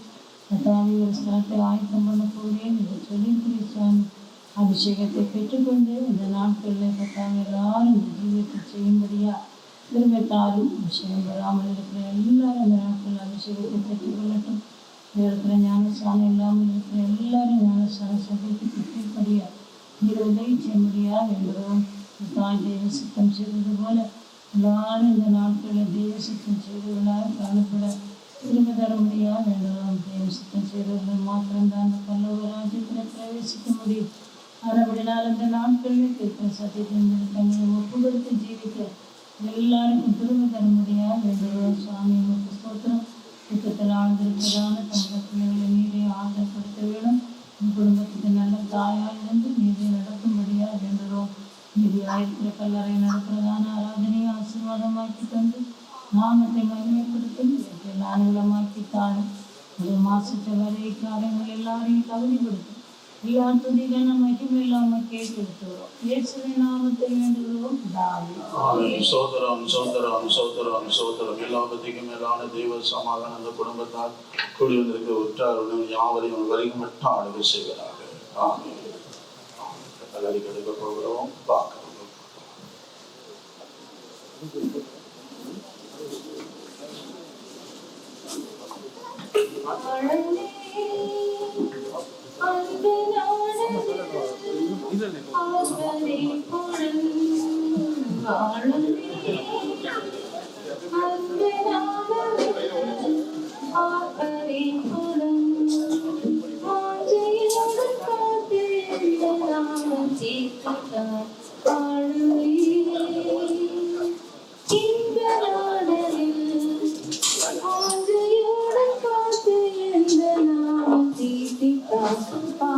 Speaker 9: ரத்தாவை ஒரு ஸ்தலத்தை ஆயத்தம் பண்ண போகிறேன் என்று சொல்லியிருக்கிறேன். சுவாமி அபிஷேகத்தை பெற்றுக்கொண்டு இந்த நாட்களில் கத்தாவை எல்லாரும் இந்த ஜீவியத்தை செய்யும்படியா திரும்பத்தாரும் அபிஷேகம் பெறாமல் இருக்கிற எல்லாரும் இந்த நாட்களில் அபிஷேகத்தை பெற்றுக்கொள்ளட்டும். இருக்கிற ஞானஸ்தானம் இல்லாமல் இருக்கிற எல்லாரும் ஞானஸ்தான சபைக்கு பெற்றிருப்படியா நீர் உதவி செய்யும்படியா வேண்டுகிறோம். தாய் தெய்வ சித்தம் செய்வது போல எல்லாரும் இந்த நாட்களில் தெய்வ சித்தம் செய்தவர்களாக காணப்பட திரும்ப தர முடியா வேண்டுகிறோம். தெய்வ சித்தம் செய்தவர்கள் மாத்திரம்தான் அந்த பல்லவ ராஜ்யத்தில் பிரவேசிக்க முடியும். ஆனபடினால் அந்த நாட்களில் கேட்கிற சத்தியத்தின் தங்களை ஒப்புக்கொடுத்து ஜீவிக்க எல்லாருக்கும் திரும்ப தர முடியா வேண்டுகிறோம். சுவாமி உங்களுக்கு ஸ்தோத்திரம். யுத்தத்தில் ஆழ்ந்திருக்கிறதான தங்கள் பிள்ளைகளை நீரை ஆழ்ந்தப்படுத்த வேணும். உன் குடும்பத்துக்கு நல்ல தாயாக இருந்து நீரை நடக்கும்படியா வேண்டுகிறோம். நீதியாயிருக்கிற கல்லறை நடக்கிறதான ஆராதனையை ஆசீர்வாதமாக்கி தந்து நாமத்தை மகிமைப்படுத்தும் எல்லா அனுகூலமாக்கி தாரும். ஒரு மாசத்தை வரை காரியங்கள் எல்லாரையும் தகுதிப்படுத்தும். எல்லா துதிகளை மகிமை இல்லாமல் கேட்டெடுத்துகிறோம். இயேசுவின் நாமத்தை வேண்டுகிறோம்.
Speaker 8: சோதரம் சோதரம் சோதரம் சோதரம் எல்லாவற்றுக்கும் மேலான தெய்வ சமாதான அந்த குடும்பத்தால் கூடி வந்திருக்க உற்றாருடன் யாவரையும் வரைக்கும் மட்டும் ஆளுகை செய்கிறார்கள். ஆமென். கல்லறை கெடுக்க போகிறோம். பார்க்கிறோம்.
Speaker 2: ஆ